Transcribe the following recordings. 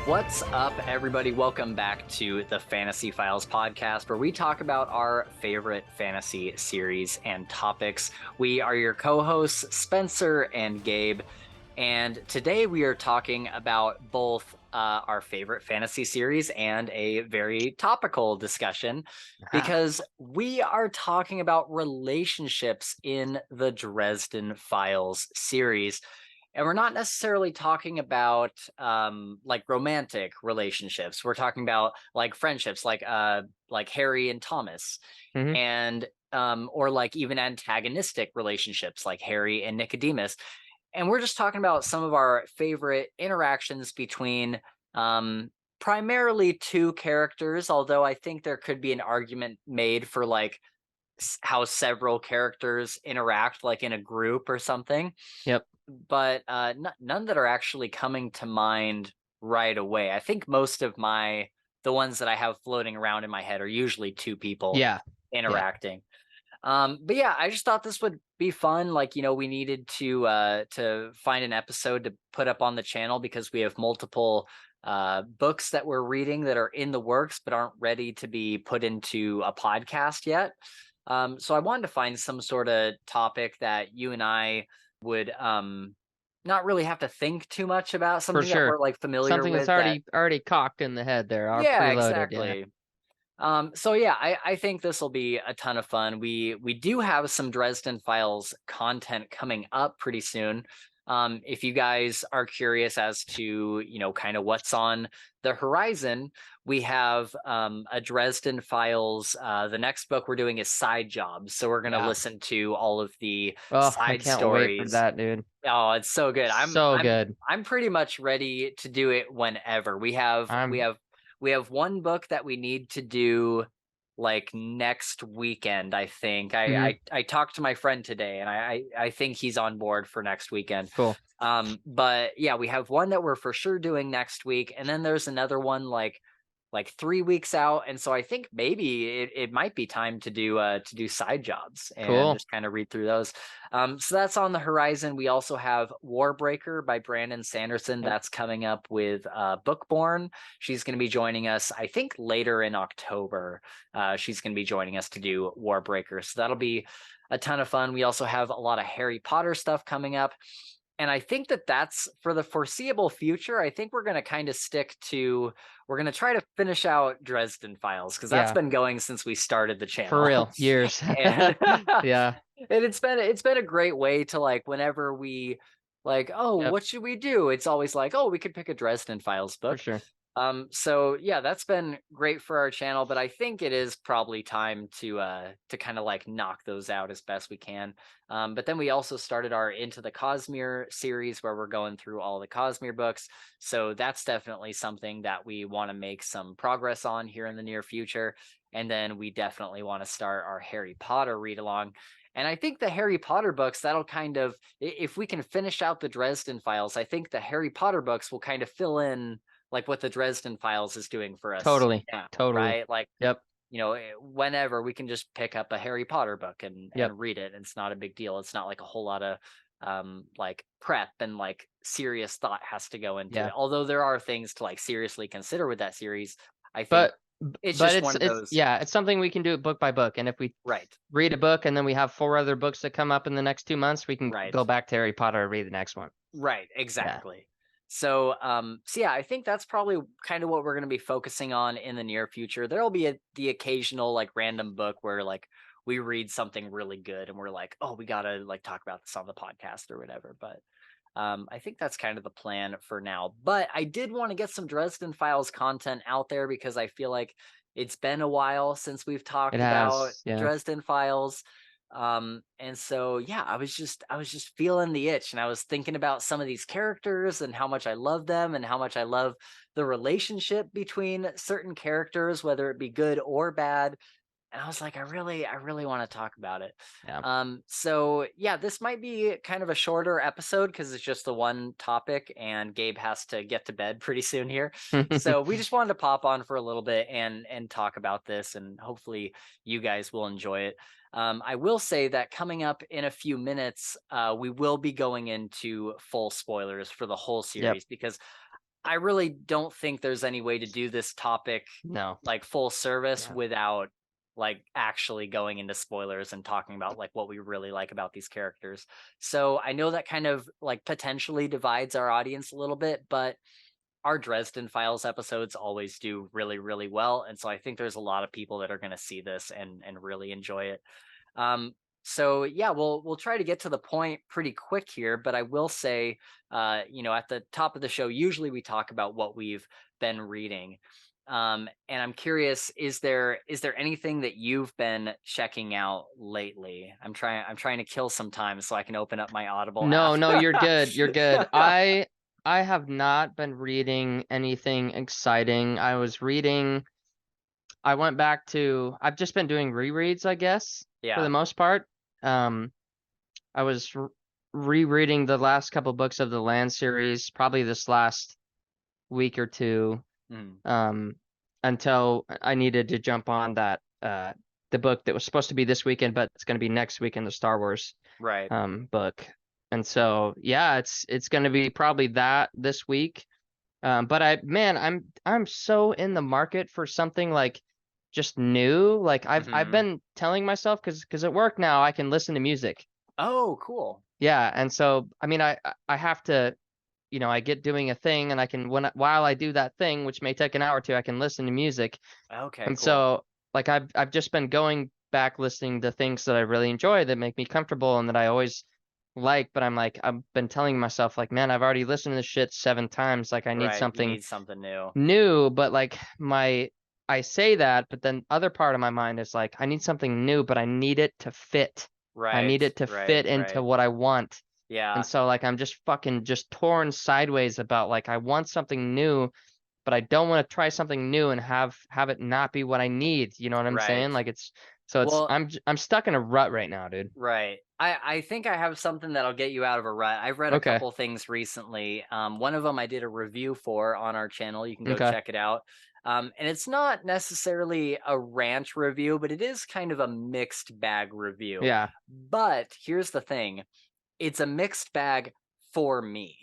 What's up, everybody? Welcome back to the Fantasy Files podcast, where we talk about our favorite fantasy series and topics. We are your co-hosts, Spencer and Gabe, and today we are talking about both our favorite fantasy series and a very topical discussion, because we are talking about relationships in the Dresden Files series. And we're not necessarily talking about like romantic relationships. We're talking about like friendships, like Harry and Thomas, and or like even antagonistic relationships like Harry and Nicodemus. And we're just talking about some of our favorite interactions between primarily two characters, although I think there could be an argument made for like how several characters interact like in a group or something. Yep. But none that are actually coming to mind right away. I think most of the ones that I have floating around in my head are usually two people interacting. But yeah, I just thought this would be fun. Like, you know, we needed to find an episode to put up on the channel because we have multiple books that we're reading that are in the works but aren't ready to be put into a podcast yet. So I wanted to find some sort of topic that you and I would not really have to think too much about, something that we're like familiar Something with, that's already cocked in the head there, yeah, preloaded. exactly. So yeah, I think this will be a ton of fun. We do have some Dresden Files content coming up pretty soon. If you guys are curious as to, you know, kind of what's on the horizon, we have a Dresden Files. The next book we're doing is Side Jobs. So we're going to listen to all of the I side can't stories. wait for that, dude. Oh, it's so good. Good. I'm pretty much ready to do it whenever. We have one book that we need to do like next weekend, I think. I talked to my friend today, and I think he's on board for next weekend. Cool. But yeah, we have one that we're for sure doing next week, and then there's another one like 3 weeks out, and so I think maybe it might be time to do Side Jobs and just kind of read through those. So that's on the horizon. We also have Warbreaker by Brandon Sanderson. That's coming up with Bookborn. She's going to be joining us, I think, later in October. She's going to be joining us to do Warbreaker, so that'll be a ton of fun. We also have a lot of Harry Potter stuff coming up. And I think that's for the foreseeable future. I think we're going to kind of we're going to try to finish out Dresden Files, because that's been going since we started the channel. For real, years. And it's been a great way to, like, whenever we like, what should we do? It's always like, we could pick a Dresden Files book. For sure. So yeah, that's been great for our channel, but I think it is probably time to kind of like knock those out as best we can. But then we also started our Into the Cosmere series, where we're going through all the Cosmere books. So that's definitely something that we want to make some progress on here in the near future. And then we definitely want to start our Harry Potter read along. And I think the Harry Potter books, that'll kind of, if we can finish out the Dresden Files, I think the Harry Potter books will kind of fill in like what the Dresden Files is doing for us. Totally. Right? Like, you know, whenever we can just pick up a Harry Potter book and read it. It's not a big deal. It's not like a whole lot of like prep and like serious thought has to go into it. Although there are things to like seriously consider with that series. I think it's one of those. It's something we can do book by book. And if we read a book and then we have 4 other books that come up in the next 2 months, we can go back to Harry Potter and read the next one. Right, exactly. So, yeah, I think that's probably kind of what we're going to be focusing on in the near future. There'll be the occasional like random book where like we read something really good and we're like, we got to like talk about this on the podcast or whatever. But I think that's kind of the plan for now. But I did want to get some Dresden Files content out there because I feel like it's been a while since we've talked about Dresden Files. And so I was just feeling the itch, and I was thinking about some of these characters and how much I love them and how much I love the relationship between certain characters, whether it be good or bad. And I was like, I really want to talk about it. So this might be kind of a shorter episode because it's just the one topic, and Gabe has to get to bed pretty soon here. So we just wanted to pop on for a little bit and talk about this, and hopefully you guys will enjoy it. I will say that coming up in a few minutes, we will be going into full spoilers for the whole series because I really don't think there's any way to do this topic No. like full service without like actually going into spoilers and talking about like what we really like about these characters. So I know that kind of like potentially divides our audience a little bit, but our Dresden Files episodes always do really, really well. And so I think there's a lot of people that are going to see this and really enjoy it. So yeah, we'll try to get to the point pretty quick here, but I will say, at the top of the show, usually we talk about what we've been reading. And I'm curious, is there anything that you've been checking out lately? I'm trying to kill some time so I can open up my Audible No, app. no, you're good. You're good. I have not been reading anything exciting. I went back to, I've just been doing rereads, I guess, for the most part. I was rereading the last couple books of the Land series, probably this last week or two, until I needed to jump on that the book that was supposed to be this weekend, but it's going to be next weekend, the Star Wars book. And so yeah, it's going to be probably that this week. But I'm so in the market for something like just new. Like I've been telling myself, because at work now I can listen to music. Oh, cool. Yeah, and so I mean I have to, I get doing a thing, and I can, while I do that thing, which may take an hour or two, I can listen to music. Okay, And cool. so like I've just been going back listening to things that I really enjoy, that make me comfortable and that I always like, but I've been telling myself like, man, I've already listened to this shit 7 times. Like I need something You need something new. New, but like I say that, but then other part of my mind is like, I need something new, but I need it to fit. I need it to fit into what I want. Yeah. And so like I'm just fucking just torn sideways about like, I want something new, but I don't want to try something new and have it not be what I need. You know what I'm saying? Like I'm stuck in a rut right now, dude. Right. I think I have something that'll get you out of a rut. I've read a couple things recently. One of them I did a review for on our channel. You can go check it out. And it's not necessarily a rant review, but it is kind of a mixed bag review. Yeah. But here's the thing. It's a mixed bag for me.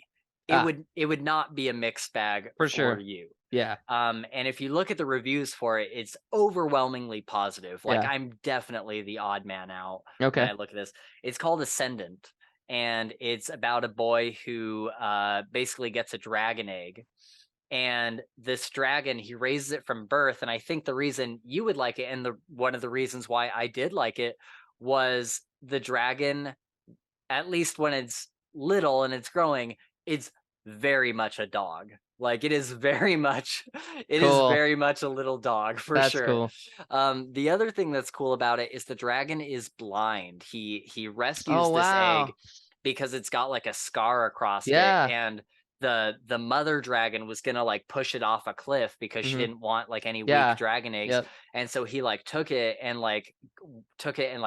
It would not be a mixed bag for sure. you. Yeah. And if you look at the reviews for it, it's overwhelmingly positive. Like I'm definitely the odd man out when I look at this. It's called Ascendant, and it's about a boy who basically gets a dragon egg. And this dragon, he raises it from birth. And I think the reason you would like it, and one of the reasons why I did like it, was the dragon, at least when it's little and it's growing, it's very much a dog. Like it is very much a little dog for sure. Cool. The other thing that's cool about it is the dragon is blind. He rescues this egg because it's got like a scar across it, and the mother dragon was gonna like push it off a cliff because she didn't want like any weak dragon eggs. And so he like took it and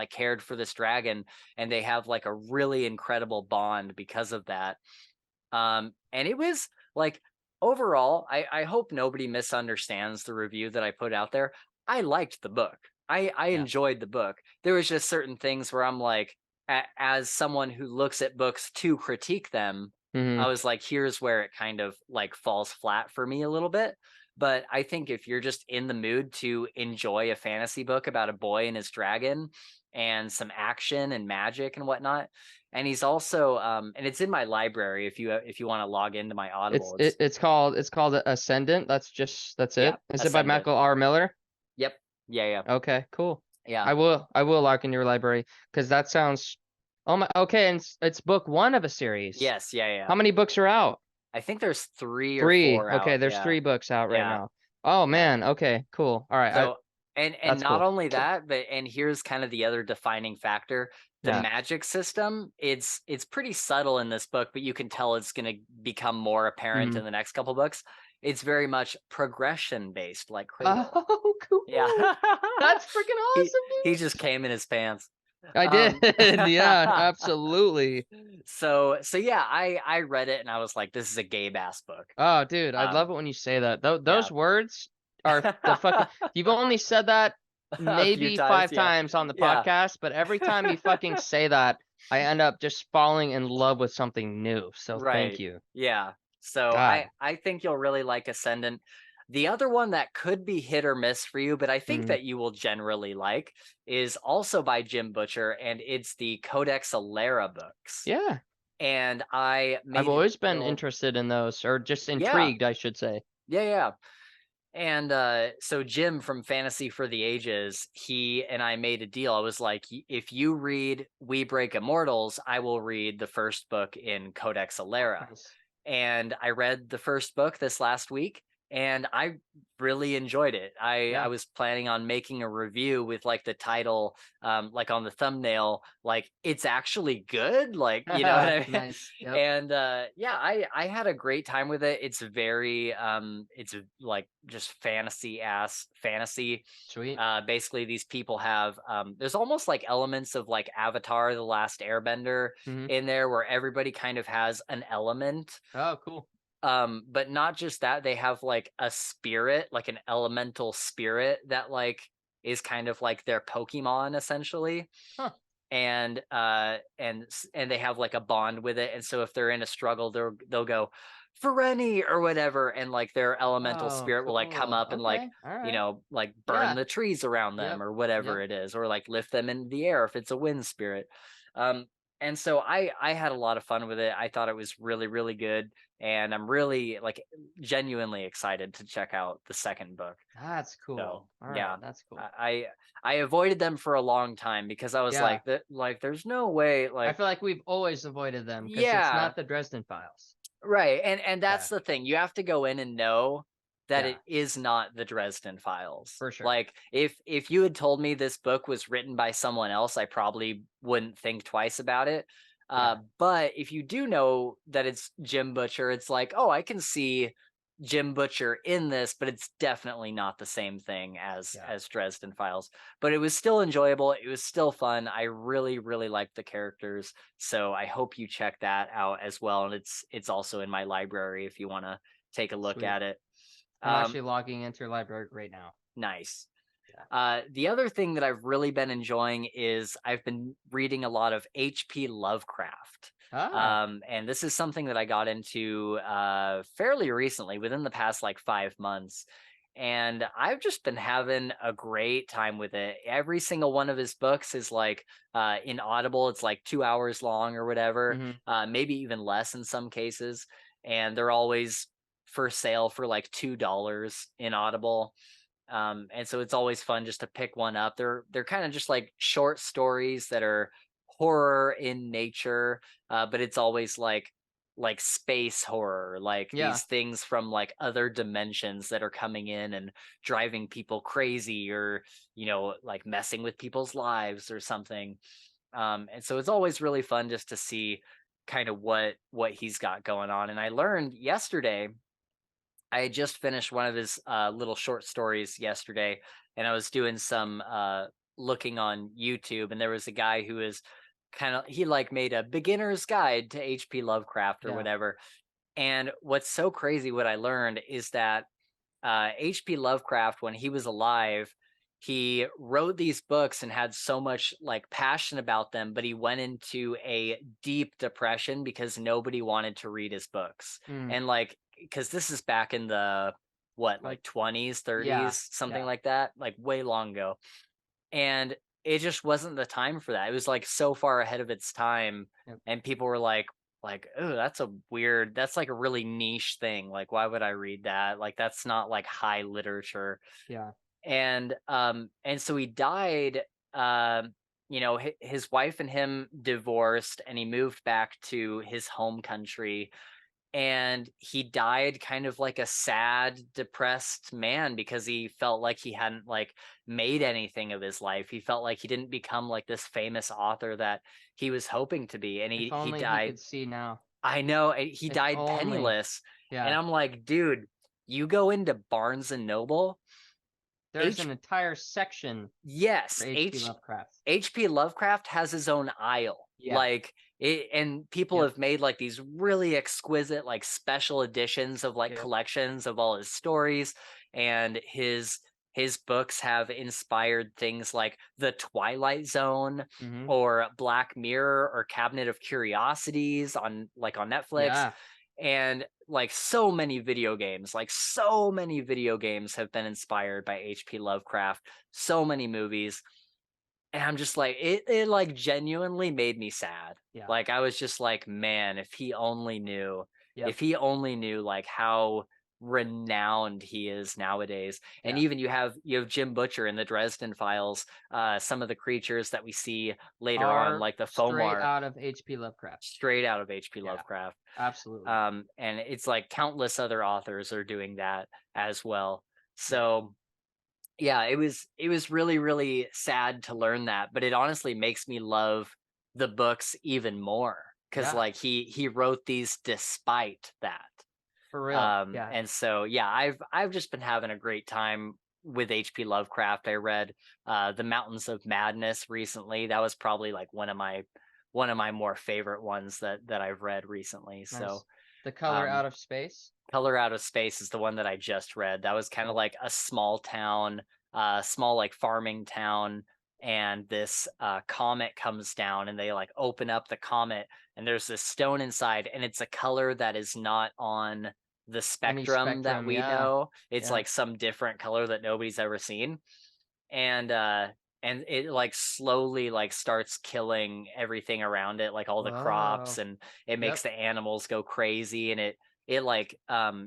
cared for this dragon, and they have like a really incredible bond because of that. And it was like, overall, I hope nobody misunderstands the review that I put out there. I liked the book. I enjoyed the book. There was just certain things where I'm like, as someone who looks at books to critique them, I was like, here's where it kind of like falls flat for me a little bit. But I think if you're just in the mood to enjoy a fantasy book about a boy and his dragon and some action and magic and whatnot, and he's also and it's in my library if you want to log into my Audible. It's called Ascendant. That's it. Is it by Michael R. Miller? Yep. Yeah. Okay, cool. Yeah. I will log in your library, because that sounds. Oh my. Okay, and it's book 1 of a series. Yes. Yeah. How many books are out? I think there's 3 or 4 okay, out. there's 3 books out right now. Oh man. Okay, cool. All right. So and not only that, but here's kind of the other defining factor. The magic system, it's pretty subtle in this book, but you can tell it's going to become more apparent in the next couple books. It's very much progression based, like Cradle. Oh, cool. Yeah. That's freaking awesome. He just came in his pants. I did. Yeah, absolutely. So yeah, I read it and I was like, this is a Gabe ass book. Oh, dude, I love it when you say that. Those words are the fucking. You've only said that maybe 5 times on the podcast, but every time you fucking say that, I end up just falling in love with something new. So thank you. Yeah. So God. I think you'll really like Ascendant. The other one that could be hit or miss for you, but I think Mm. that you will generally like, is also by Jim Butcher, and it's the Codex Alera books. Yeah. And I I've made a always been deal. interested in those, or just Yeah, intrigued, I should say. yeah. And so Jim from Fantasy for the Ages, he and I made a deal. I was like, if you read We Break Immortals, I will read the first book in Codex Alera. Nice. And I read the first book this last week, and I really enjoyed it. I Yeah. was planning on making a review with like the title, like on the thumbnail, like it's actually good, like you know what I mean. Nice. Yep. And yeah, I had a great time with it. It's very it's like just fantasy. Sweet. Basically these people have there's almost like elements of like Avatar the Last Airbender Mm-hmm. in there, where everybody kind of has an element. Oh, cool. But not just that, they have like a spirit, like an elemental spirit that like is kind of like their Pokemon essentially. Huh. And they have like a bond with it, and so if they're in a struggle, they'll go Fereni or whatever, and like their elemental Oh, spirit will like come cool. up and like, Okay. All right. like burn Yeah. the trees around them Yep. or whatever Yep. it is, or like lift them in the air if it's a wind spirit. Um and so I had a lot of fun with it. I thought it was really really good, and I'm really like genuinely excited to check out the second book. That's So cool. All right. yeah, That's cool. I avoided them for a long time because I was Yeah. like that, like there's no way, I like feel like we've always avoided them because it's yeah, not the Dresden Files. right. And Yeah. that's the thing. You have to go in and know that Yeah. it is not the Dresden Files. For sure. Like if you had told me this book was written by someone else, I probably wouldn't think twice about it. Yeah. But if you do know that it's Jim Butcher, it's like, oh, I can see Jim Butcher in this, but it's definitely not the same thing Yeah. as Dresden Files. But it was still enjoyable. It was still fun. I really, really liked the characters. So I hope you check that out as well. And it's also in my library if you want to take a look Sweet. at it. I'm actually logging into your library right now. Nice. Yeah. The other thing that I've really been enjoying is I've been reading a lot of H.P. Lovecraft. Ah. And this is something that I got into fairly recently, within the past like 5 months. And I've just been having a great time with it. Every single one of his books is like in Audible, it's like 2 hours long or whatever, Mm-hmm. maybe even less in some cases. And they're always for sale for like $2 in Audible. And so it's always fun just to pick one up. They're kind of just like short stories that are horror in nature, but it's always like space horror, like Yeah. these things from like other dimensions that are coming in and driving people crazy, or like messing with people's lives or something. And so it's always really fun just to see kind of what he's got going on. And I learned yesterday, I had just finished one of his little short stories yesterday, and I was doing some looking on YouTube, and there was a guy who is he like made a beginner's guide to H.P. Lovecraft or Yeah. whatever. And what's so crazy, what I learned is that H.P. Lovecraft, when he was alive, he wrote these books and had so much like passion about them, but he went into a deep depression because nobody wanted to read his books. Mm. And like, because this is back in the what, like Like 20s, yeah. 30s, something Yeah. like that, like way long ago. And it just wasn't the time for that. It was like so far ahead of its time, Yep. and people were like, oh, that's like a really niche thing. Like, why would I read that? Like, that's not like high literature. Yeah. And so he died. His wife and him divorced, and he moved back to his home country, and he died kind of like a sad, depressed man because he felt like he hadn't like made anything of his life. He felt like he didn't become like this famous author that he was hoping to be, and If he only he died. could see now. I know, and he If died only. penniless. And Yeah. I'm like, dude, you go into Barnes and Noble, There's H an entire section yes, for H.P. Lovecraft. H.P. Lovecraft has his own aisle. Yeah. Like it, and people Yep. have made like these really exquisite, like special editions of like Yep. collections of all his stories, and his books have inspired things like The Twilight Zone, Mm-hmm. or Black Mirror, or Cabinet of Curiosities on Netflix. Yeah. And like so many video games have been inspired by H.P. Lovecraft, so many movies. And I'm just like, it like genuinely made me sad. Yeah. Like I was just like, man, if he only knew, Yep. like how renowned he is nowadays. And Yeah. even you have Jim Butcher in the Dresden Files, some of the creatures that we see later on, Are like the straight Fomar, out of H.P. Lovecraft. straight out of H.P. Yeah, Lovecraft. absolutely. And it's like countless other authors are doing that as well. Yeah. So yeah, it was really, really sad to learn that, but it honestly makes me love the books even more because Yeah, like he wrote these despite that. for real. Yeah. And so yeah, I've just been having a great time with H.P. Lovecraft. I read The Mountains of Madness recently. That was probably like one of my more favorite ones that I've read recently. So Nice. The Color um Out of Space. Color Out of Space is the one that I just read. That was kind of Yeah. like a small town, small like farming town, and this comet comes down, and they like open up the comet, and there's this stone inside, and it's a color that is not on the Any spectrum that spectrum. we Yeah. know. It's Yeah. like some different color that nobody's ever seen, and it like slowly like starts killing everything around it, like all the crops, Whoa. and it makes Yep. the animals go crazy, and it like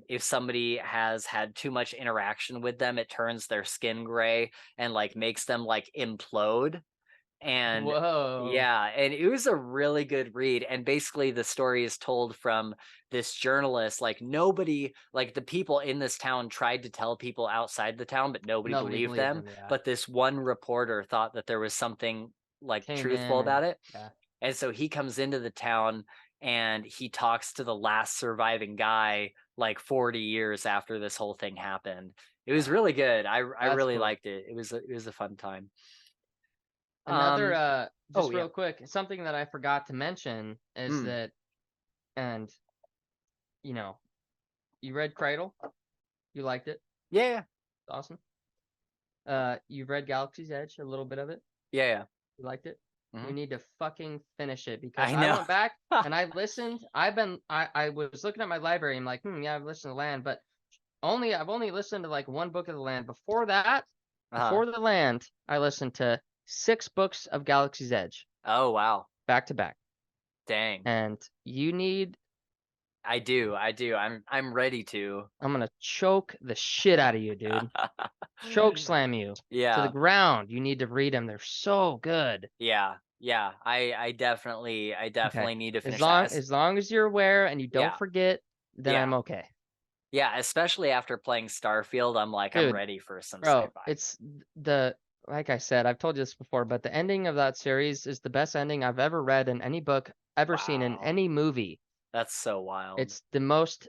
if somebody has had too much interaction with them, it turns their skin gray and like makes them like implode. And Whoa. yeah, and it was a really good read, and basically the story is told from this journalist. Like nobody, like the people in this town tried to tell people outside the town, but nobody Nobody believed believed them. him. Yeah. But this one reporter thought that there was something like Came truthful in and about it, yeah. and so he comes into the town and he talks to the last surviving guy like 40 years after this whole thing happened. It was Wow. really good. I That's really cool. liked it. It was a fun time. Another um oh just yeah. real quick, something that I forgot to mention is Mm. that, and you know, you read Cradle, you liked it. Yeah, Awesome. You've read Galaxy's Edge, a little bit of it. yeah, yeah. You liked it. You Mhm. need to fucking finish it because I I know. went back and I listened. I was looking at my library. I'm like, yeah, I've listened to Land, but I've only listened to like one book of the Land. Uh-huh. Before the Land, I listened to 6 books of Galaxy's Edge Oh, wow. back to back. Dang. And you need, I do. I'm ready to. I'm gonna choke the shit out of you, dude. Choke slam you to the Yeah. ground. You need to read them. They're so good. Yeah. Yeah. I definitely Okay. need to As finish that. long as long as you're aware and you don't Yeah. forget, then Yeah. I'm okay. Yeah, especially after playing Starfield, I'm like I'm Dude, ready for some bro, sci-fi. it's the like I said, I've told you this before, but the ending of that series is the best ending I've ever read in any book, ever seen in Wow. any movie. That's so wild. It's the most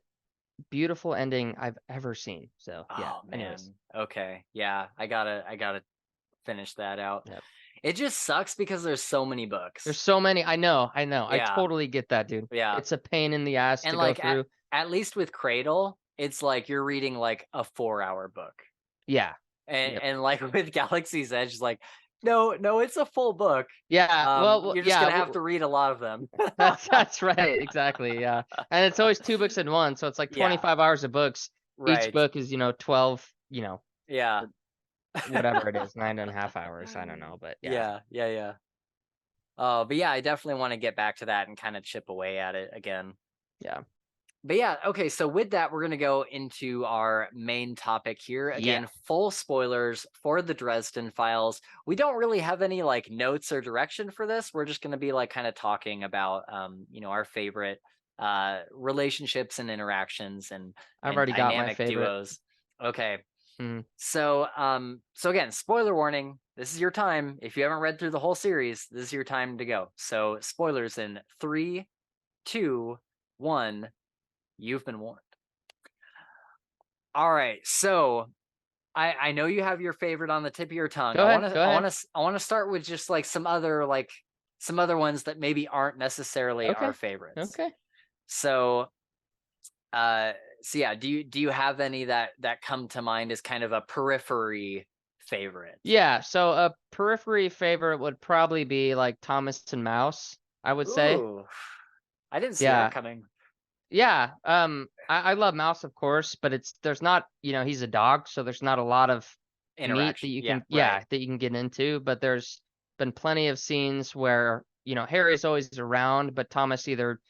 beautiful ending I've ever seen. So yeah. Oh Anyways. man. Okay. Yeah, I gotta finish that out. Yep. It just sucks because there's so many There's books. so many. I know. I Yeah. totally get that, dude. Yeah. It's a pain in the ass And to go like through. at least with Cradle, it's like you're reading like a 4-hour book. Yeah. And Yep. and like with Galaxy's Edge, it's like, no, it's a full book. Yeah. Well, You're just yeah. gonna have to read a lot of them. That's right. Exactly. Yeah. And it's always 2 books in one, so it's like Yeah, 25 hours of books. Each right. book is 12, Yeah. whatever it is, 9.5 hours. I don't know, but yeah. Yeah. Oh, but yeah, I definitely want to get back to that and kind of chip away at it again. Yeah. But yeah, okay, so with that, we're going to go into our main topic here. Yeah. Again, full spoilers for the Dresden Files. We don't really have any like notes or direction for this. We're just going to be like kind of talking about our favorite relationships and interactions I've and already got my dynamic favorite. duos. Okay. Mm. So again, spoiler warning. This is your time. If you haven't read through the whole series, this is your time to go. So spoilers in 3, 2, 1. You've been warned. All right, so I know you have your favorite on the tip of your tongue. Go I ahead. want to Go I ahead. want to I want to start with just like some other ones that maybe aren't necessarily our Okay. favorites. Okay. So so yeah, do you have any that come to mind as kind of a periphery favorite? Yeah. So a periphery favorite would probably be like Thomas and Mouse, I would say. Ooh, I didn't see that Yeah. coming. Yeah. I love Mouse, of course, but there's not, he's a dog, so there's not a lot of meat that Interaction. you Yeah, can, right. that you can get into. But there's been plenty of scenes where, Harry's always around, but Thomas either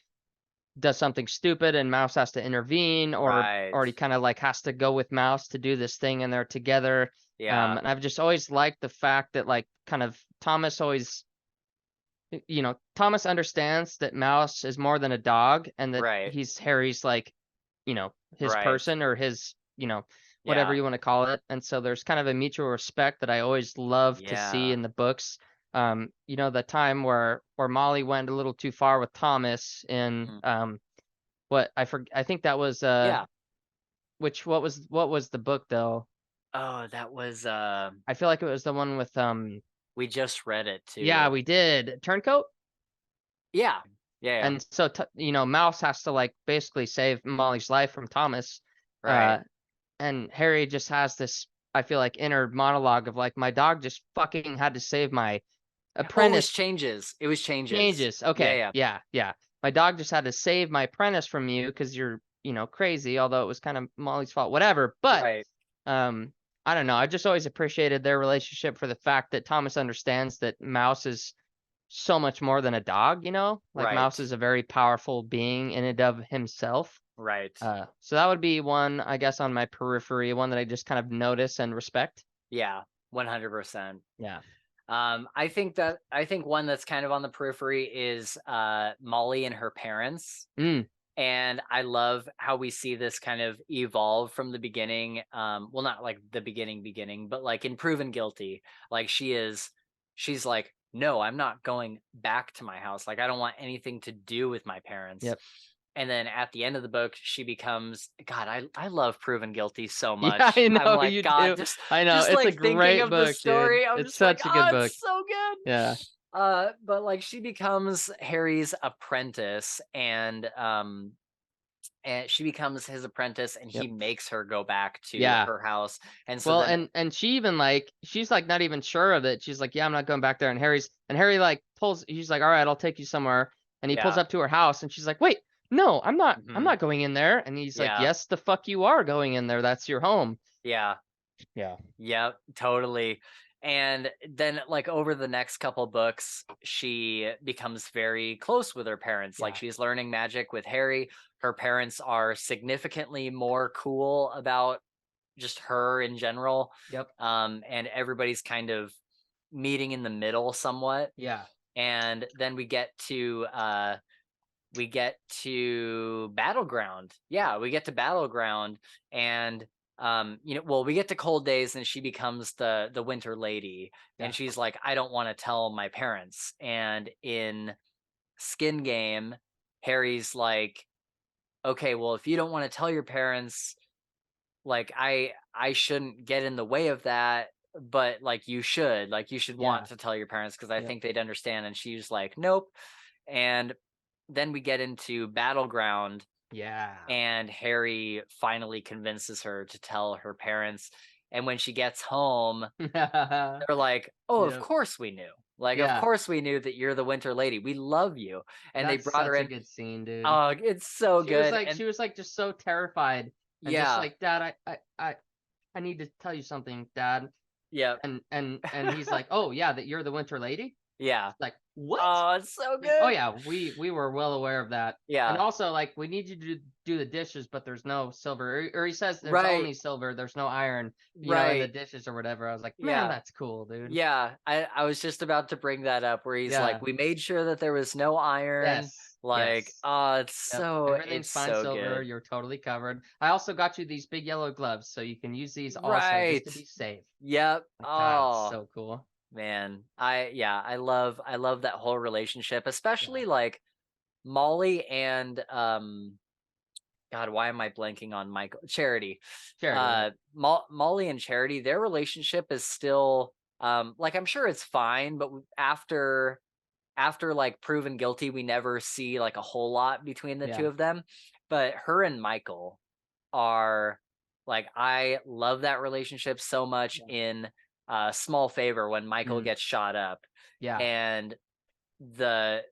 does something stupid and Mouse has to intervene, Right. or he kind of like has to go with Mouse to do this thing and they're together. Yeah. And I've just always liked the fact that like kind of Thomas always, Thomas understands that Mouse is more than a dog and that Right. he's Harry's like, his Right. person or his, whatever Yeah. you want to call it. And so there's kind of a mutual respect that I always love to see Yeah. in the books. The time where Molly went a little too far with Thomas in Mhm. I think that was Yeah. what was the book though? Oh, that was I feel like it was the one with we just read it yeah, too. we did Turncoat. Yeah. Yeah, yeah. And so Mouse has to like basically save Molly's life from Thomas. Right. Uh and Harry just has this, I feel like, inner monologue of like, my dog just fucking had to save my Oh, it was apprentice. changes. It was changes. Changes. Yeah, Okay. yeah. Yeah. Yeah. My dog just had to save my apprentice from you because you're, crazy, although it was kind of Molly's fault, whatever. But Right. um, I don't know. I just always appreciated their relationship for the fact that Thomas understands that Mouse is so much more than a dog, like Right. Mouse is a very powerful being in and of himself. Right. So that would be one, I guess, on my periphery, one that I just kind of notice and respect. Yeah. 100%. Yeah. I think one that's kind of on the periphery is Molly and her parents. Mm, And I love how we see this kind of evolve from the beginning. Well, not like the beginning, but like in Proven Guilty, like she's like, no, I'm not going back to my house. Like, I don't want anything to do with my parents. yep. And then at the end of the book, she becomes God. I love Proven Guilty so Yeah, much. I I'm know like, you God, do. I know. just It's a like thinking great of the book, dude. story, I'm It's just like, such a good oh, book. it's so good. Yeah. But like she becomes Harry's apprentice, and she becomes his apprentice, and he Yep. makes her go back to Yeah. her house. And so Well, then, and she even like she's like not even sure of it. She's like, yeah, I'm not going back there. And Harry like pulls. He's like, all right, I'll take you somewhere. And he pulls yeah, up to her house, and she's like, wait, no, I'm not. I'm hmm not going in there. And he's like, yeah, yes, the fuck you are going in there. That's your home. yeah, Yeah. yeah, totally. And then, like over the next couple books, she becomes very close with her parents. Like Yeah. she's learning magic with Harry. Her parents are significantly more cool about just her in general. Yep. And everybody's kind of meeting in the middle somewhat. Yeah. And then we get to Battleground. Yeah, we get to Battleground, and well, we get to Cold Days, and she becomes the Winter Lady, and Yeah. she's like, I don't want to tell my parents. And in Skin Game, Harry's like, okay, well, if you don't want to tell your parents, like I shouldn't get in the way of that, but like you should want Yeah. to tell your parents because I Yep. think they'd understand. And she's like, nope. And then we get into Battleground, Yeah. and Harry finally convinces her to tell her parents. And when she gets home, they're like, oh, of Yep. course we knew. Like, of Yeah. course we knew that you're the Winter Lady. We love you. And they That's brought her such a in. good scene, dude. Oh, it's so good. And She was like just so terrified and just yeah, like, Dad, I need to tell you something, Dad. yeah, And he's like, oh yeah, that you're the Winter Lady. yeah. Like, what? Oh, it's so Like, oh good. yeah, we were well aware of that. And Yeah, also like we need you to do the dishes, but there's no silver. Or he says there's right, only silver, there's no iron, in the right. dishes or whatever. I was like, man, Yeah. that's cool, dude. Yeah, I was just about to bring that up where he's like, Yeah. we made sure that there was no iron. Yes. Like, Yes. oh, Yep. it's Everything's fine so silver. good. You're totally covered. I also got you these big yellow gloves, so you can use these also just Right. to be safe. Yep. Like, God, it's Oh, so cool. man. I love that whole relationship, Yeah. especially like Molly and God, why am I blanking on Michael? Charity. Charity, yeah. Molly and Charity, their relationship is still like I'm sure it's fine, but after like Proven Guilty, we never see like a whole lot between the two Yeah. of them. But her and Michael are like, I love that relationship so much Yeah. in Small Favor when Michael Mm, gets shot up, yeah. and the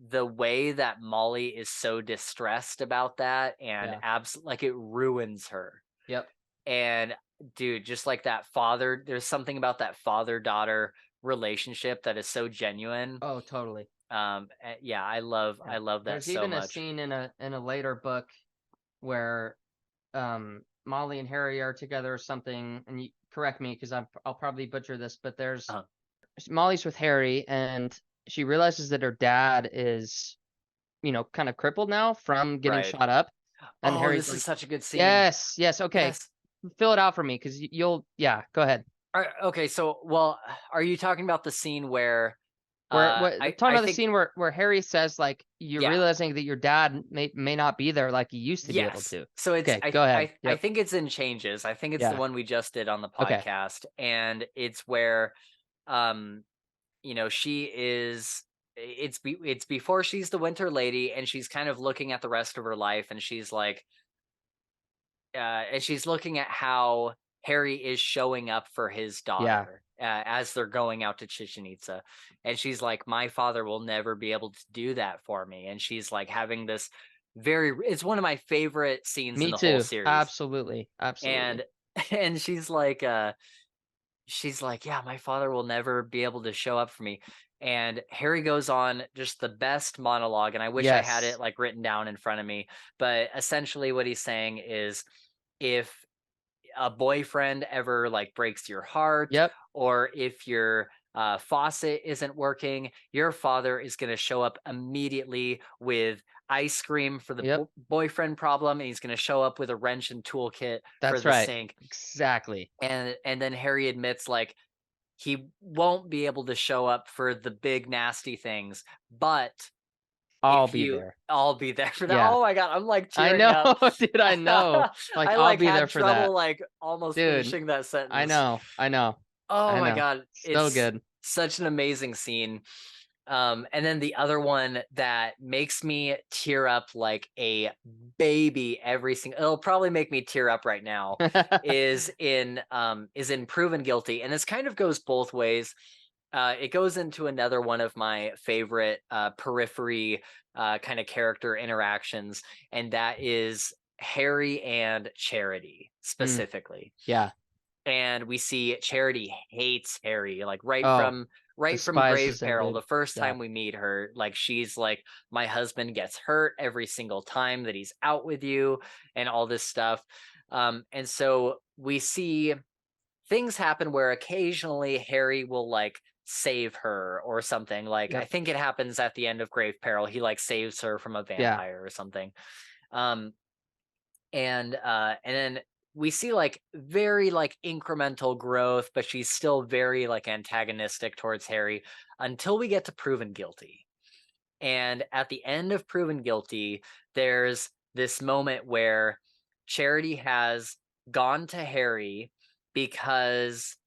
the way that Molly is so distressed about that and Yeah. like it ruins her. Yep. And dude, just like that father, there's something about that father-daughter relationship that is so genuine. Oh, totally. Yeah, I Yeah. love that There's so even a much. scene in a later book where Molly and Harry are together or something, and you correct me because I'll probably butcher this, but there's Uh, Molly's with Harry and she realizes that her dad is, kind of crippled now from getting right. shot up. And Oh, Harry's this is like, such a good scene. yes, yes, okay. Yes. Fill it out for me because yeah, go ahead. Okay, so well, are you talking about the scene where We're talking I about the think scene where Harry says like you're yeah. realizing that your dad may not be there like he used to be able Yes. to. So it's Okay, go ahead. I Yep. think it's in Changes. I think it's the Yeah. one we just did on the Okay. podcast, and it's where um she is it's before she's the Winter Lady, and she's kind of looking at the rest of her life, and she's like and she's looking at how Harry is showing up for his Yeah. daughter as they're going out to Chichen Itza. And she's like, my father will never be able to do that for me. And she's like having this it's one of my favorite scenes in Me the whole too. series. Absolutely. And Absolutely. and she's like, yeah, my father will never be able to show up for me. And Harry goes on just the best monologue, and I wish I had Yes. it like written down in front of me. But essentially, what he's saying is, if a boyfriend ever like breaks your heart, Yep. or if your faucet isn't working, your father is going to show up immediately with ice cream for the Yep. boyfriend problem, and he's going to show up with a wrench and toolkit for That's the right. sink. Exactly. And then Harry admits like he won't be able to show up for the big nasty things, but I'll if be you there. I'll be there for that. Yeah. Oh my god, I'm like I tearing know, up. dude, I know. Like I I'll like be there had for that. trouble like almost Dude, finishing that I sentence. know. I know. Oh I my know. god, So it's good. such an amazing scene. And then the other one that makes me tear up like a baby every single, it'll probably make me tear up right now, is in Proven Guilty. And this kind of goes both ways. It goes into another one of my favorite periphery kind of character interactions, and that is Harry and Charity Mm, specifically. yeah. And we see Charity hates Harry, like Oh, right from Grave despises him, Peril. dude. The first Yeah. time we meet her, like she's like, my husband gets hurt every single time that he's out with you, and all this stuff. And so we see things happen where occasionally Harry will like save her or something. Like I Yep. think it happens at the end of Grave Peril. He like saves her from a Yeah. vampire or something. Um, and then we see like very like incremental growth, but she's still very like antagonistic towards Harry until we get to Proven Guilty. And at the end of Proven Guilty, there's this moment where Charity has gone to Harry because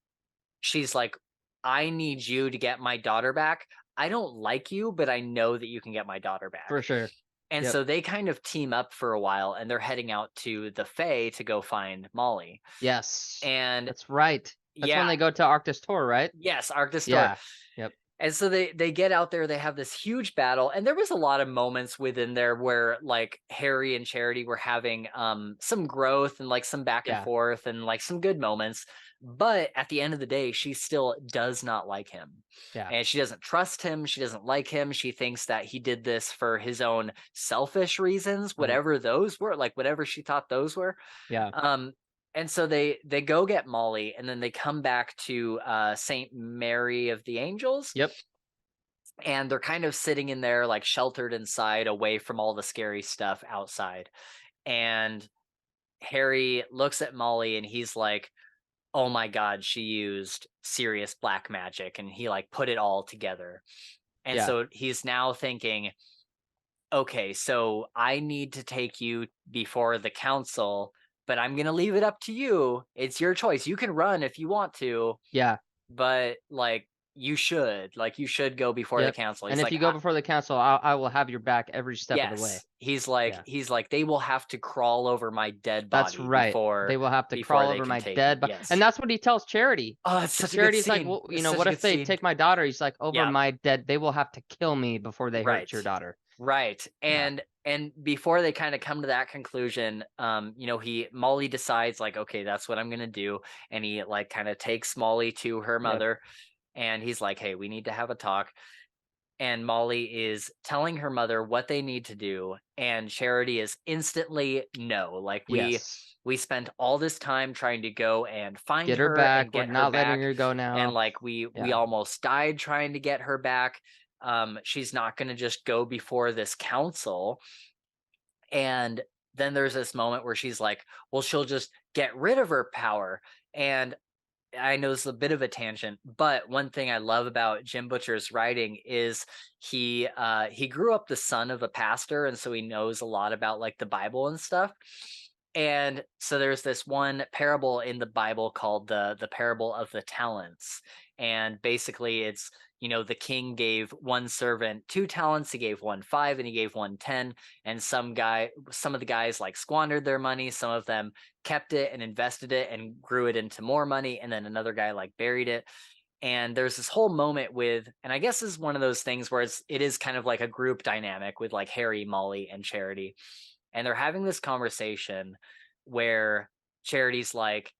she's like, I need you to get my daughter back. I don't like you, but I know that you can get my daughter For back. sure. And Yep. so they kind of team up for a while, and they're heading out to the Fae to go find Molly. Yes. And That's right. That's when yeah, they go to Arctis Tor, right? yes, Arctis Store. Yeah. Yep. And so they get out there, they have this huge battle, and there was a lot of moments within there where like Harry and Charity were having some growth and like some back and Yeah. forth and like some good moments. But at the end of the day, she still does not like him. Yeah. And she doesn't trust him, she doesn't like him. She thinks that he did this for his own selfish reasons, Mhm. whatever those were, like whatever she thought those were. Yeah. And so they go get Molly, and then they come back to Saint Mary of the Angels, Yep. and they're kind of sitting in there like sheltered inside, away from all the scary stuff outside. And Harry looks at Molly, and he's like, oh my god, she used serious black magic, and he like put it all together. And Yeah. so he's now thinking, okay, so I need to take you before the council, but I'm going to leave it up to you. It's your choice. You can run if you want to, Yeah. but like you should go before the Yep. council. And He's if like, you go before the council, I will have your back every step of the way. yes. He's Yeah. like, they will have to crawl over my dead That's body right. They will have to before crawl they over can my take you. dead body. And Yes. that's what he tells Charity. Oh, it's Because such a good Charity's like, scene. well, It's what such a if good they scene. take my daughter? He's like, over Yeah. my dead, they will have to kill me before they hurt Right. your daughter. Right. Yeah. And before they kind of come to that conclusion, Molly decides like, okay, that's what I'm gonna do. And he like kind of takes Molly to her Yep. mother, and he's like, hey, we need to have a talk. And Molly is telling her mother what they need to do, and Charity is instantly no. Like Yes. we spent all this time trying to go and find Get her her and back. We're get her not letting back, her go and now. like we Yeah. almost died trying to get her back. She's not going to just go before this council. And then there's this moment where she's like, well, she'll just get rid of her power. And I know it's a bit of a tangent, but one thing I love about Jim Butcher's writing is he grew up the son of a pastor, and so he knows a lot about like the Bible and stuff. And so there's this one parable in the Bible called the parable of the talents. And basically it's, the king gave one servant 2 talents, he gave one 5, and he gave one 10. And some of the guys like squandered their money, some of them kept it and invested it and grew it into more money, and then another guy like buried it. And there's this whole moment and I guess this is one of those things where it is kind of like a group dynamic with like Harry, Molly, and Charity. And they're having this conversation where Charity's like,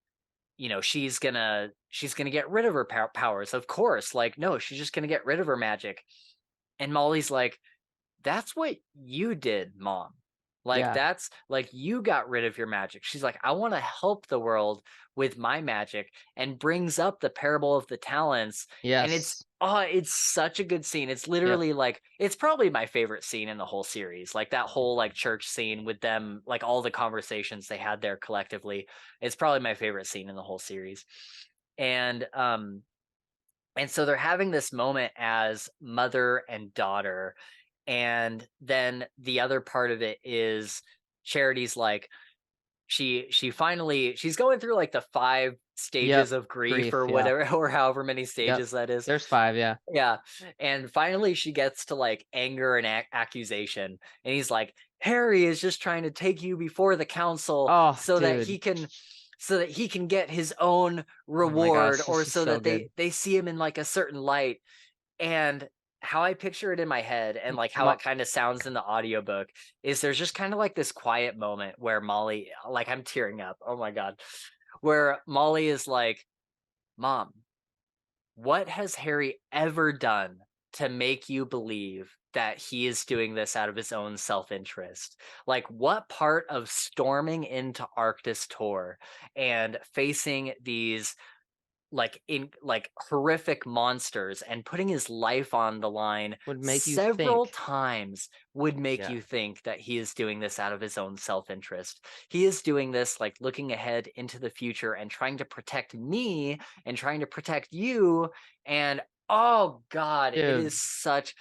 she's gonna get rid of her powers, of course, like, no, she's just gonna get rid of her magic. And Molly's like, that's what you did, Mom. Like, Yeah. that's like, you got rid of your magic. She's like, I want to help the world with my magic, and brings up the parable of the talents. And Yes. it's such a good scene. It's Yep. literally like, it's probably my favorite scene in the whole series. Like that whole like church scene with them, like all the conversations they had there collectively. It's probably my favorite scene in the whole series. And so they're having this moment as mother and daughter. And then the other part of it is Charity's like, she's going through like the 5 stages Yep. of grief or Grief. Yeah. whatever, or however many Yep. stages that is. There's 5. Yeah. Yeah. And finally she gets to like anger and accusation. And he's like, Harry is just trying to take you before the council Oh, so that dude. he can get his own Oh my reward, gosh. or This is so so that good. they see him in like a certain light. And how I picture it in my head, and like how Mo- it kind of sounds in the audiobook, is there's just kind of like this quiet moment where Molly, like, I'm tearing up. Oh my God. Where Molly is like, Mom, what has Harry ever done to make you believe that he is doing this out of his own self-interest? Like, what part of storming into Arctis Tor and facing these horrific monsters and putting his life on the line would make you several think. times would make Yeah. you think that he is doing this out of his own self-interest? He is doing this like looking ahead into the future and trying to protect me and trying to protect you. And oh God, it Dude. is such,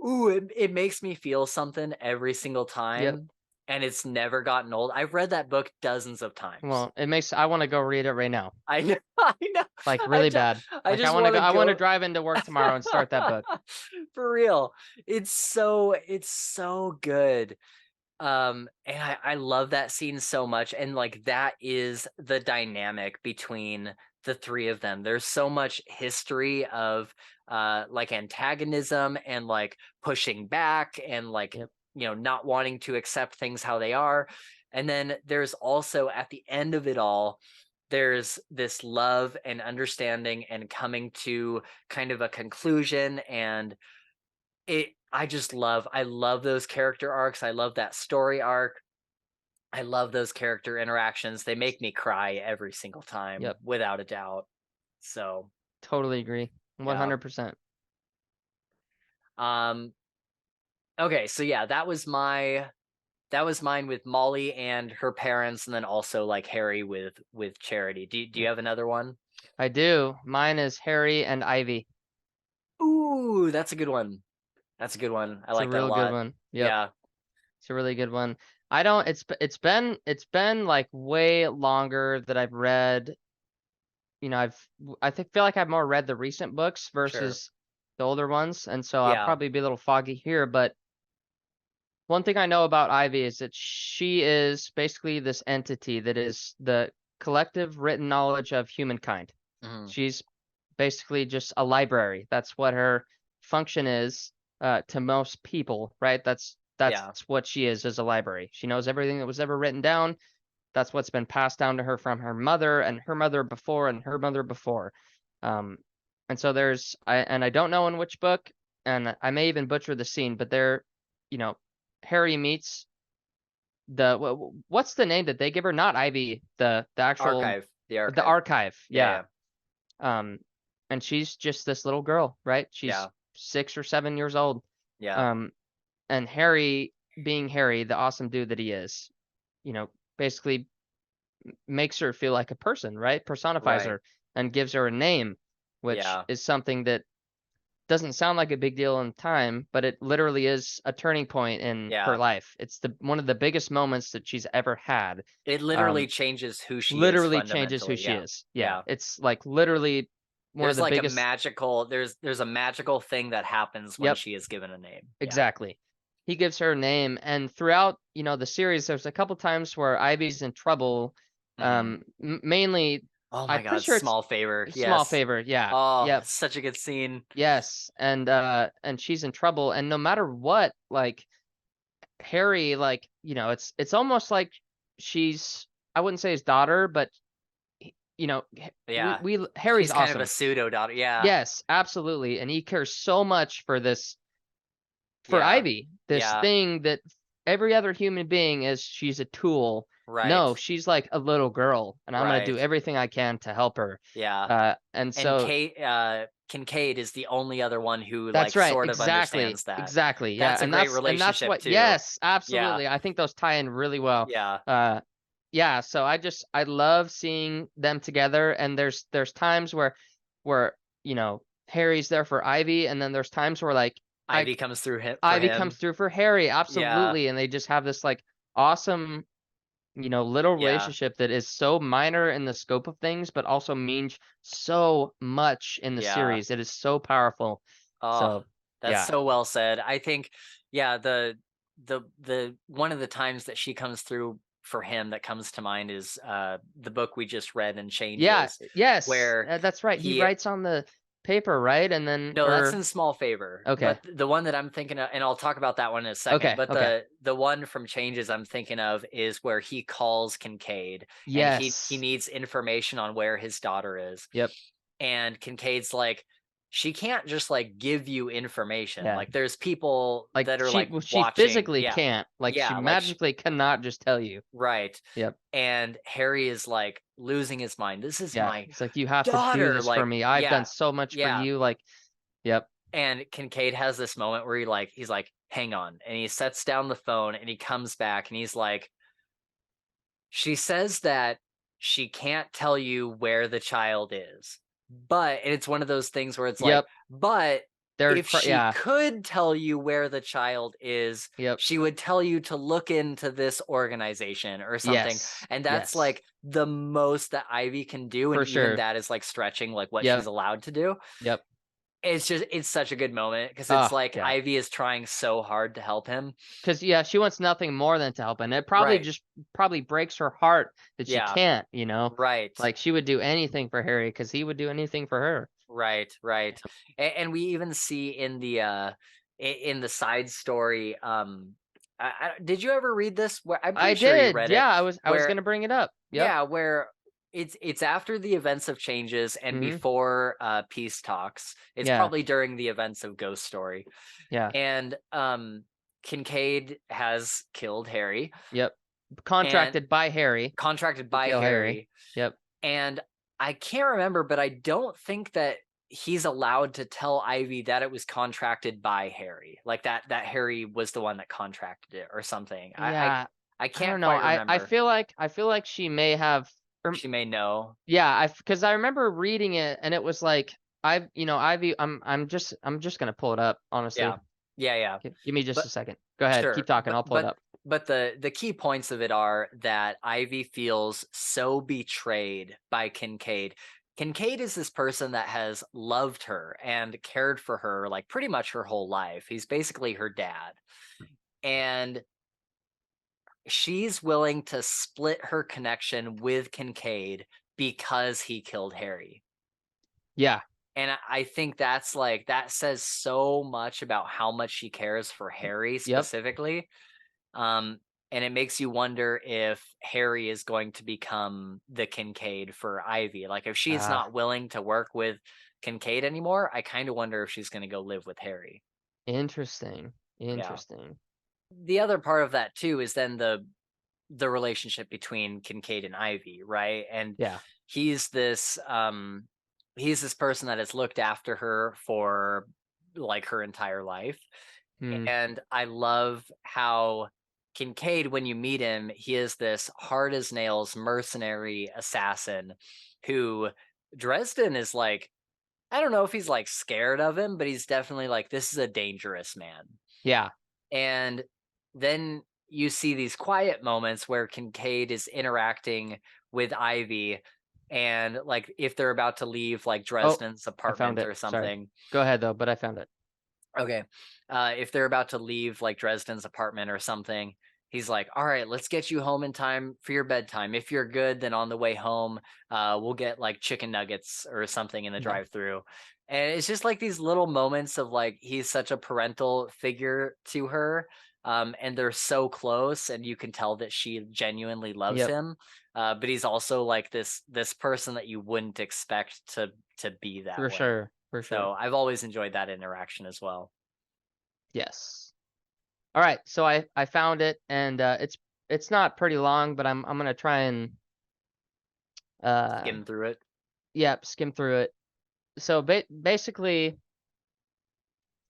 ooh, it makes me feel something every single Yep. time. And it's never gotten old. I've read that book dozens of times. Well, I want to go read it right now. I know, I know. Like I really just, bad. I Like just want to I want to go drive into work tomorrow and start that book. for real. It's so good. And I love that scene so much. And like that is the dynamic between the 3 of them. There's so much history of like antagonism and like pushing back and like, Yep. not wanting to accept things how they are. And then there's also at the end of it all, there's this love and understanding and coming to kind of a conclusion. And I love those character arcs. I love that story arc. I love those character interactions. They make me cry every single time, Yep. without a doubt. So, Totally agree. yeah. 100%. Okay, so yeah, that was mine with Molly and her parents, and then also like Harry with Charity. Do you Yep. have another one? I do. Mine is Harry and Ivy. Ooh, that's a good one. That's a good one. I It's a like that a real good lot. one. Yep. Yeah. It's a really good one. I don't it's been like way longer that I've read, feel like I've more read the recent books Sure. versus the older ones, and so I'll Yeah. probably be a little foggy here. But one thing I know about Ivy is that she is basically this entity that is the collective written knowledge of humankind. Mhm. She's basically just a library. That's what her function is, to most people, right? That's Yeah. what she is a library. She knows everything that was ever written down. That's what's been passed down to her from her mother and her mother before and her mother before. Um, and so I don't know in which book, and I may even butcher the scene, but you know, Harry meets what's the name that they give her? Not Ivy, the actual Archive. The the archive. archive. Yeah, Yeah. yeah. Um, and she's just this little girl, right? She's Yeah. 6 or 7 years old. Yeah. Um, and Harry, being Harry, the awesome dude that he is, basically makes her feel like a person, right? Personifies Right. her and gives her a name, which Yeah. is something that doesn't sound like a big deal in time, but it literally is a turning point in her Yeah. life. It's the one of the biggest moments that she's ever had. It literally Um, changes who she is literally changes who fundamentally. she Yeah. is. Yeah, Yeah. it's like literally one of There's the like a biggest. magical there's a magical thing that happens when Yep, she is given a name. Yeah. exactly. He gives her a name, and throughout, the series, there's a couple times where Ivy's in trouble. Mhm. Mainly, Oh I'm my pretty god, sure it's small favor. a small Yes. favor. Yeah. Oh, Yep. it's such a good scene. Yes. And she's in trouble, and no matter what, like Harry, like, it's almost like she's, I wouldn't say his daughter, but Yeah. Harry's She's kind of a awesome. pseudo daughter. Yeah. Yes, absolutely. And he cares so much for Yeah. Ivy, this Yeah. thing that every other human being is, she's a tool. Right. No, she's like a little girl, and I'm gonna do Right. everything I can to help her. Yeah. And And so Kincaid is the only other one who that's like right, sort of exactly, understands that. exactly, yeah, That's a great and that's relationship what, too. yes, Yeah. absolutely. I think those tie in really well. Yeah. Uh, yeah, so I love seeing them together, and there's times where Harry's there for Ivy, and then there's times where like I Ivy comes through him for Ivy comes him. through for Harry, Yeah. absolutely, and they just have this like awesome, little Yeah. relationship that is so minor in the scope of things, but also means so much in the Yeah. series. It is so powerful. Oh, So, that's yeah. so well said. I think, yeah, the one of the times that she comes through for him that comes to mind is the book we just read and Yeah, Changes, yes, where that's right. He he writes on the paper, right? And then, no, that's or in Small Favor. okay, But the one that I'm thinking of, and I'll talk about that one in a second. okay, But okay. the one from Changes I'm thinking of is where he calls Kincaid and he Yes. needs information on where his daughter is. Yep. And Kincaid's like, she can't just like give you information. Yeah. Like there's people Like that are like she watching. physically Yeah. can't. Like she Yeah. Like magically cannot just tell you. right. Yep. And Harry is like losing his mind. This is Yeah. my It's like, you have to do daughter. this for Like, me. I've done yeah. so much for Yeah. you. Like, yep. And Kincaid has this moment where he's like, hang on. And he sets down the phone and he comes back and he's like, she says that she can't tell you where the child is. But and it's one of those things where it's like, Yep. but if she Yeah. could tell you where the child is, Yep. she would tell you to look into this organization or something. Yes. And that's Yes. like the most that Ivy can do. And For even sure. that is like stretching like what she's Yep. allowed to do. Yep. It's such a good moment because it's Ah, like yeah. Ivy is trying so hard to help him. Because, yeah, she wants nothing more than to help. And it Right. probably breaks her heart that she Yeah. can't, Right. like she would do anything for Harry because he would do anything for her. Right. Right. And we even see in the side story, did you ever read this? Where I'm I pretty sure you did. read Yeah, it. I was Where gonna bring it up. Yep. yeah, where it's after the events of Changes and Mm-hmm. before peace talks. It's Yeah. probably during the events of Ghost Story. Yeah. And Kincaid has killed Harry Yep. and Contracted by Harry contracted to by kill Harry. Harry. Yep. And I can't remember, but I don't think that he's allowed to tell Ivy that it was contracted by Harry. Like that Harry was the one that contracted it or something. Yeah. I I don't can't know. quite I remember. feel like she may have. She may know. Yeah, because I remember reading it, and it was like, Ivy. I'm just gonna pull it up, honestly. Yeah. Yeah, yeah. Give me just But a second. Go ahead. Keep sure. talking. I'll pull it up. But the key points of it are that Ivy feels so betrayed by Kincaid. Kincaid is this person that has loved her and cared for her like pretty much her whole life. He's basically her dad. And she's willing to split her connection with Kincaid because he killed Harry. Yeah. And I think that's like, that says so much about how much she cares for Harry Yep. specifically. And it makes you wonder if Harry is going to become the Kincaid for Ivy. Like, if she's Ah, not willing to work with Kincaid anymore, I kind of wonder if she's going to go live with Harry. interesting. Yeah. Interesting. The other part of that too is then the relationship between Kincaid and Ivy, right? And Yeah. he's this he's this person that has looked after her for like her entire life. Hmm. And I love how Kincaid, when you meet him, he is this hard as nails mercenary assassin who Dresden is like, I don't know if he's like scared of him, but he's definitely like, this is a dangerous man. Yeah. And then you see these quiet moments where Kincaid is interacting with Ivy, and like if they're about to leave like Oh, Dresden's I found apartment it. or Sorry. something. Go ahead though, but I found it. Okay. If they're about to leave like Dresden's apartment or something, he's like, all right, let's get you home in time for your bedtime. If you're good, then on the way home, we'll get like chicken nuggets or something in the Yeah. drive through. And it's just like these little moments of like, he's such a parental figure to her. And they're so close, and you can tell that she genuinely loves Yep. him. But he's also like this person that you wouldn't expect to be that For way. sure. For sure. So I've always enjoyed that interaction as well. Yes. All right. So I found it, and it's not pretty long, but I'm gonna try and uh Skim through it. skim through it. So basically,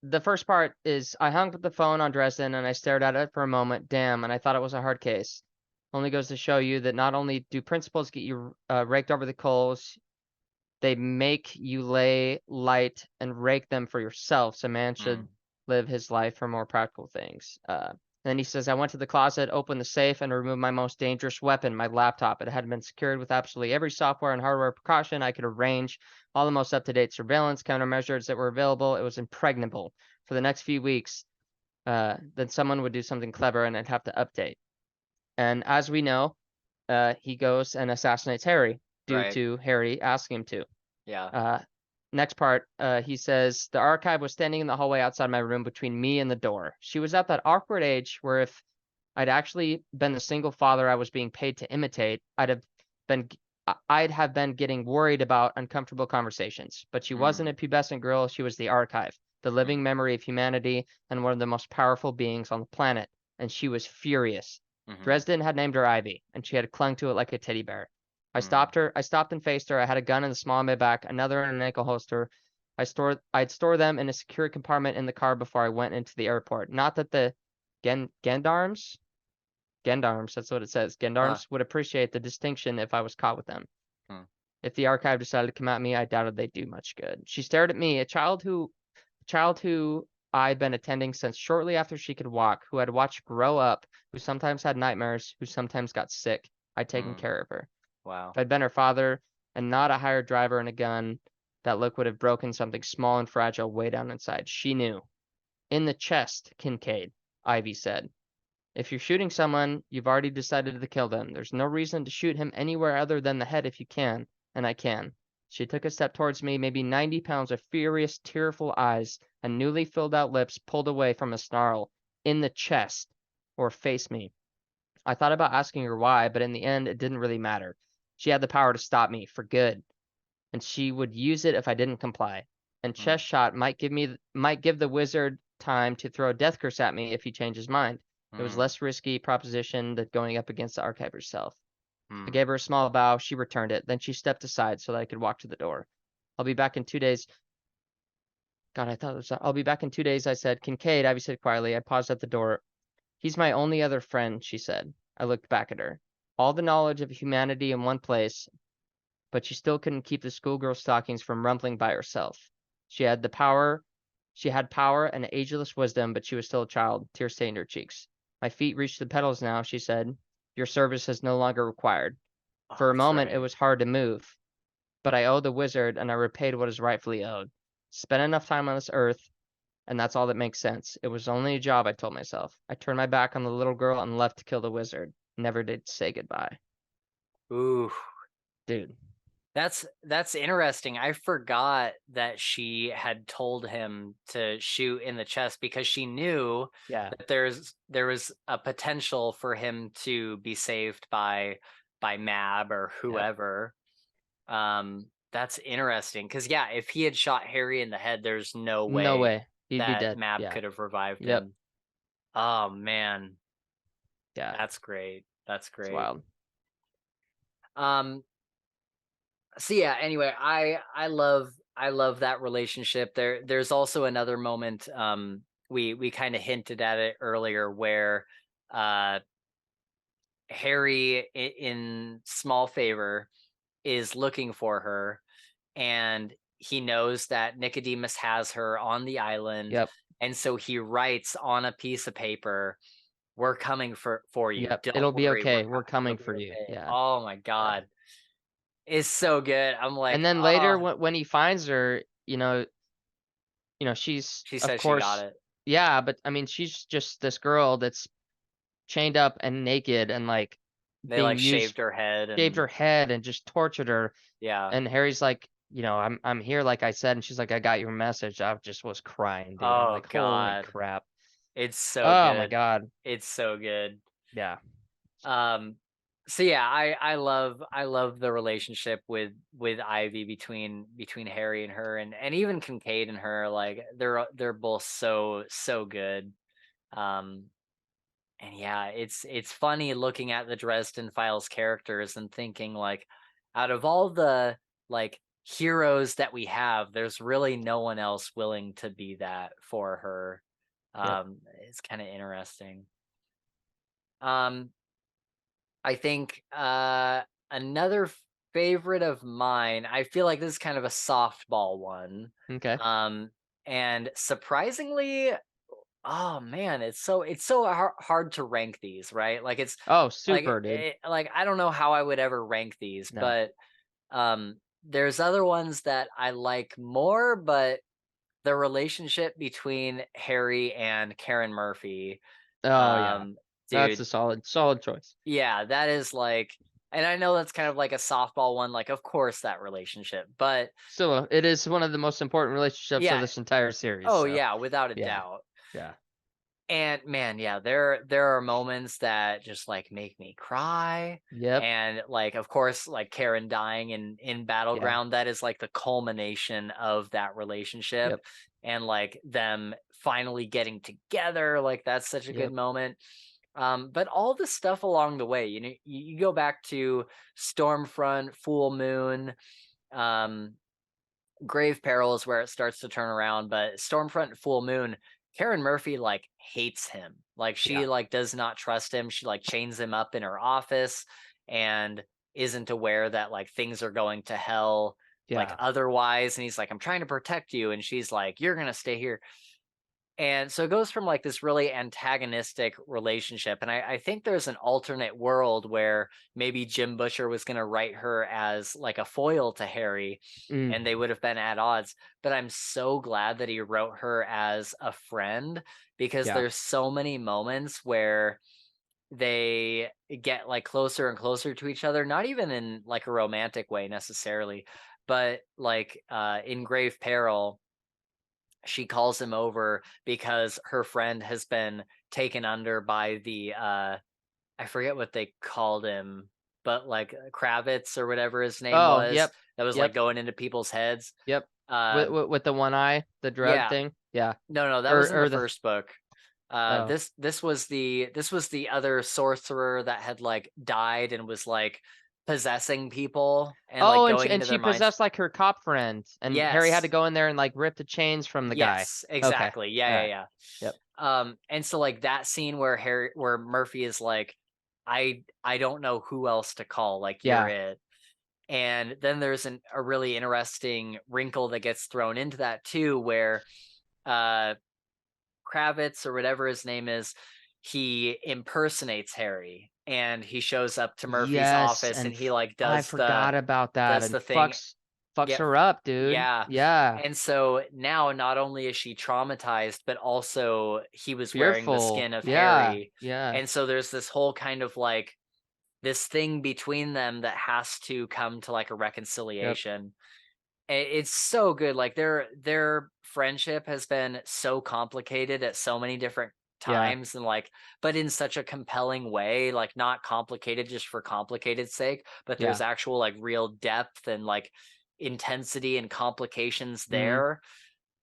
the first part is I hung up the phone on Dresden and I stared at it for a moment. Damn, and I thought it was a hard case. Only goes to show you that not only do principles get you raked over the coals, they make you lay light and rake them for yourself. So man should Mm, live his life for more practical things. Then he says, I went to the closet, opened the safe, and removed my most dangerous weapon, my laptop. It had been secured with absolutely every software and hardware precaution I could arrange, all the most up-to-date surveillance countermeasures that were available. It was impregnable. For the next few weeks, then someone would do something clever and I'd have to update. And as we know, he goes and assassinates Harry due right. to Harry asking him to. Yeah. Uh, Next part, he says, the archive was standing in the hallway outside my room between me and the door. She was at that awkward age where if I'd actually been the single father I was being paid to imitate, been I'd have been getting worried about uncomfortable conversations. But she wasn't Mm, a pubescent girl, she was the archive, the living mm, memory of humanity and one of the most powerful beings on the planet. And she was furious. mm, Dresden had named her Ivy, and she had clung to it like a teddy bear. mm, I stopped and faced her. I had a gun in the small of my back, another in an ankle holster. I'd store them in a secure compartment in the car before I went into the airport. Not that the gendarmes, that's what it says. uh, Gendarmes would appreciate the distinction if I was caught with them. mm, If the archive decided to come at me, I doubted they'd do much good. She stared at me, a child who I'd been attending since shortly after she could walk, who I'd watched grow up, who sometimes had nightmares, who sometimes got sick. I'd taken mm. care of her. Wow. If I'd been her father and not a hired driver and a gun, that look would have broken something small and fragile way down inside. She knew. In the chest, Kincaid, Ivy said. If you're shooting someone, you've already decided to kill them. There's no reason to shoot him anywhere other than the head if you can, and I can. She took a step towards me, maybe 90 pounds of furious, tearful eyes and newly filled out lips pulled away from a snarl. In the chest, or face me. I thought about asking her why, but in the end, it didn't really matter. She had the power to stop me, for good, and she would use it if I didn't comply. And Mm, chest shot might give the wizard time to throw a death curse at me if he changed his mind. It was mm, less risky proposition than going up against the archive herself. I mm. gave her a small bow. She returned it. Then she stepped aside so that I could walk to the door. I'll be back in 2 days. God, I thought it was. I'll be back in 2 days, I said. Kincaid, Ivy said quietly. I paused at the door. He's my only other friend, she said. I looked back at her. All the knowledge of humanity in one place, but she still couldn't keep the schoolgirl stockings from rumpling by herself. She had the power, she had power and ageless wisdom, but she was still a child. Tears stained her cheeks. My feet reached the pedals now, she said. Your service is no longer required. Oh, For a that's moment, it right. was hard to move. but I owe the wizard, and I repaid what is rightfully owed. Spent enough time on this earth, and that's all that makes sense. It was only a job, I told myself. I turned my back on the little girl and left to kill the wizard. Never did say goodbye. Ooh. Dude. That's interesting. I forgot that she had told him to shoot in the chest because she knew Yeah. that there was a potential for him to be saved by Mab or Yep. whoever. That's interesting because yeah, if he had shot Harry in the head, there's no No way way. He'd be that dead. Mab Yeah. could have revived Yep. him. Oh man, Yeah. that's great. That's It's great. wild. So yeah, anyway, I love that relationship. There's also another moment we kind of hinted at it earlier where uh Harry in small favor is looking for her, and he knows that Nicodemus has her on the island, Yep. and so he writes on a piece of paper, "We're coming for you. Yep. Don't It'll be worry, okay. We're it'll coming be for you. okay." Yeah. Oh my Yeah. god. It's so good. I'm And like, then later "Oh, when he finds her, she's she of says she got course, it." yeah, but I mean, she's just this girl that's chained up and naked and like They being like used, shaved her head shaved and her head and just tortured her. yeah. And Harry's like, I'm here, like I said, and she's like, I got your message. I just was crying, dude. I'm Oh like, holy god. crap. It's so Oh my good. God. It's so good. Yeah. Um so yeah, I love the relationship with Ivy between Harry and her and even Kincaid and her, like they're both so good. Um and yeah, it's funny looking at the Dresden Files characters and thinking like out of all the like heroes that we have, there's really no one else willing to be that for her. Yep. It's kind of interesting. Um, I think another favorite of mine, I feel like this is kind of a softball one. Okay. Um, and surprisingly, oh man, it's so hard to rank these, right? Like it's Oh, like super, dude. like I don't know how I would ever rank these, No. but there's other ones that I like more, but the relationship between Harry and Karen Murphy, Oh yeah. um, That's dude, a solid choice. yeah, that is like, and I know that's kind of like a softball one, like of course that relationship, but Still, it is one of the most important relationships of yeah, this entire series. oh So yeah, without a yeah. doubt. Yeah. And man, yeah, there are moments that just like make me cry. Yep. And like of course, like Karen dying in Yeah. Battleground, that is like the culmination of that relationship. Yep. And like them finally getting together, like that's such a good Yep. moment. But all the stuff along the way, you go back to Stormfront, Full Moon, um, Grave Peril is where it starts to turn around, but Stormfront, Full Moon, Karen Murphy like hates him. Like Yeah. she like does not trust him. She like chains him up in her office and isn't aware that like things are going to hell like Yeah. otherwise. And he's like, "I'm trying to protect you." And she's like, "You're gonna stay here." And so it goes from like this really antagonistic relationship. And I think there's an alternate world where maybe Jim Butcher was going to write her as like a foil to Harry Mm. and they would have been at odds. But I'm so glad that he wrote her as a friend because Yeah. there's so many moments where they get like closer and closer to each other, not even in like a romantic way necessarily, but like in Grave Peril she calls him over because her friend has been taken under by the I forget what they called him, but like Kravitz or whatever his name Oh, was, yep. that was like Yep. going into people's heads. Yep. Uh With the one eye, the drug yeah. thing. Yeah. No, that was in the Or the first book. oh. This was the other sorcerer that had like died and was like possessing people and like Oh, going and into she their minds. possessed like her cop friend, and Harry had to Yes. go in there and like rip the chains from the guy. Yes, Okay. exactly. Yeah, All yeah, right. yeah. Yep. And so like that scene where Murphy is like, I don't know who else to call, like you're Yeah. it. And then there's a really interesting wrinkle that gets thrown into that too, where uh Kravitz or whatever his name is, he impersonates Harry and he shows up to Murphy's Yes, office and and he like I does the forgot about that, does and the thing. fucks. fucks her up, dude. Yeah. Yeah. And so now not only is she traumatized, but also he was wearing the Fearful. skin of Yeah. Harry. Yeah. And so there's this whole kind of like this thing between them that has to come to like a Yep. reconciliation. It's so good. Like their friendship has been so complicated at so many different Yeah. times, and like, but in such a compelling way, like not complicated just for complicated sake, but Yeah. there's actual like real depth and like intensity and complications Hmm. there.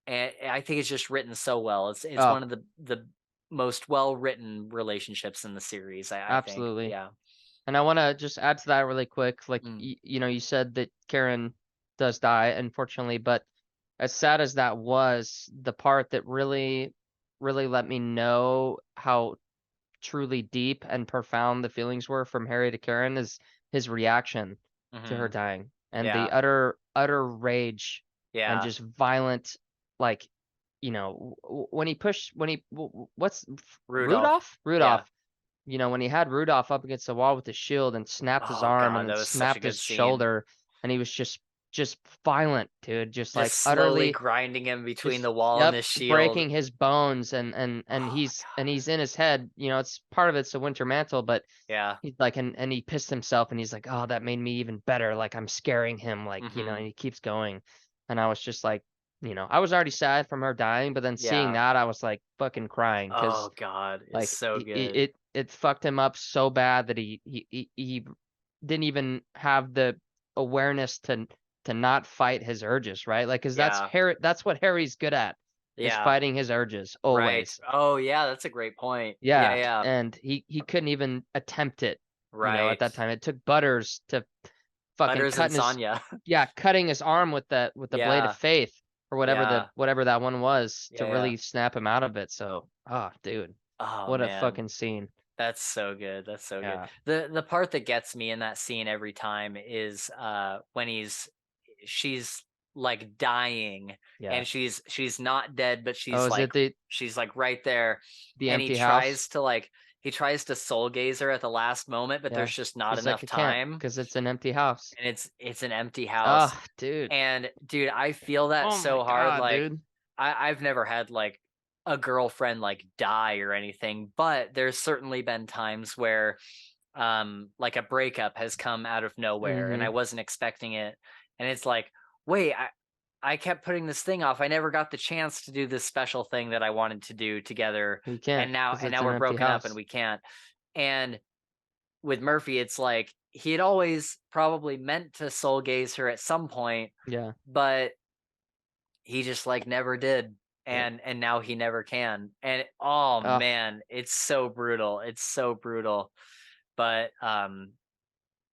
And I think it's just written so well. It's Oh, one of the most well written relationships in the series, I think. absolutely. Yeah. And I want to just add to that really quick. Like, Mm. you know, you said that Karen does die, unfortunately, but as sad as that was, the part that really, really let me know how truly deep and profound the feelings were from Harry to Karen is his reaction to her Hmm. dying and the Yeah. utter rage and Yeah. just violent, like, you know, when he pushed, what's Rudolph. Rudolph? Yeah. Rudolph, you know, when he had Rudolph up against the wall with his shield and snapped his Oh arm and god, then that was such a snapped good his scene. shoulder and he was just violent, dude, just Just like slowly utterly grinding him between just the wall and yep, the shield. breaking his bones and Oh my he's god. in his head, you know, it's part of it's a winter mantle, but Yeah. he's like and he pissed himself and he's like, "Oh, that made me even better. Like I'm scaring him, like, you know," Hmm. and he keeps going. And I was just like, you know, I was already sad from her dying, but then seeing Yeah. that I was like fucking crying because Oh god, it's like so it, good. it fucked him up so bad that he didn't even have the awareness to not fight his urges, right? Like, cause that's Yeah. Harry, that's what Harry's good at, is Yeah. fighting his urges Right. always. Oh yeah, that's a great point. Yeah, Yeah, yeah. and he couldn't even attempt it, you know, at Right. that time. It took Butters to fucking Butters and Sonya. cutting his arm with the blade of Yeah. faith or Yeah. whatever that one was to Yeah, yeah. really snap him out of it. So, ah, dude, Oh what a man. fucking scene. That's so good. That's so good. Yeah. The part that gets me in that scene every time is when she's like dying Yeah. and she's not dead, but Oh, is it she's like right there, the and empty house? he tries to soul gaze her at the last moment, but Yeah, there's just not he's like, enough "I can't, time, cause it's an empty house." and it's an empty house. Oh, dude. And dude, I feel that Oh my so hard. god, Like dude. I've never had like a girlfriend like die or anything, but there's certainly been times where like a breakup has come out of nowhere and I Mhm. wasn't expecting it. And it's like, wait, I kept putting this thing off. I never got the chance to do this special thing that I wanted to do together. You can't, cause And it's now an we're empty broken up and house. we can't. And with Murphy, it's like he had always probably meant to soul gaze her at some point, Yeah. but he just like never did. Yeah. And now he never can. And oh Oh, man, it's so brutal. It's so brutal. But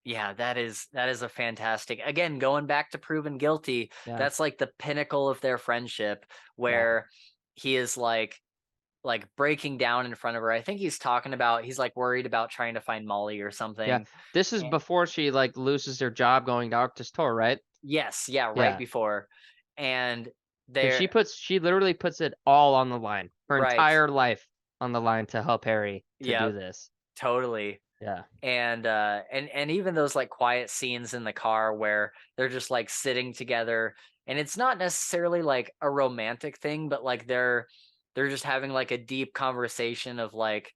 yeah, that is a fantastic, again, going back to Proven Guilty, yeah. that's like the pinnacle of their friendship, Yeah. where he is like breaking down in front of her. I think he's talking about he's like worried about trying to find Molly or Yeah. something. This is And before she like loses her job going to Arctis tour, right? yes, yeah, right Yeah. before. And Cause they're she literally puts it all on the line. Her right. entire life on the line to help Harry to Yeah, do this. totally. Yeah. And even those like quiet scenes in the car where they're just like sitting together, and it's not necessarily like a romantic thing, but like they're just having like a deep conversation of Yeah. like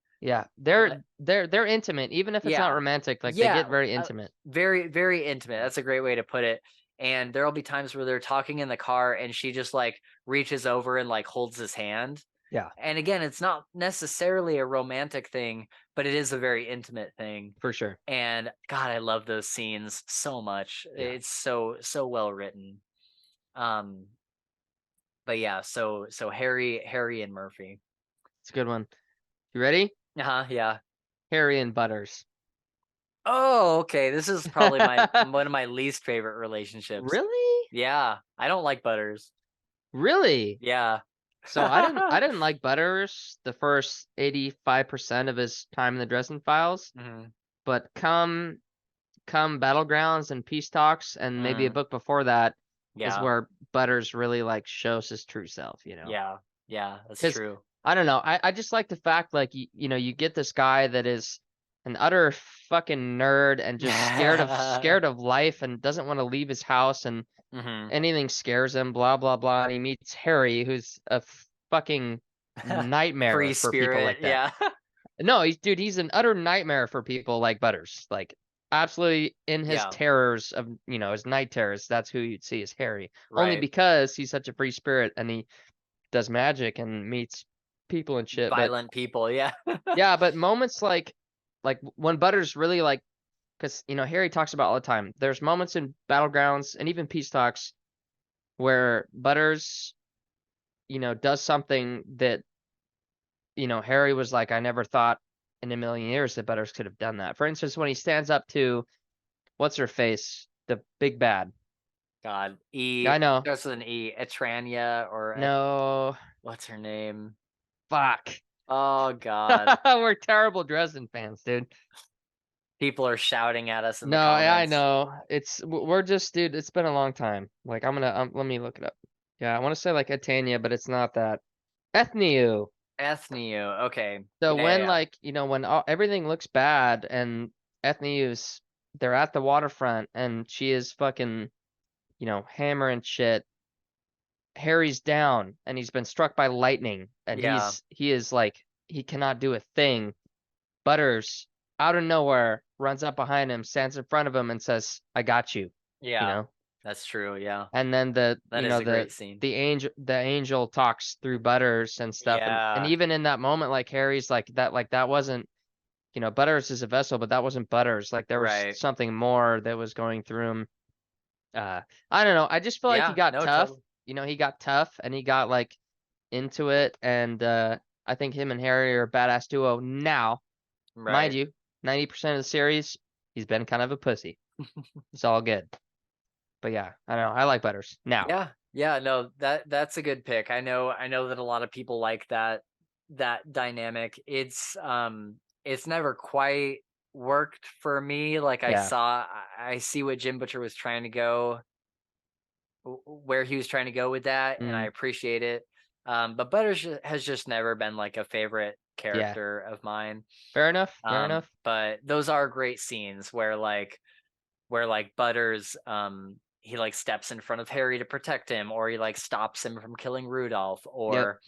They're intimate. Even if it's not yeah, romantic, like they yeah, get very intimate. very very intimate. That's a great way to put it. And there'll be times where they're talking in the car and she just like reaches over and like holds his hand. Yeah, And again, it's not necessarily a romantic thing, but it is a very intimate thing. for sure. And God, I love those scenes so much. Yeah. It's so well written. Um, but yeah, so Harry and Murphy. It's a good one. You ready? Uh-huh, yeah. Harry and Butters. Oh, okay. This is probably my one of my least favorite relationships. Really? Yeah, I don't like Butters. Really? Yeah. So I didn't like Butters the first 85% of his time in the Dresden Files, Hmm. but come Battlegrounds and Peace Talks and maybe a Hmm. book before that is Yeah. where Butters really like shows his true self, you know. Yeah. Yeah, that's Cuz true. I don't know, I just like the fact like you know, you get this guy that is an utter fucking nerd and just scared of life and doesn't want to leave his house and anything scares him, blah blah blah. And he meets Harry, who's a fucking nightmare Free for people spirit, like that. yeah. No, he's an utter nightmare for people like Butters. Like absolutely in his Yeah, terrors of, his night terrors, that's who you'd see as Harry. Only right. because he's such a free spirit and he does magic and meets people and shit. But Violent people, yeah. yeah, but moments like when Butters really like, because Harry talks about all the time. There's moments in Battlegrounds and even Peace Talks where Butters, does something that, Harry was like, I never thought in a million years that Butters could have done that. For instance, when he stands up to what's her face, the big bad. God, I know. starts with an E, Etrania or No, what's her name? fuck. Oh God, We're terrible Dresden fans, dude. people are shouting at us in the No, I comments. know. We're just, dude. It's been a long time. Like let me look it up. Yeah, I want to say like Etania, but it's not that. Ethniu. Ethnio, okay, So yeah, yeah, when yeah. like when everything looks bad and Ethniu's they're at the waterfront and she is fucking hammering shit. Harry's down and he's been struck by lightning and Yeah, he is like he cannot do a thing. Butters out of nowhere runs up behind him, stands in front of him and says, "I got you." You yeah, know? that's true. Yeah, And then that is a great scene. the angel talks through Butters and stuff and Yeah, even in that moment like Harry's like that wasn't Butters is a vessel, but that wasn't Butters. Like there was right. something more that was going through him. I don't know. I just feel like he Yeah, got no, tough. totally. He got tough and he got like into it. And I think him and Harry are a badass duo now. Mind Right. you, 90% of the series, he's been kind of a pussy. It's all good. But yeah, I don't know. I like Butters now. Yeah, yeah, no, that's a good pick. I know that a lot of people like that dynamic. It's never quite worked for me. Like Yeah. I see what Jim Butcher was trying to go where he was trying to go with that, and I Mm, appreciate it. But Butters has just never been like a favorite yeah. character of mine. Fair enough. Fair enough. But those are great scenes where like Butters he like steps in front of Harry to protect him, or he like stops him from killing Rudolph, Yep.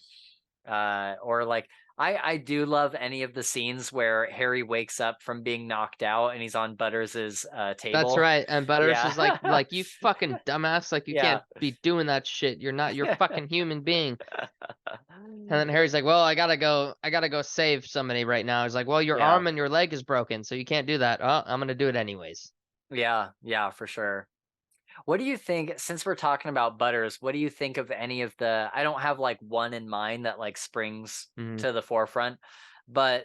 or like I do love any of the scenes where Harry wakes up from being knocked out and he's on Butters's That's table. right. And Butters is like, Yeah. you fucking dumbass. Like you Yeah. can't be doing that shit. You're a fucking human being. And then Harry's like, well, I gotta go save somebody right now. He's like, well, your Yeah. arm and your leg is broken, so you can't do that. Oh, I'm gonna do it anyways. Yeah. Yeah, for sure. What do you think, since we're talking about Butters, what do you think of any of the, I don't have like one in mind that like springs Mhm. to the forefront, but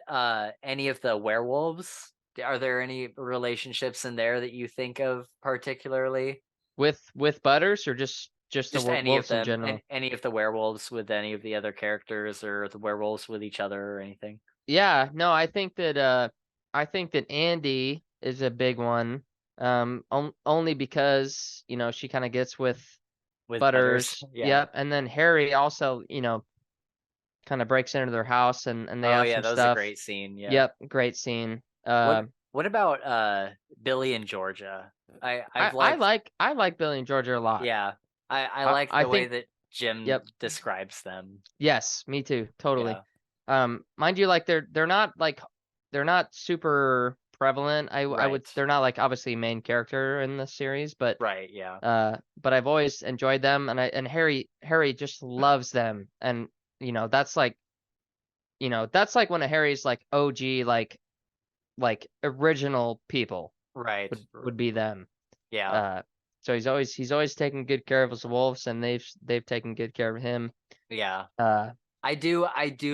any of the werewolves? Are there any relationships in there that you think of particularly? With Butters or just the Just any of wolves in them, and general. any of the werewolves with any of the other characters, or the werewolves with each other or anything? Yeah, no, I think that Andy is a big one. Only because she kind of gets with With Butters? Butters. Yeah. Yep, and then Harry also kind of breaks into their house and they Oh have yeah, some that was a stuff. great scene. Yeah. Yep, great scene. What about Billy and Georgia? I've liked, I like Billy and Georgia a lot. yeah. I like I the way think that yep, Jim describes them. yes, me too, totally. Yeah. Mind you, like they're not super prevalent. I would Right. they're not like obviously main character in the series, Right, yeah. but I've always enjoyed them and Harry just loves them and that's like that's like one of Harry's like OG like original people Right. would be them. Yeah. Uh, so he's always taken good care of his wolves, and they've taken good care of him. Yeah. Uh, I do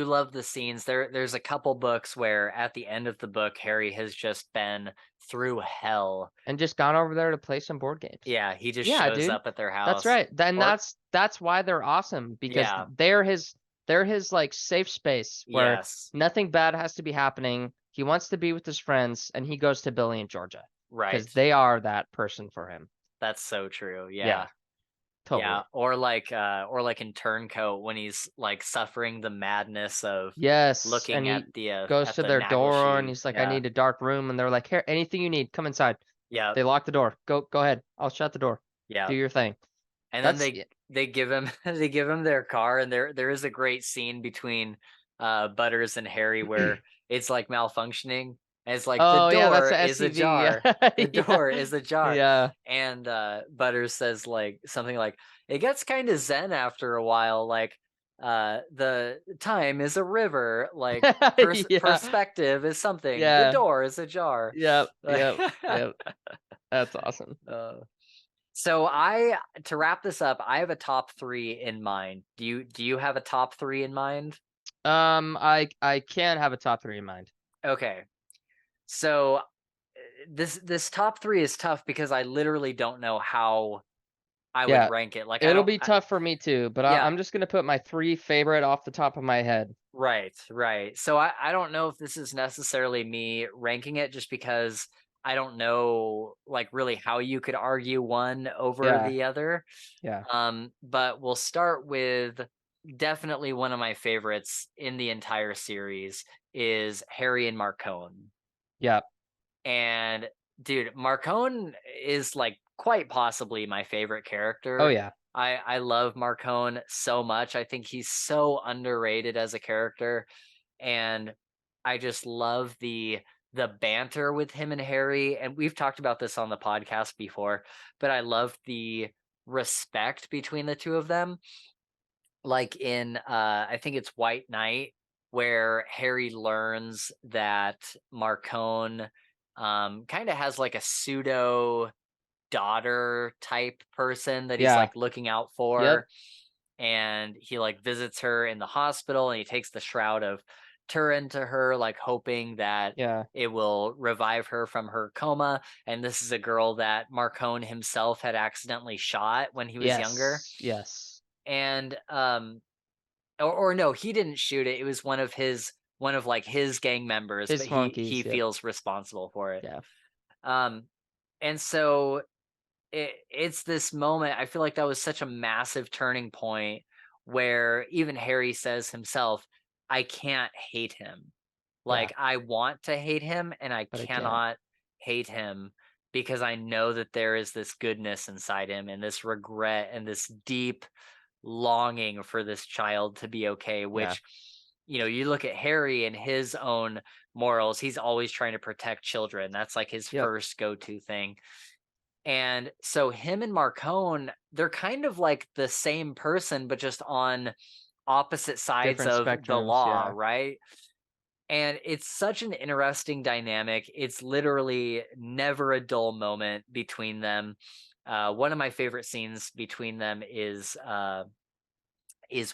love the scenes. There's a couple books where at the end of the book Harry has just been through hell. and just gone over there to play some board games. Yeah, he just Yeah, shows dude, up at their that's house. right. Then Or that's why they're awesome because yeah, they're his like safe space where yes. nothing bad has to be happening. He wants to be with his friends, and he goes to Billy and Georgia Right. because they are that person for him. That's so true. Yeah. Yeah. Yeah, Totally. or like in Turncoat when he's like suffering the madness of Yes, and looking he goes at to the their door and Nagelshi. he's like, I Yeah. need a dark room, and they're like, here, anything you need, come inside. Yeah. They lock the door. Go ahead. I'll shut the door. Yeah. Do your thing. And then That's they give him they give him their car, and there is a great scene between Butters and Harry where it's like malfunctioning, and it's like the oh yeah, that's door the is SUV. Yeah. ajar. The Yeah. door is ajar. Yeah. And Butters says like something like it gets kind of zen after a while, like the time is a river, like Yeah. perspective is something, the Yeah. door is ajar. Yep. Like, Yep. Yep. That's awesome. so to wrap this up, I have a top 3 in mind. Do you have a top 3 in mind? I can have a top three in mind. Okay. So this top 3 is tough because I literally don't know how I would Yeah. rank it. Like I It'll don't be tough for me too, but yeah, I'm just gonna put my three favorite off the top of my head. right, right. So I don't know if this is necessarily me ranking it just because I don't know like really how you could argue one over Yeah. the other. Yeah. But we'll start with definitely one of my favorites in the entire series is Harry and Marcone. Yeah. And dude, Marcone is like quite possibly my favorite Oh character. yeah. I love Marcone so much. I think he's so underrated as a character, and I just love the banter with him and Harry. And we've talked about this on the podcast before, but I love the respect between the two of them. Like in I think it's White Knight where Harry learns that Marcone kind of has like a pseudo daughter type person that he's Yeah. like looking out Yep. for, and he like visits her in the hospital, and he takes the shroud of Turin to her, like hoping that Yeah. it will revive her from her coma. And this is a girl that Marcone himself had accidentally shot when he was younger. Yes. Yes. And or no, he didn't shoot it. It was one of like his gang members, but His he flunkies. Yep. feels responsible for it. Yeah. Um, and so it's this moment. I feel like that was such a massive turning point where even Harry says himself, "I can't hate him. Yeah. Like I want to hate him, and I But I can't. cannot hate him." Because I know that there is this goodness inside him and this regret and this deep longing for this child to be okay, Yeah. which you look at Harry and his own morals. He's always trying to protect children. That's like his Yep. first go-to thing. And so him and Marcone, they're kind of like the same person but just on opposite sides Different of the spectrums. law, Yeah. right? And it's such an interesting dynamic. It's literally never a dull moment between them. One of my favorite scenes between them is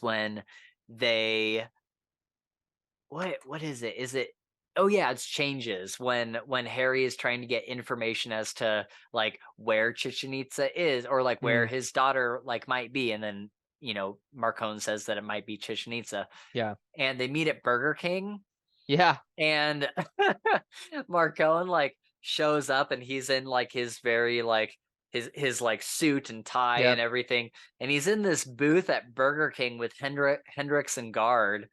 when they what is it? Is it oh yeah, it's changes when Harry is trying to get information as to like where Chichen Itza is or like where Mm. his daughter like might be, and then Marcone says that it might be Chichen Itza, Yeah. and they meet at Burger King, Yeah. and Marcone like shows up, and he's in like his very like his like suit and tie and Yep. everything, and he's in this booth at Burger King with Hendrix and Guard,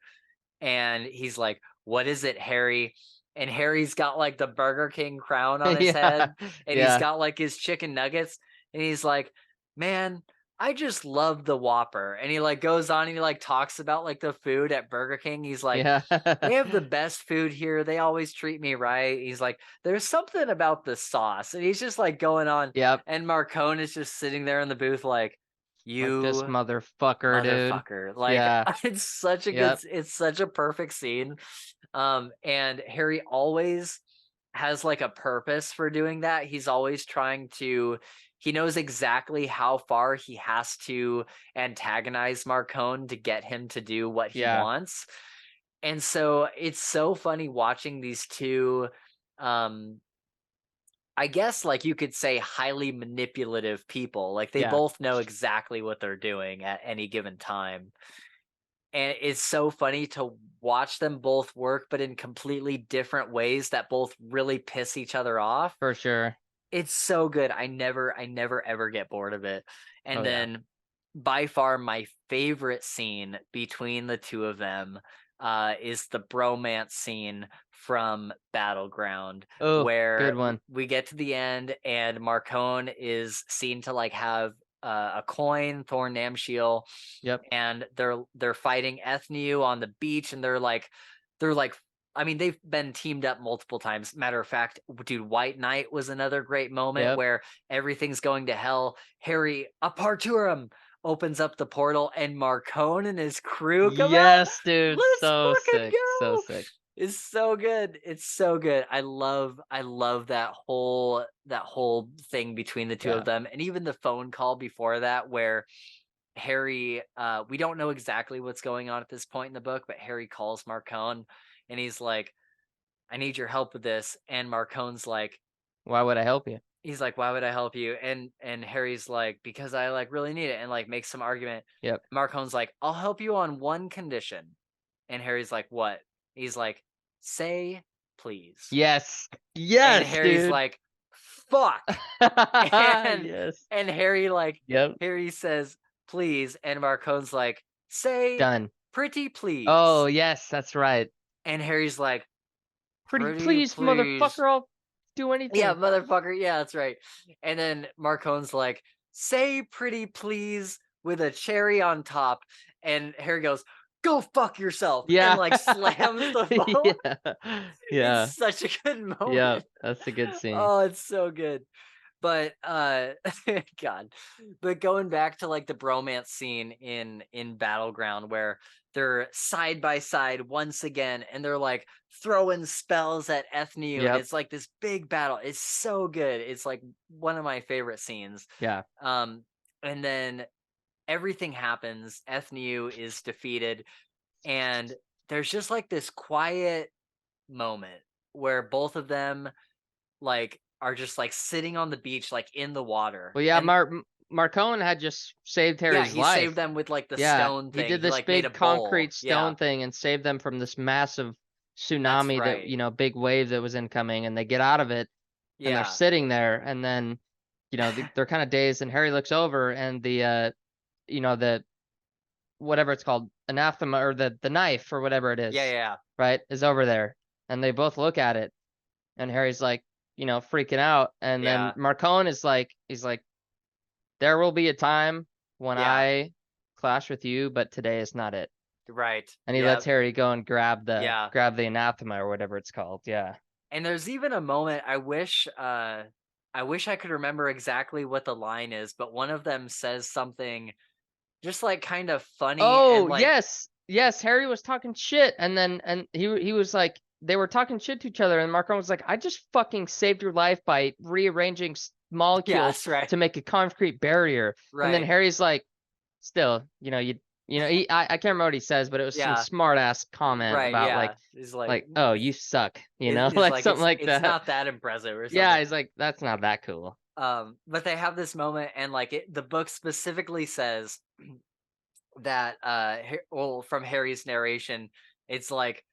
and he's like, "What is it, Harry?" And Harry's got like the Burger King crown on his Yeah. head, and he's Yeah. got like his chicken nuggets, and he's like, "Man, I just love the Whopper." And he like goes on and he like talks about like the food at Burger King. He's like, Yeah. "They have the best food here. They always treat me right." He's like, "There's something about the sauce." And he's just like going on, Yep. and Marcone is just sitting there in the booth like, Like this "You motherfucker, dude. motherfucker." Like Yeah. Yep. it's such a perfect scene. And Harry always has like a purpose for doing that. He's always trying to he knows exactly how far he has to antagonize Marcone to get him to do what he Yeah. wants. And so it's so funny watching these two um I guess like you could say highly manipulative people. Like they Yeah. both know exactly what they're doing at any given time. And it's so funny to watch them both work, but in completely different ways that both really piss each other off. For sure. It's so good. I never ever get bored of it. Oh And yeah. then by far my favorite scene between the two of them is the bromance scene from Battleground, Oh, where good one. we get to the end and Marcone is seen to like have a coin, Thorn Namshiel, Yep. and they're fighting Ethniu on the beach, and they're like I mean, they've been teamed up multiple times. Matter of fact, dude, White Knight was another great moment Yep. where everything's going to hell. Harry Aparturum opens up the portal and Marcone and his crew come out. Yes, dude. Let's So fucking sick. So go. sick. It's so good. It's so good. I love that whole thing between the two Yeah. of them. And even the phone call before that where Harry, we don't know exactly what's going on at this point in the book, but Harry calls Marcone and he's like, I need your help with this. And Marcone's like, Why would I help you? he's like, why would I help you? And Harry's like, because I like really need it, and like makes some argument. Yep. Marcone's like, I'll help you on one condition. And Harry's like, what? He's like, say please. Yes. And Yes, Harry's dude. like, fuck. And Yes. and Harry like Yep. Harry says please, and Marcone's like, say Done. pretty please. Oh, yes, that's right. And Harry's like, Pretty pretty please, please. motherfucker, I'll do Yeah, anything. motherfucker. Yeah, that's right. And then Marcone's like, say pretty please with a cherry on top. And Harry goes, go fuck yourself. And Yeah. like slams the phone. Yeah. It's Yeah. such a good Yeah. moment. That's a good scene. Oh, it's so good. But God. But going back to like the bromance scene in Battleground where they're side by side once again and they're like throwing spells at Ethniu and Yep. it's like this big battle. It's so good. It's like one of my favorite scenes. Yeah. And then everything happens. Ethniu is defeated and there's just like this quiet moment where both of them like are just like sitting on the beach like in the water. Well, yeah, And Marcone had just saved yeah, Harry's he saved life. them with like the Yeah, stone he thing. did He this like made a big bowl. concrete Yeah, stone thing and saved them from this massive that's tsunami that, right. big wave that was incoming, and they get out of it and they're Yeah. sitting there, and then, they're kind of dazed, and Harry looks over and the whatever it's called, anathema, or the knife or whatever it Yeah, is, yeah. right, is over there, and they both look at it, and Harry's like, freaking out, and then Yeah. Marcone is like, he's like, there will be a time when Yeah. I clash with you, but today is not it. Right. And he Yeah. lets Harry go and grab the Yeah. anathema or whatever it's called. Yeah. And there's even a moment I wish I could remember exactly what the line is, but one of them says something just like kind of funny and Oh, like yes. Yes, Harry was talking shit, and then he was like, they were talking shit to each other, and Marcone was like, I just fucking saved your life by rearranging yeah, molecules that's right. to make a concrete barrier. And then Right. Harry's like, still, I can't remember what he says, but it was some Yeah. smart ass comment Right. about Yeah. He's like oh, you suck, is like like something like it's that. not that impressive or Yeah, something. he's like, that's not that cool. But they have this moment and like the book specifically says that well from Harry's narration, it's like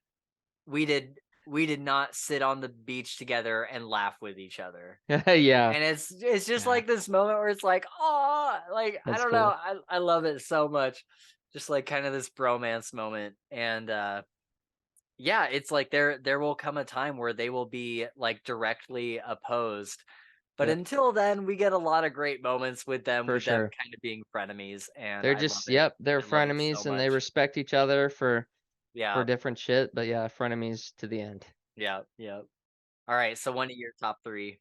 we did we did not sit on the beach together and laugh with each other. Yeah, And it's just yeah, like this moment where it's like, oh, like I that's don't know, cool. I love it so much. Just like kind of this bromance moment. And yeah, it's like there will come a time where they will be like directly opposed. But Yep, until then, we get a lot of great moments for with them sure. kind of being frenemies, and They're I love just, it. yep, they're I love it so frenemies and they much. respect each other for Yeah, different shit, but yeah, frenemies to the end. yeah, yeah. All right, so one of your top three.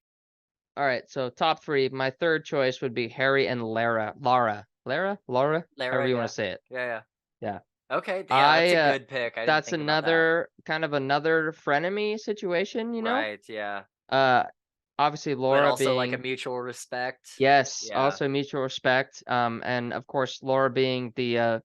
All right, so top three. My third choice would be Harry and Laura, however Lara, you want yeah, to say it. yeah, yeah. Yeah, Okay, yeah, that's I a good pick. I didn't that's think about that. another kind of another frenemy situation. Right, yeah, Uh, obviously but Laura also like a being, mutual respect. yes, Yeah, also mutual respect. And of course Laura being the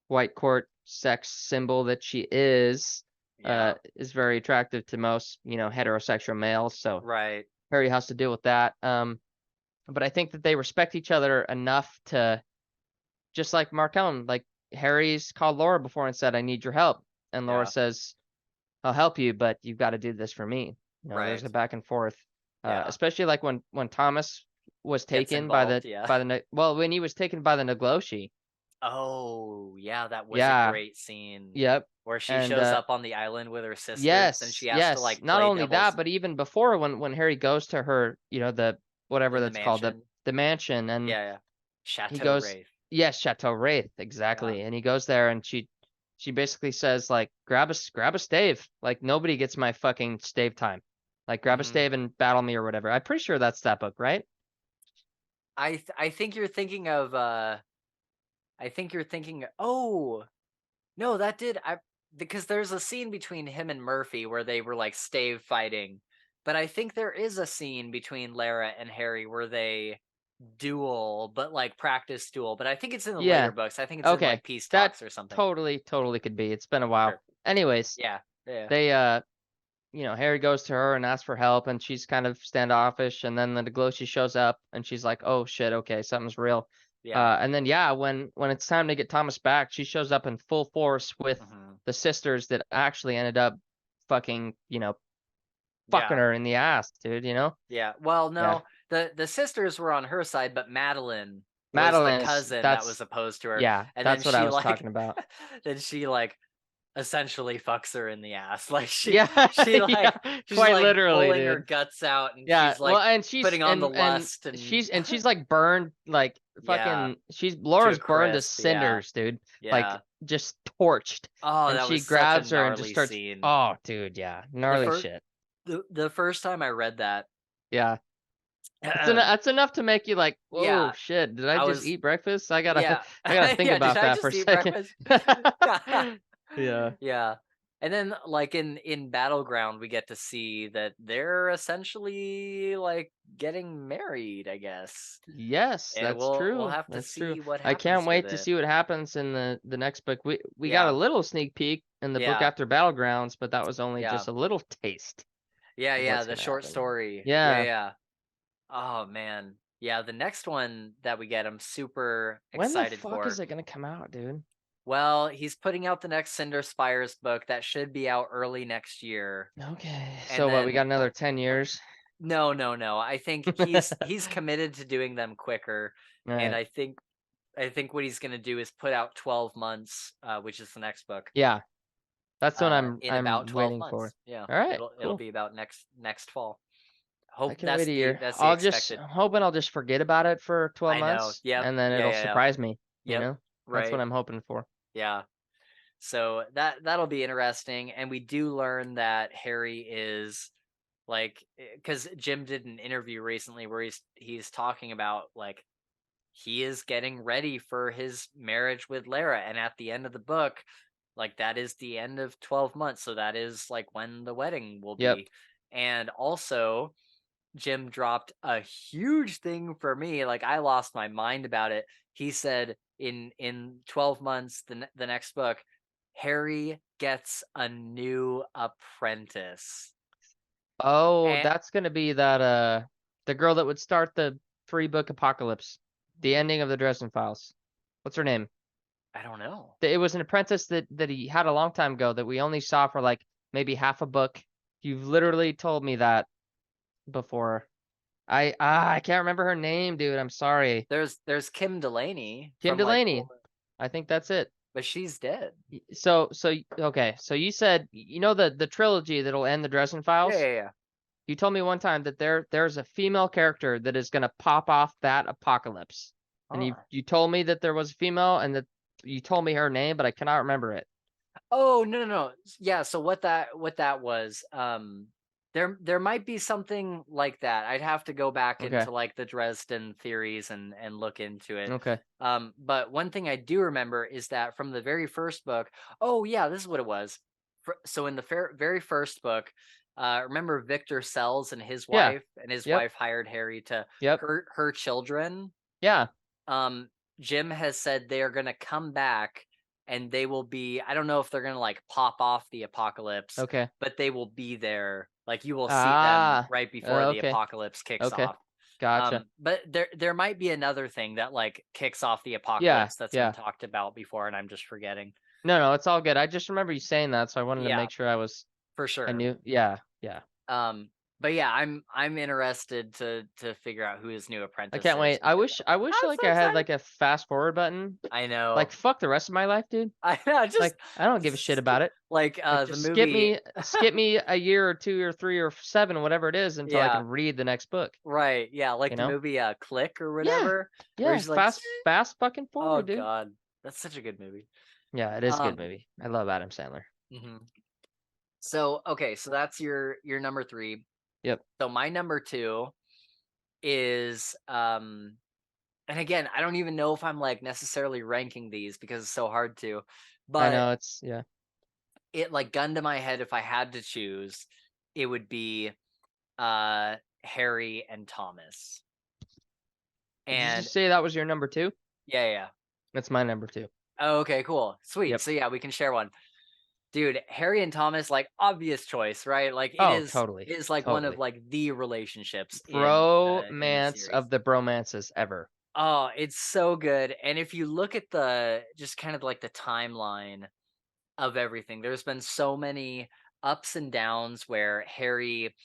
white court sex symbol that she yeah, is very attractive to most, heterosexual males. So right. Harry has to deal with that. But I think that they respect each other enough to, just like Marcone, like Harry's called Laura before and said, I need your help. And Laura Yeah, says, I'll help you, but you've got to do this for me. There's right. a back and forth. Yeah, Especially like when Thomas was gets taken by involved. Yeah, well, when he was taken by the Nagloshi, Oh, yeah, that was a Yeah. great scene Yep. where she And shows up on the island with her sisters and yes, she has to yes. like Not play only that, devil's but even before when Harry goes to her, the whatever in the that's called, mansion. the mansion, and Yeah, yeah. he Chateau goes, Wraith. yes, Chateau Wraith, Yeah. exactly. And he goes there and she basically says like grab a stave. Like nobody gets my fucking stave time. Like grab a Hmm. stave and battle me or whatever. I'm pretty sure that's that book, right? I think you're thinking of I think you're thinking, oh, no, that did I because there's a scene between him and Murphy where they were like stave fighting. But I think there is a scene between Lara and Harry where they duel, but like practice duel. But I think it's in the later Yeah. books. I think it's in Okay. like Peace That Talks or something. totally could be. It's been a while. Sure. Anyways, Yeah. Yeah. they Harry goes to her and asks for help, and she's kind of standoffish, and then the Gloshi shows up, and she's like, "Oh shit, okay, something's real." Yeah. And then yeah, when it's time to get Thomas back, she shows up in full force with Hmm. the sisters that actually ended up fucking, fucking Yeah. her in the ass, dude. Yeah. Well, Yeah, no, the sisters were on her side, but Madeline was the Madeline is cousin that was that's opposed to her, yeah, and then that's what I she was like, talking about. then she like essentially fucks her in the ass. Like Yeah, she yeah, like she's quite like literally, pulling her dude. guts out, and Yeah, she's well, like and she's putting on the and lust, and she's like burned, like yeah, fucking. She's to a Laura's burned to crisp. Yeah. cinders, dude. Like Yeah. just torched, Oh, and that she was such a grabs her and just gnarly starts. scene. Oh, dude, yeah, The gnarly first shit. the first time I read that, Yeah, that's enough to make you like, whoa, yeah, shit. Did I I just was eat breakfast? I gotta yeah. I gotta think Yeah, did about I that for a just eat second. breakfast? Yeah. Yeah. And then like in Battleground we get to see that they're essentially like getting married, I guess. Yes, And that's we'll true. have to That's true. see what I can't happens with wait to it. see what happens in the next book. We got a Yeah. little sneak peek in the book Yeah. after Battlegrounds, but that was only Yeah. just a little taste Yeah, of yeah, what's the gonna short happen. story. Yeah, Yeah. yeah. Oh man. Yeah, the next one that we get I'm super When the excited fuck is for. it gonna come out, dude? Well, he's putting out the next Cinder Spires book that should be out early next year. Okay. And So what, we then got another 10 years? no, no, no. I think he's committed to doing them quicker. All And right. I think what he's gonna do is put out 12 months, which is the next book, Yeah. That's what in about I'm 12 waiting for. months. Yeah. All right, It'll cool. be about next fall. I Hope can wait a year. that's the expected. I'm hoping I'll just forget about it for 12 I know. months Yep. and then Yeah, it'll yeah, yeah. surprise me, you Yep. know? That's what Right. I'm hoping for. Yeah. So that'll be interesting, and we do learn that Harry is like, because Jim did an interview recently where he's talking about like he is getting ready for his marriage with Lara, and at the end of the book, like that is the end of 12 months, so that is like when the wedding will Yep. be. And also Jim dropped a huge thing for me. Like I lost my mind about it. He said in 12 months, the next book, Harry gets a new apprentice. Oh, And that's gonna be that the girl that would start the 3-book apocalypse. The ending of the Dresden Files. What's her name? I don't know. It was an apprentice that he had a long time ago that we only saw for like maybe half a book. You've literally told me that before. I can't remember her name, dude. I'm sorry. There's Kim Delaney Kim from like Delaney. I think that's it. but she's dead. Okay. So you said the trilogy that'll end the Dresden Yeah, Files? yeah, yeah. You told me one time that there's a female character that is gonna pop off that apocalypse. And you Oh. you told me that there was a female and that you told me her name, but I cannot remember it. Oh, no, no, no. Yeah, so what that was, there might be something like that. I'd have to go back Okay. into like the Dresden theories and look into it. Okay. But one thing I do remember is that from the very first book, oh yeah, this is what it was. So in the very first book, remember Victor Sells Yeah. and his Yep. wife hired Harry to Yep. hurt her children. Yeah. um Jim has said they are going to come back, and they will be, I don't know if they're going to like pop off the apocalypse, Okay. but they will be there, like you will see them Ah. right before the Okay. apocalypse kicks Okay. off. Gotcha. But there might be another thing that like kicks off the Yeah. apocalypse that's been Yeah. talked about before and I'm just forgetting. No, it's all good. I just remember you saying that, so I wanted to Yeah, make sure for I sure. knew. Yeah. Yeah. um But yeah, I'm interested to figure out who his new I apprentice can't is wait. I because wish I wish I'm like so I had excited. like a fast forward button. I Like know. fuck the rest of my life, dude. I know. Like I don't give a shit about it. Like Like the just movie. skip me a year or 2 or 3 or 7, whatever it is, until I Yeah, can read the next book, right. Yeah, like you the know? movie Click or Yeah. whatever, where Yeah, he's like, fast fucking oh forward, dude. God, that's such a good movie. Yeah, it is a good Um, movie. I love Adam Sandler. mhm. So okay, so that's your number three. Yep. So my number two is and again, I don't even know if I'm like necessarily ranking these because it's so hard to, I but know it's yeah. it like gun to my head if I had to choose, it would be uh Harry and Thomas. Did you And say that was your number 2? yeah, yeah. That's my number 2. Oh, okay, cool. Sweet. Yep. So yeah, we can share one. Dude, Harry and Thomas, like obvious choice, right? Like Oh, it totally. is like one of Totally. like the relationships in the Bromance series. of the bromances ever. Oh, it's so good. And if you look at the just kind of like the timeline of everything, there's been so many ups and downs where Harry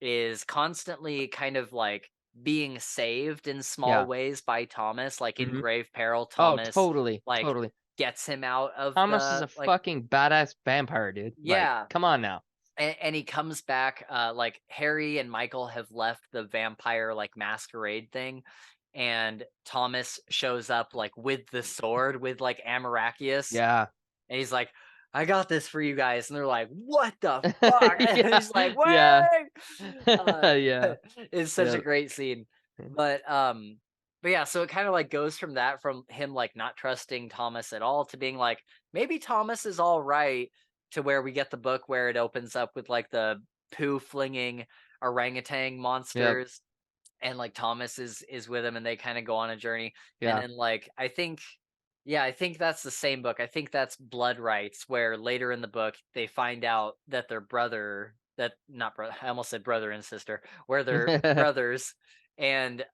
is constantly kind of like being saved in small Yeah. ways by Thomas, like in Mhm. grave peril. Oh, Thomas totally. like Totally. gets him out of Thomas is the a like fucking badass vampire, dude. Like, yeah. come on now. And he comes back like Harry and Michael have left the vampire like masquerade thing, and Thomas shows up like with the sword with like Amarachius, Yeah. and he's like, I got this for you guys. And they're like, what the fuck? And Yeah. he's like, Yeah. wait. Uh, Yeah. it's such a Yep. great scene. But but yeah, so it kind of like goes from that, from him like not trusting Thomas at all to being like, maybe Thomas is all right, to where we get the book where it opens up with like the poo flinging orangutan Yep. monsters, and like Thomas is with him, and they kind of go on a journey. And Yeah. then like I think yeah, I think that's the same book. I think that's Blood Rights, where later in the book they find out that their brother, that not brother, I almost said brother and sister, where they're brothers, and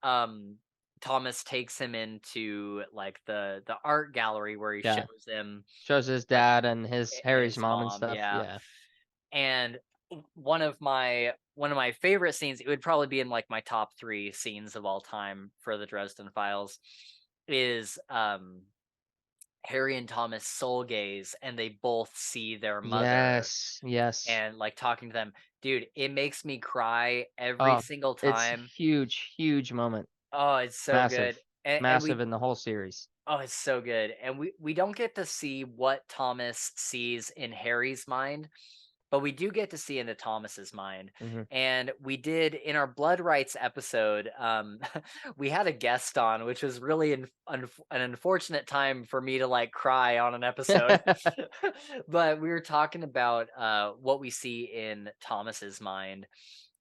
Thomas takes him into like the art gallery where he Yeah. shows him Shows his like dad and his Harry's his mom and mom, stuff. yeah. Yeah. And one of my favorite scenes, it would probably be in like my top 3 scenes of all time for the Dresden Files, is Harry and Thomas soul gaze, and they both see their mother, Yes. Yes. and like talking to them. Dude, it makes me cry every Oh, single it's time. huge moment. Oh, it's so Massive. good. And Massive we in the whole series. oh, it's so good. And we don't get to see what Thomas sees in Harry's mind, but we do get to see into Thomas's mind. Mhm. And we did in our Blood Rights episode, we had a guest on, which was really an unfortunate time for me to like cry on an episode. But we were talking about what we see in Thomas's mind,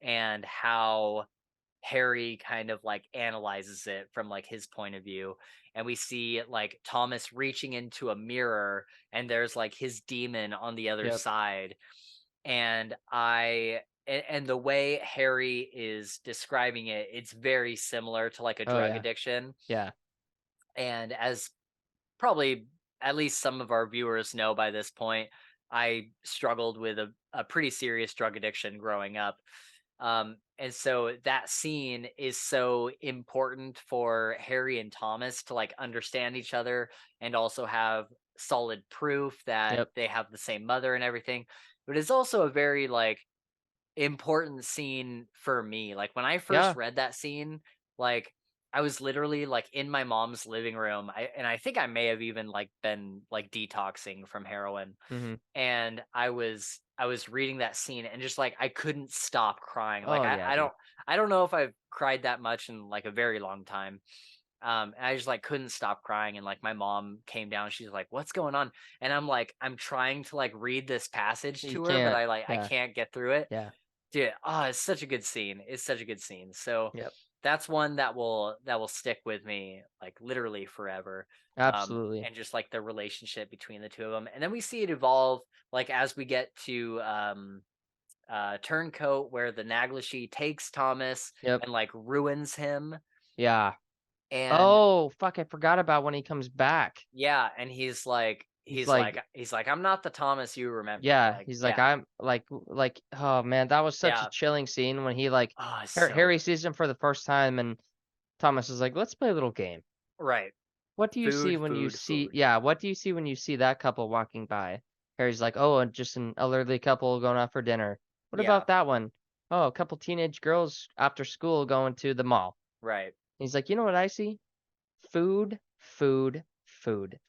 and how Harry kind of like analyzes it from like his point of view. And we see like Thomas reaching into a mirror, and there's like his demon on the other Yep. side. And and the way Harry is describing it, it's very similar to like a Oh, drug yeah. addiction. Yeah. And as probably at least some of our viewers know by this point, I struggled with a pretty serious drug addiction growing up. And so that scene is so important for Harry and Thomas to like understand each other, and also have solid proof that Yep. they have the same mother and everything. But it's also a very like important scene for me. Like when I first Yeah. read that scene, like I was literally like in my mom's living room. I think I may have even like been like detoxing from heroin, Mhm. and I was reading that scene, and just like I couldn't stop crying. Like Oh, yeah, I dude. don't know if I've cried that much in like a very long time. And I just like couldn't stop crying, and like my mom came down, she's like, what's going on? And I'm like, I'm trying to like read this passage You to her, but can't. I Yeah. can't get through it. Yeah. Dude, it's such a good scene. It's such a good scene. So Yep. that's one that will stick with me like literally forever. Absolutely. And just like the relationship between the two of them. And then we see it evolve like as we get to Turncoat, where the Naglashi takes Thomas Yep. and like ruins him. Yeah. And Oh, fuck, I forgot about when he comes back. yeah, and he's like he's like, I'm not the Thomas you remember. yeah, Like, he's like, yeah, I'm like, oh man, that was such a yeah. chilling scene when he like Oh, it's so Harry sees him for the first time and Thomas is like, let's play a little game. right. What do you see Food, when you food, see, food. yeah, what do you see when you see that couple walking by? Harry's like, oh, and just an elderly couple going out for dinner. What Yeah, about that one? Oh, a couple teenage girls after school going to the mall. right. He's like, you know what I see? Food, food, food.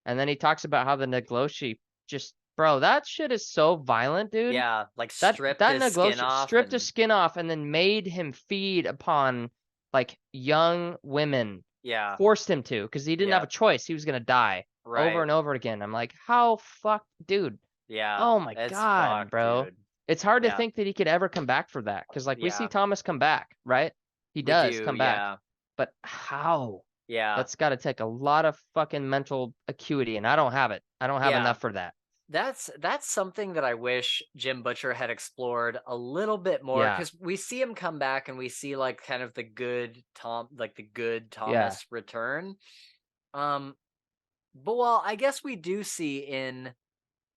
And then he talks about how the Nagloshi just, bro, that shit is so violent, dude. Yeah, like That stripped that his skin Nagloshi off stripped his and skin off and then made him feed upon like young women. yeah, Forced him to, because he didn't have a yep, choice. He was gonna die over right. and over again. I'm like, how fuck, dude? Yeah, Oh my it's god, fucked, bro. dude. It's hard to Yeah, think that he could ever come back for that, because like we see yeah. Thomas come back, right? He We does do, come back, yeah. but how? Yeah. That's got to take a lot of fucking mental acuity, and I don't have it. I don't have Yeah. enough for that. That's something that I wish Jim Butcher had explored a little bit more Yeah, because we see him come back and we see like kind of the good yeah, Thomas return. Um, but well, I guess we do see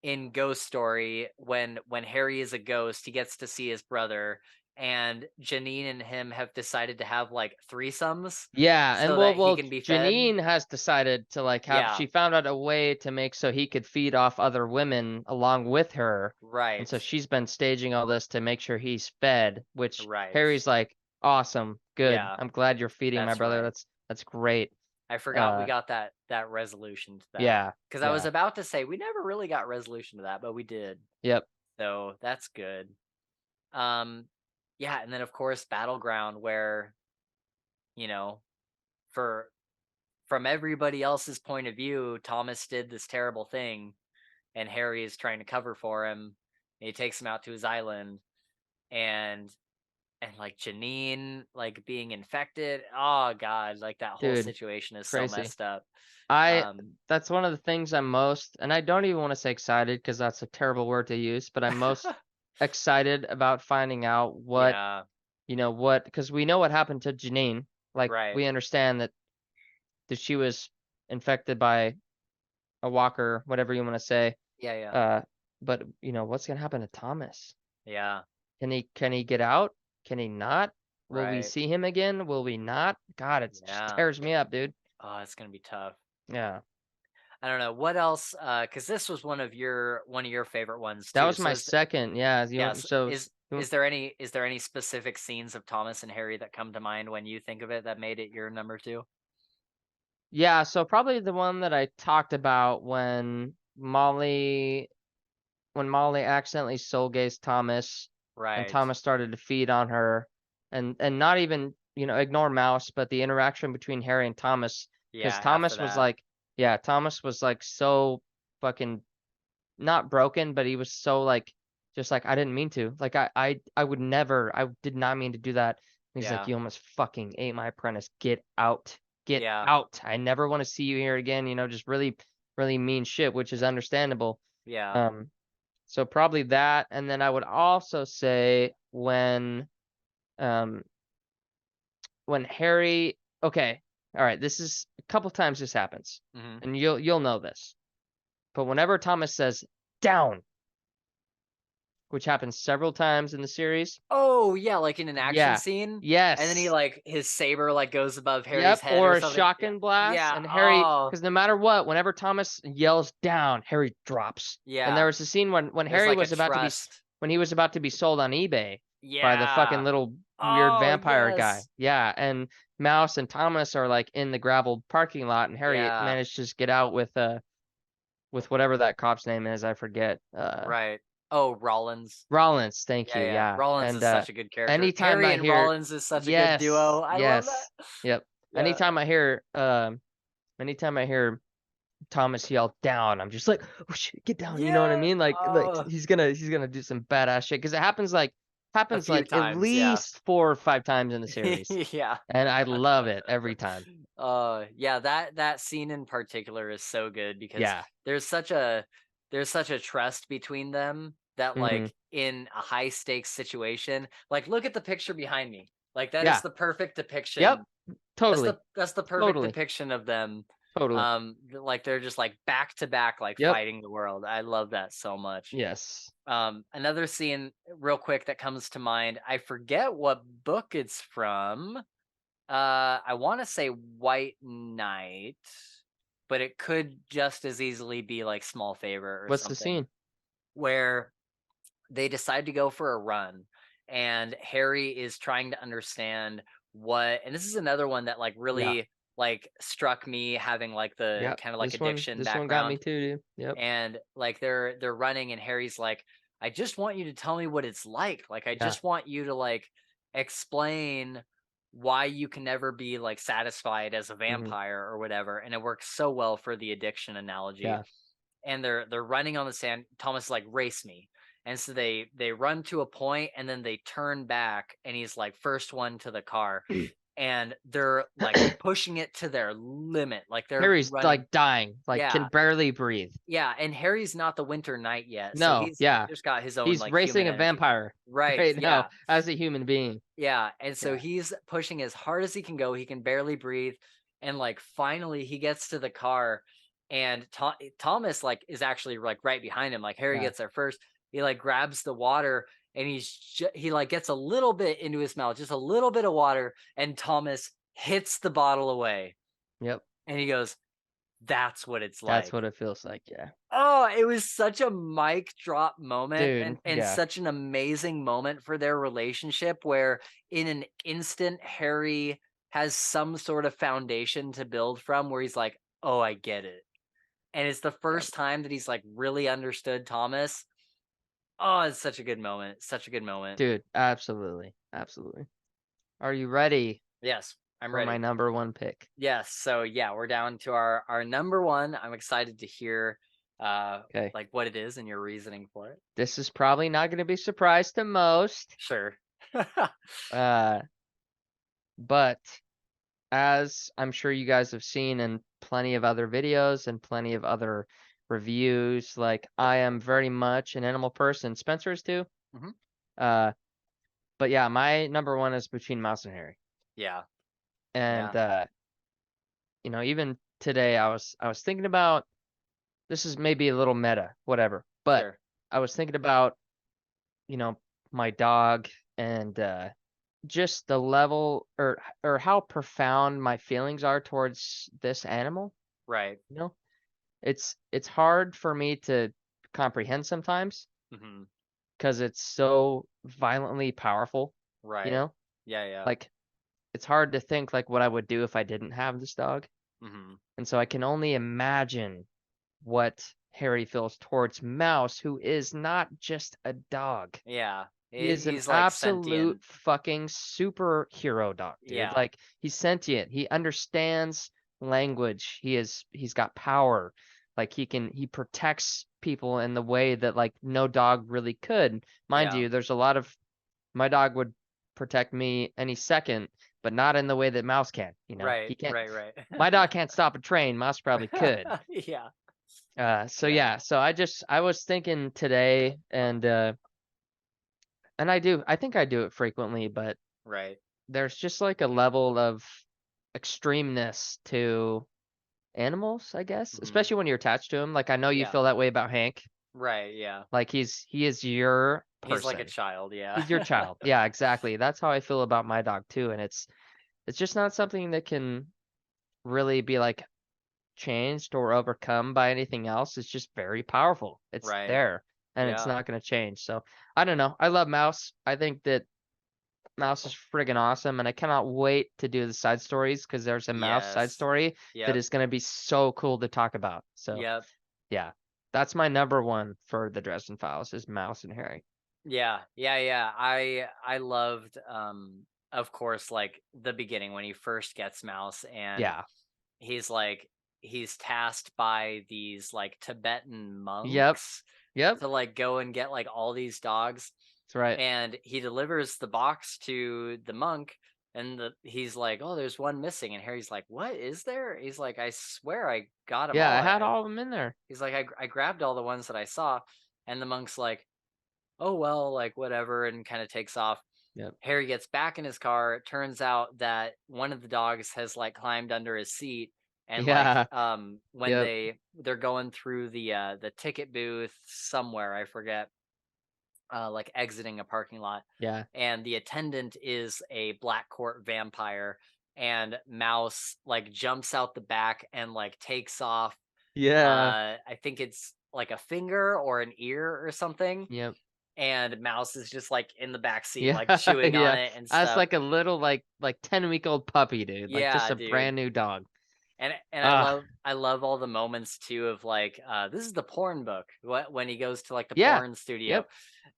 in Ghost Story when Harry is a ghost, he gets to see his brother, and Janine and him have decided to have like threesomes yeah. And so well, that he well, can be fed. Janine has decided to like have. Yeah, She found out a way to make so he could feed off other women along with her, and right, so she's been staging all this to make sure he's fed. Which right. Harry's like, awesome, good. Yeah, I'm glad you're feeding my that's brother. right. That's great. I forgot we Uh, got that resolution to that yeah, because I was yeah, about to say we never really got resolution to that, but we did. yep, So that's good. Um, yeah, and then of course Battleground, where you know, for from everybody else's point of view, Thomas did this terrible thing, and Harry is trying to cover for him. And he takes him out to his island, and like Janine like being infected. Oh God, like that whole dude, situation is so crazy. messed up. I Um, That's one of the things I'm most, and I don't even want to say excited because that's a terrible word to use, but I'm most excited about finding out what, yeah, what, because we know what happened to Janine. Like right. we understand that she was infected by a walker, whatever you want to say. Yeah, yeah, Uh, but what's gonna happen to Thomas? yeah, Can he get out? Can he not? Will we right. see him again? Will we not? God, it just Yeah. tears me up, dude. Oh, it's gonna be tough. Yeah. I don't know what else. Because this was one of your favorite ones That too. was So my second. Yeah. yes, So is there any specific scenes of Thomas and Harry that come to mind when you think of it that made it your number two? yeah, so probably the one that I talked about when Molly accidentally soul gazed Thomas and Right. Thomas started to feed on her and not even, ignore Mouse, but the interaction between Harry and Thomas, Yeah. because After Thomas was that. like, yeah, Thomas was like so fucking not broken, but he was so like just like I didn't mean to. Like I would never, I did not mean to do that. And he's like, Yeah. you almost fucking ate my apprentice. Get out. Get Yeah. out. I never want to see you here again. Just really, really mean shit, which is understandable. Yeah. Um, so probably that. And then I would also say um when Harry, okay, all right, this is a couple times this happens. Hmm. And you'll know this. But whenever Thomas says down, which happens several times in the series. Oh yeah, like in an action Yeah. scene, and then he Yes. like his saber like goes above Harry's Yep. head or Or a something. Yeah. shotgun blast. Yeah. And Harry, Oh. because no matter what, whenever Thomas yells down, Harry drops. And there Yeah. was a scene when There's Harry like a was about to be trust. when he was about to be sold on eBay by the fucking Yeah. little weird Oh vampire guy. yes. Yeah. And Mouse and Thomas are like in the gravel parking lot, and Harry Yeah. managed to just get out with whatever that cop's name is. I forget. Right. Oh, Rollins. Rollins, thank Yeah, you. yeah. Yeah. Rollins And is such a good character. anytime Harry I and hear Rollins is such a good duo. yes, I love yes. that. Yep. Yeah. Anytime I hear Thomas yell down, I'm just like, oh shit, get down. You know what I Yeah. mean? Like Oh, he's gonna do some badass shit because it a happens few like at times. Yeah. least 4 or 5 times in the series, Yeah. and I love it every time. Yeah, that scene in particular is so good because Yeah. there's such a trust between them that Hmm. like in a high stakes situation, like look at the picture behind me. Like that is Yeah. the perfect Yep. depiction. Totally. That's the perfect Totally. depiction of them Totally. Like they're just like back to back, like Yep. fighting the world. I love that so much. Yes. Another scene real quick that comes to mind, I forget what book it's from. I want to say White Knight, but it could just as easily be like Small Favor or What's the something, scene? where they decide to go for a run, and Harry is trying to understand what, and this is another one that like Yeah. really like struck me, having like the Yep. kind of like This one addiction this one got me background. too, dude. Yep. And like they're running, and Harry's like, I just want you to tell me what it's like I Yeah. just want you to like explain why you can never be like satisfied as a Mhm. vampire or whatever. And it works so well for the addiction analogy. Yeah. And they're running on the sand. Thomas is like, race me. And so they run to a point, and then they turn back, and he's like, first one to the car. And they're like pushing it to their limit, like they're Harry's running. like dying, like Yeah, can barely breathe. yeah, and Harry's not the Winter Knight yet, so No, he's yeah. just got his own He's like human racing a energy. vampire Right, right now yeah, as a human being. yeah, and so Yeah. he's pushing as hard as he can go. He can barely breathe, and like finally he gets to the car, and Thomas like is actually like right behind him. Like Harry Yeah. gets there first. He like grabs the water, and he like gets a little bit into his mouth, just a little bit of water, and Thomas hits the bottle away, Yep. and he goes, "That's what it's That's like." what it feels like, yeah. Oh, it was such a mic drop moment, Dude, and yeah. such an amazing moment for their relationship, where in an instant Harry has some sort of foundation to build from, where he's like, "Oh, I get it." And it's the Yep. first time that he's like really understood Thomas. Oh, it's such a good moment. Such a good moment. Dude, absolutely. Absolutely. Are you ready Yes, I'm for my ready. number one pick? Yes, so yeah, we're down to our number one. I'm excited to hear Okay. like what it is and your reasoning for it. This is probably not gonna be a surprise to most. Sure. Uh, but as I'm sure you guys have seen in plenty of other videos and plenty of other reviews, like I am very much an animal person. Spencer is too. Mhm. Uh, but yeah, my number one is between Mouse and Harry. Yeah. And Yeah. even today I was thinking about, this is maybe a little meta, whatever, but Sure. I was thinking about, you know, my dog and just the level or how profound my feelings are towards this animal, Right. you know? It's hard for me to comprehend sometimes Mhm. because it's so violently powerful, you Right. know? Yeah, yeah. Like it's hard to think like what I would do if I didn't have this dog. Mhm. And so I can only imagine what Harry feels towards Mouse, who is not just a dog. Yeah. He is an He's like absolute sentient. fucking superhero dog, dude. Yeah. Like he's sentient. He understands language. He's got power. Like he protects people in the way that like no dog really could. Mind Yeah. you, there's a lot of, my dog would protect me any second, but not in the way that Mouse can, you know. He Right. can't, Right, right. my dog can't stop a train. Mouse probably could. Yeah. So Yeah. yeah, so I was thinking today, and I think I do it frequently, but Right. there's just like a level of extremeness to animals, I guess, Mhm. especially when you're attached to him. Like I know you Yeah. feel that way about Hank. Right, yeah. Like he is your He's like a person. child, yeah. He's your child. Yeah, exactly. That's how I feel about my dog too, and it's just not something that can really be like changed or overcome by anything else. It's just very powerful. It's Right. there and it's Yeah. not going to change. So I don't know. I love Mouse. I think that Mouse is friggin' awesome, and I cannot wait to do the side stories because there's a Mouse side Yes. story that Yep. is going to be so cool to talk about. So Yep. yeah, that's my number one for the Dresden Files is Mouse and Harry. Yeah. Yeah, yeah. I loved of course like the beginning when he first gets Mouse, and Yeah. he's like he's tasked by these like Tibetan Yep. monks Yep. to like go and get like all these dogs, That's right. and he delivers the box to the monk, and he's like, "Oh, there's one missing." And Harry's like, "What is there?" He's like, "I swear I got them Yeah, all. I I had all of them in there. He's like, I grabbed all the ones that I saw." And the monk's like, "Oh well, like whatever," and kind of takes off. Yep. Harry gets back in his car. It turns out that one of the dogs has like climbed under his seat, And like Yeah. when Yep. they're going through the ticket booth somewhere, I forget, like exiting a parking lot, Yeah. and the attendant is a black court vampire, and Mouse like jumps out the back and like takes off, Yeah. I think it's like a finger or an ear or something, Yep. and Mouse is just like in the back seat Yeah. like chewing on Yeah. it and That's stuff. like a little like 10-week-old puppy, dude. Like just Yeah, a dude. brand new dog. And Ah. I love all the moments too of like this is the porn book, what when he goes to like the Yeah. porn studio, Yep.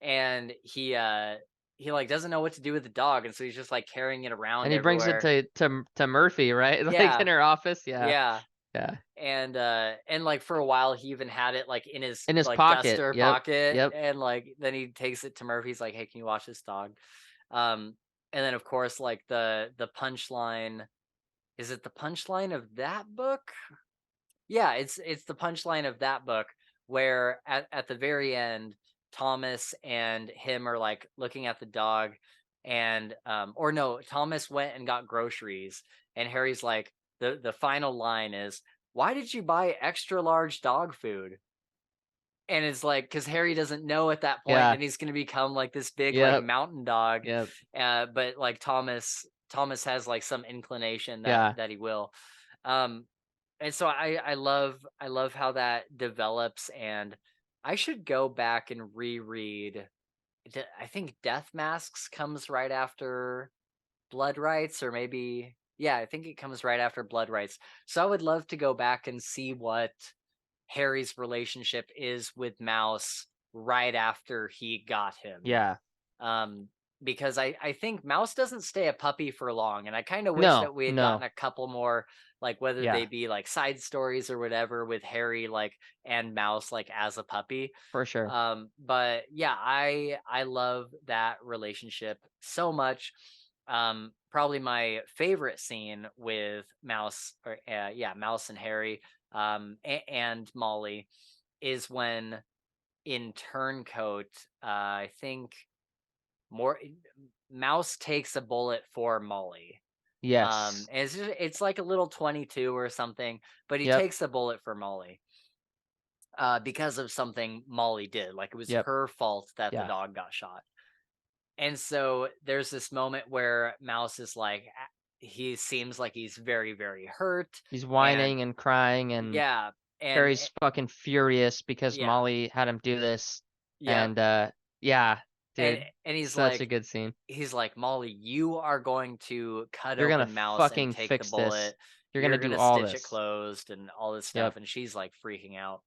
and he like doesn't know what to do with the dog, and so he's just like carrying it And around he brings it everywhere. to Murphy, right? Like Yeah, in her office. Yeah. yeah. Yeah. And like for a while he even had it like in his In his like pocket. duster Yep. pocket, Yep. and like then he takes it to Murphy's like, hey, can you watch this dog? um and then of course like the punchline, is it the punchline of that book? Yeah, it's the punchline of that book where at the very end, Thomas and him are like looking at the dog, and or no, Thomas went and got groceries, and Harry's like, the final line is, "Why did you buy extra large dog food?" And it's like, because Harry doesn't know at that point Yeah. that he's going to become like this big like Yep. mountain dog, Yep. but like Thomas has like some inclination that Yeah. he will. Um, and so I love how that develops, and I should go back and reread. I think Death Masks comes right after Blood Rights, or maybe, yeah, I think it comes right after Blood Rights. So I would love to go back and see what Harry's relationship is with Mouse right after he got him. Yeah. Um, because I think Mouse doesn't stay a puppy for long, and I kind of wish No. that we had gotten No. a couple more, like whether they Yeah. be like side stories or whatever with Harry like and Mouse like as a puppy. For sure. But yeah, I love that relationship so much. Probably my favorite scene with Mouse, or yeah, Mouse and Harry, and Molly, is when in Turncoat, I think more Mouse takes a bullet for Molly. Yes. And it's like a little 22 or something, but he Yep. takes a bullet for Molly because of something Molly did. Like it was Yep. her fault that the Yeah. dog got shot. And so there's this moment where Mouse is like, he seems like he's very, very hurt. He's And whining and crying, and yeah, and Harry's fucking furious because yeah, Molly had him do this. yeah. And yeah, And dude, he's such a like, good scene. Molly, you are going to cut You're gonna open Mouse and fucking take the fix this. bullet. You're gonna You're do gonna all stitch it this. closed and all this Yep. stuff. And she's like freaking out.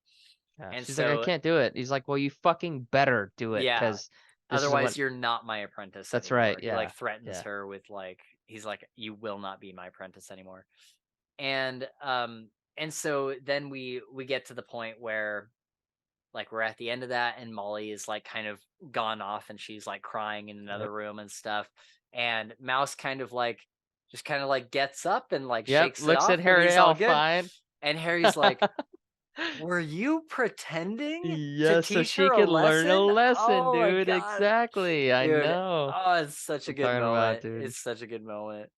Yeah. And She's like, I so can't do it. He's like, well, you fucking better do it, yeah, because this is what. otherwise you're not my apprentice That's right. anymore. He like Yeah. threatens Yeah. her with like, he's like, you will not be my apprentice anymore. And so then we get to the point where like we're at the end of that, and Molly is like kind of gone off, and she's like crying in Yep. another room and stuff, and Mouse kind of like just kind of like gets up and like Yep. shakes it Looks at off, and Harry he's all all good. fine. And Harry's like, were you pretending to Yeah, so teach she her a could learn a lesson? lesson, Oh my dude. god, Exactly. I dude. know. Oh, it's such a I'm good talking about, moment. dude. It's such a good moment.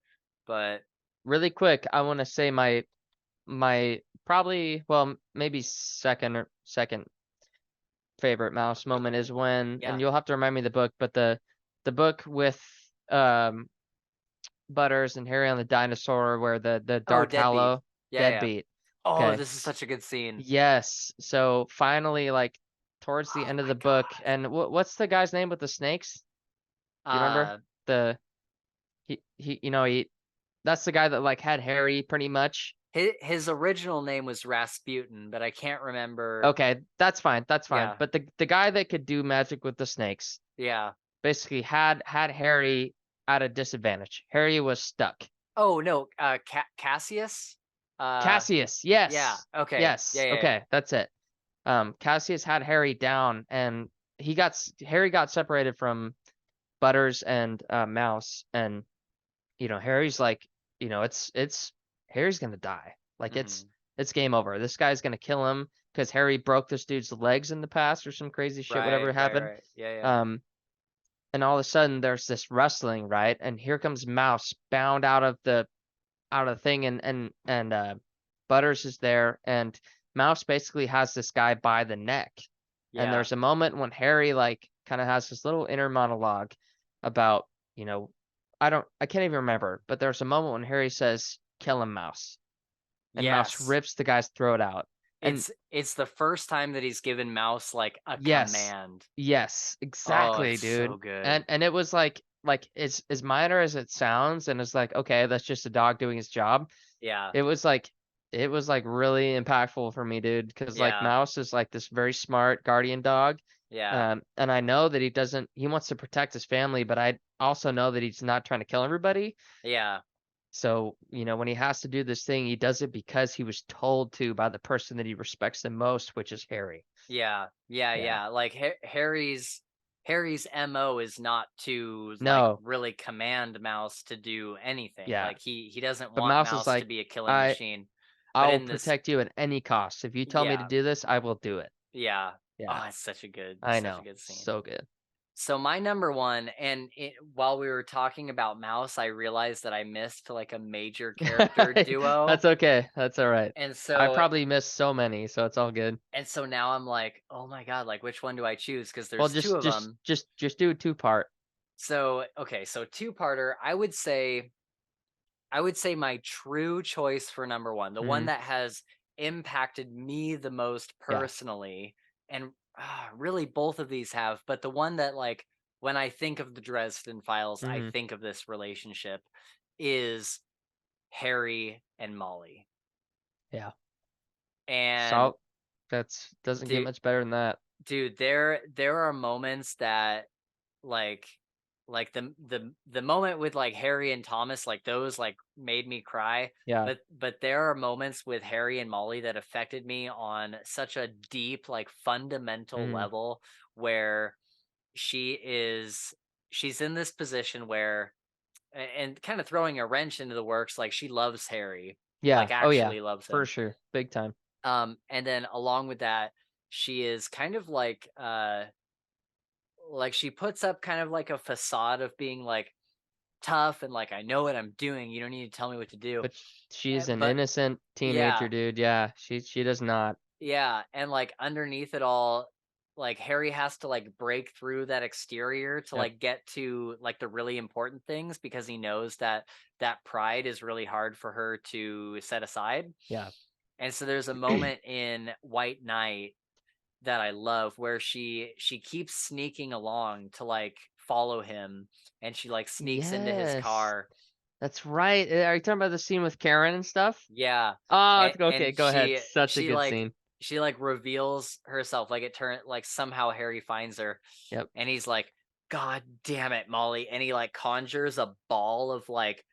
But Really quick, I want to say my probably, well, maybe second favorite Mouse moment is when, yeah. and you'll have to remind me the book, but the book with um Butters and Harry on the dinosaur, where the Oh, Dark deadbeat. Hallow Yeah, yeah. deadbeat. Oh, Okay. this is such a good scene. Yes. So finally, like towards the Oh end of my the book, god. and what's the guy's name with the snakes? Do you remember? Uh, The he that's the guy that like had Harry pretty much. his original name was Rasputin, but I can't remember. Okay, that's fine. That's fine. Yeah, But the guy that could do magic with the snakes yeah. basically had Harry at a disadvantage. Harry was stuck. Oh no, Cassius. Cassius, Yeah. yes. Okay. Yeah, Yes. yeah, yeah. Okay, that's it. Cassius had Harry down, and Harry got separated from Butters and Mouse, and Harry's like, it's Harry's gonna die. Like Hmm. it's game over. This guy's gonna kill him because Harry broke this dude's legs in the past or some crazy shit, Right, whatever right, happened. right. Yeah, yeah. Um, and all of a sudden there's this rustling, right? And here comes Mouse bound out of the thing, and Butters is there, and Mouse basically has this guy by the neck. And Yeah. there's a moment when Harry like kind of has this little inner monologue about, I can't even remember, but there's a moment when Harry says, "Kill him, Mouse." And Mouse Yes. rips the guy's throat out. And It's the first time that he's given Mouse like a yes, command. yes, Oh, exactly, it's so dude. good. And it was like as minor as it sounds, and it's like, okay, that's just a dog doing his job. Yeah. It was like really impactful for me, dude, because like Yeah. Mouse is like this very smart guardian dog. Yeah. And I know that he wants to protect his family, but I also know that he's not trying to kill everybody. Yeah. So, when he has to do this thing, he does it because he was told to by the person that he respects the most, which is Harry. Yeah. Yeah. Yeah. Yeah. Like Harry's MO is not to like No. really command Mouse to do anything. Yeah. Like he doesn't But want Mouse is Mouse to like, be a killing I machine. But I'll in this, protect you at any cost. If you tell me to yeah. do this, I will do it. Yeah. Yeah. Oh, it's I such a know. good scene. So good. So my number one, and while we were talking about Mouse, I realized that I missed like a major character duo, That's okay. That's all right. and I so probably missed so many, so it's all good. now I'm like, oh my god, like which one do I choose? Because Well, there's two just of just them. just just do a two-part. So okay, so two-parter. I would say my true choice for number one, the one Mhm. that has impacted me the most Yeah. personally, and really both of these have, but the one that like when I think of the Dresden Files, I Mhm. think of this relationship is Harry and Molly. Yeah. And So that's doesn't get dude, much better than that. there are moments that like the moment with like Harry and Thomas, like those like made me cry. Yeah. But there are moments with Harry and Molly that affected me on such a deep, like fundamental Mhm. level where she is she's in this position where and kind of throwing a wrench into the works, like she loves Harry, Yeah. like Oh yeah. actually loves For him. sure. Big time. And then along with that, she is kind of like she puts up kind of like a facade of being like tough and like I know what I'm doing. You don't need to tell me what to do. But she's an But innocent teenager, yeah, dude. Yeah. She does not. yeah, and like underneath it all, like Harry has to like break through that exterior to Yep. like get to like the really important things because he knows that that pride is really hard for her to set aside. Yeah. And so there's a moment in White Knight that I love where she keeps sneaking along to like follow him and she like sneaks into his Yes. car. That's right. Are you talking about the scene with Karen and stuff? Yeah. Oh, And, it's okay. and Go ahead. Such a she good like scene. she like reveals herself like it turned like somehow Harry finds her Yep. and he's like god damn it Molly and he like conjures a ball of like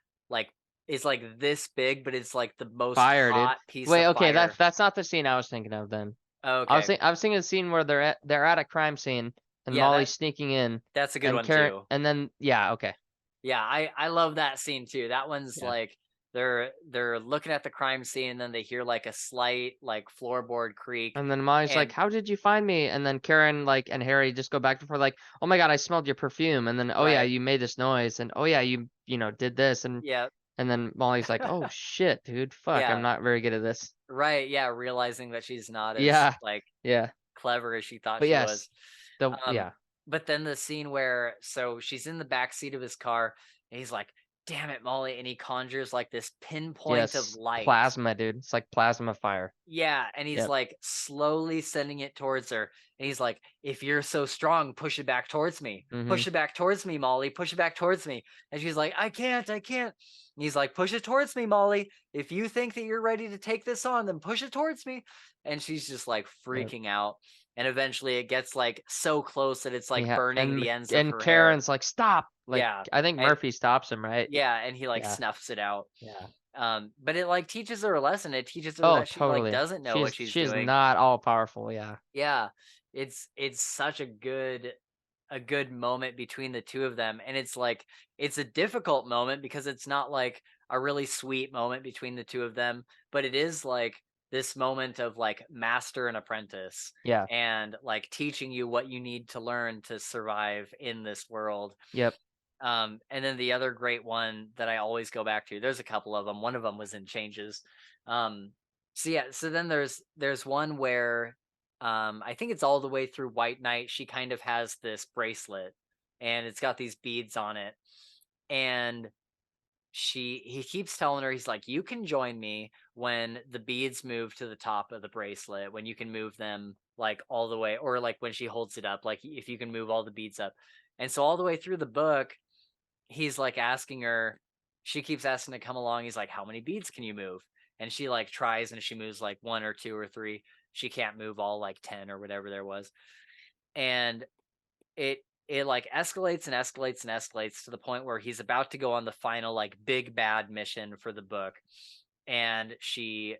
it's like this big but it's like the most Fire, dude. hot piece Wait, of okay, fire. that's not the scene I was thinking of then. Okay. I was thinking the scene where they're at a crime scene and Yeah, Molly's sneaking in that's a good and one Karen too. and then yeah, okay. Yeah, I love that scene too. That one's Yeah. like they're looking at the crime scene and then they hear like a slight like floorboard creak And then Molly's like, and "How did you find me?" And then Karen like and Harry just go back and forth like, "Oh my God, I smelled your perfume." And then, "Oh yeah, right. you made this noise." And, "Oh yeah, you did this." Yeah. And then Molly's like, "Oh shit, dude. Fuck, I'm Yeah. not very good at this." Right. Yeah, realizing that she's not as Yeah. like Yeah. clever as she thought But she was. yes, the Um, yeah. but then the scene where so she's in the back seat of his car and he's like, "Damn it, Molly," and he conjures like this pinpoint of Yes. light. Plasma, dude. It's like plasma fire. Yeah, and he's Yep. like slowly sending it towards her. And he's like, "If you're so strong, push it back towards me. Mhm. Push it back towards me, Molly. Push it back towards me." And she's like, "I can't. I can't." And he's like, "Push it towards me, Molly. If you think that you're ready to take this on, then push it towards me." And she's just like Yep. freaking out. And eventually it gets like so close that it's like Yeah. burning the ends of And her hair. Karen's like, "Stop." Like Yeah. I think And Murphy stops him, right? yeah, and he like Yeah. snuffs it out. Yeah. But it like teaches her a lesson. It teaches her Oh, that she like totally. doesn't know what she's She's doing. not all powerful, yeah. Yeah, it's such a good moment between the two of them, and it's like it's a difficult moment because it's not like a really sweet moment between the two of them, but it is like this moment of like master and apprentice Yeah. and like teaching you what you need to learn to survive in this world. Yep. And then the other great one that I always go back to, there's a couple of them. One of them was in Changes. Um, So yeah, so then there's one where I think it's all the way through White Knight. She kind of has this bracelet and it's got these beads on it. And he keeps telling her, he's like, you can join me when the beads move to the top of the bracelet, when you can move them like all the way, or like when she holds it up, like if you can move all the beads up. And so all the way through the book, he's like asking her, she keeps asking to come along. He's like, how many beads can you move? And she like tries and she moves like one or two or three. She can't move all like 10 or whatever there was. And it like escalates and escalates and escalates to the point where he's about to go on the final like big bad mission for the book. And she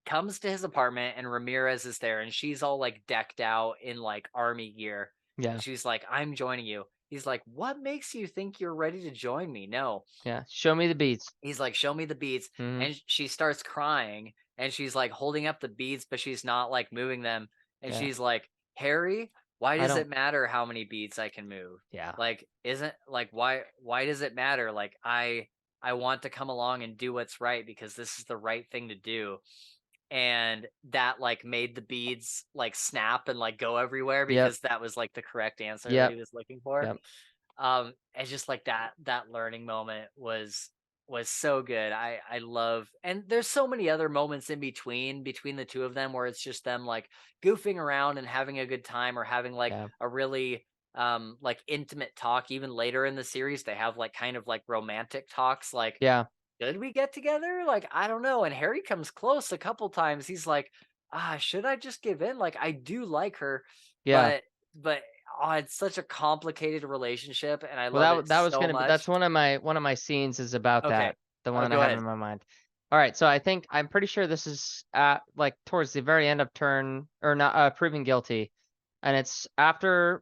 comes to his apartment and Ramirez is there and she's all like decked out in like army gear. And Yeah. she's like, I'm joining you. He's like, what makes you think you're ready to join me? No. Yeah. Show me the beads. He's like, show me the beads. Mhm. And she starts crying and she's like holding up the beads, but she's not like moving them. And Yeah. she's like, Harry, why I does don't it matter how many beads I can move? yeah. Like, isn't like why does it matter? Like I want to come along and do what's right because this is the right thing to do. And that like made the beads like snap and like go everywhere Yep. because that was like the correct answer that he Yep. was looking for. Yep. And just like that learning moment was so good. I love, and there's so many other moments in between the two of them where it's just them like goofing around and having a good time or having like Yeah. a really like intimate talk. Even later in the series they have like kind of like romantic talks like, Yeah. "Did we get together? Like, I don't know." And Harry comes close a couple times. He's like, should I just give in? Like, I do like her, Yeah. but oh, it's such a complicated relationship, and I Well, love it that was so gonna be that's much. one of my scenes is about Okay. that. The Oh, one I go have ahead. in my mind. All right, so I'm pretty sure this is at like towards the very end of turn or not proving guilty, and it's after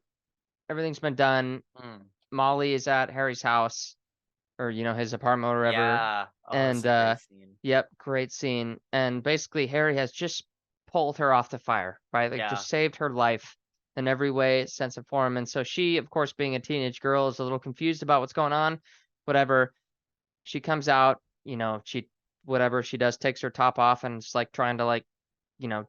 everything's been done. Mm, Molly is at Harry's house or his apartment or whatever, yeah. Oh, it's and a great scene. yep, great scene. And basically, Harry has just pulled her off the fire, right? Like Yeah. just saved her life in every way, sense of form. And so she, of course, being a teenage girl, is a little confused about what's going on. Whatever. She comes out, she whatever she does, takes her top off and is like trying to like,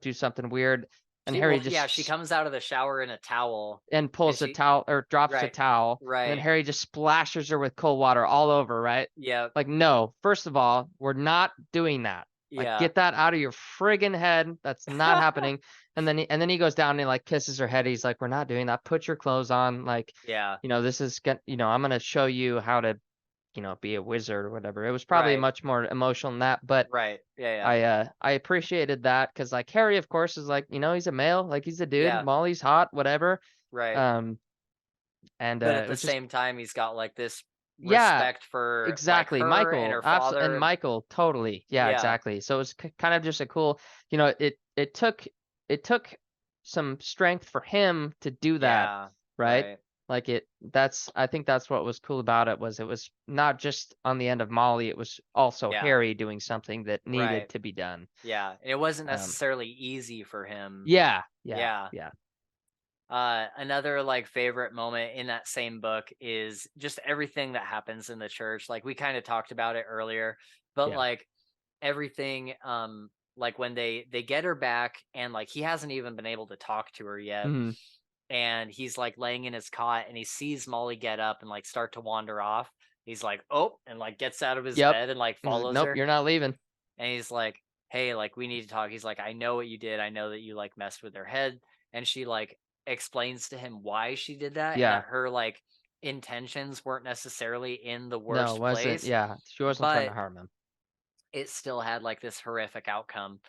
do something weird. And She Harry well, yeah, just she comes out of the shower in a towel, and and pulls the she towel or drops the right, towel, and then right. Harry just splashes her with cold water all over, right? Yep. Like, no, first of all, we're not doing that. Like, Yeah. get that out of your friggin' head. That's not happening. And then he goes down and he like kisses her head. He's like, we're not doing that. Put your clothes on. Like, Yeah. this is I'm gonna show you how to, be a wizard or whatever. It was probably Right. much more emotional than that, but Right. Yeah, yeah. I appreciated that because like Harry, of course, is like, he's a male, like he's a dude. Yeah. Molly's hot, whatever. Right. Um, and But at it the was just same time, he's got like this yeah, respect for like exactly. her and Michael, her absolutely, and father. Michael, totally. Yeah, Yeah. exactly. So it was kind of just a cool, it took some strength for him to do that, Yeah. right? Right. Like I think that's what was cool about it was not just on the end of Molly, it was also Yeah. Harry doing something that needed Right. to be done. Yeah. And it wasn't Um, necessarily easy for him. yeah, yeah, Yeah. yeah, Another like favorite moment in that same book is just everything that happens in the church. Like we kind of talked about it earlier, but yeah. like everything, like when they get her back and like he hasn't even been able to talk to her yet, Hmm. and he's like laying in his cot and he sees Molly get up and like start to wander off. He's like, oh, and like gets out of his Yep. bed and like He's like, follows nope, her. you're not leaving. And he's like, hey, like we need to talk. He's like, I know what you did. I know that you like messed with her head. And she like explains to him why she did that and that Yeah. her like intentions weren't necessarily in the No, worst wasn't. place, Yeah, she wasn't trying to but harm him. it still had like this horrific outcome.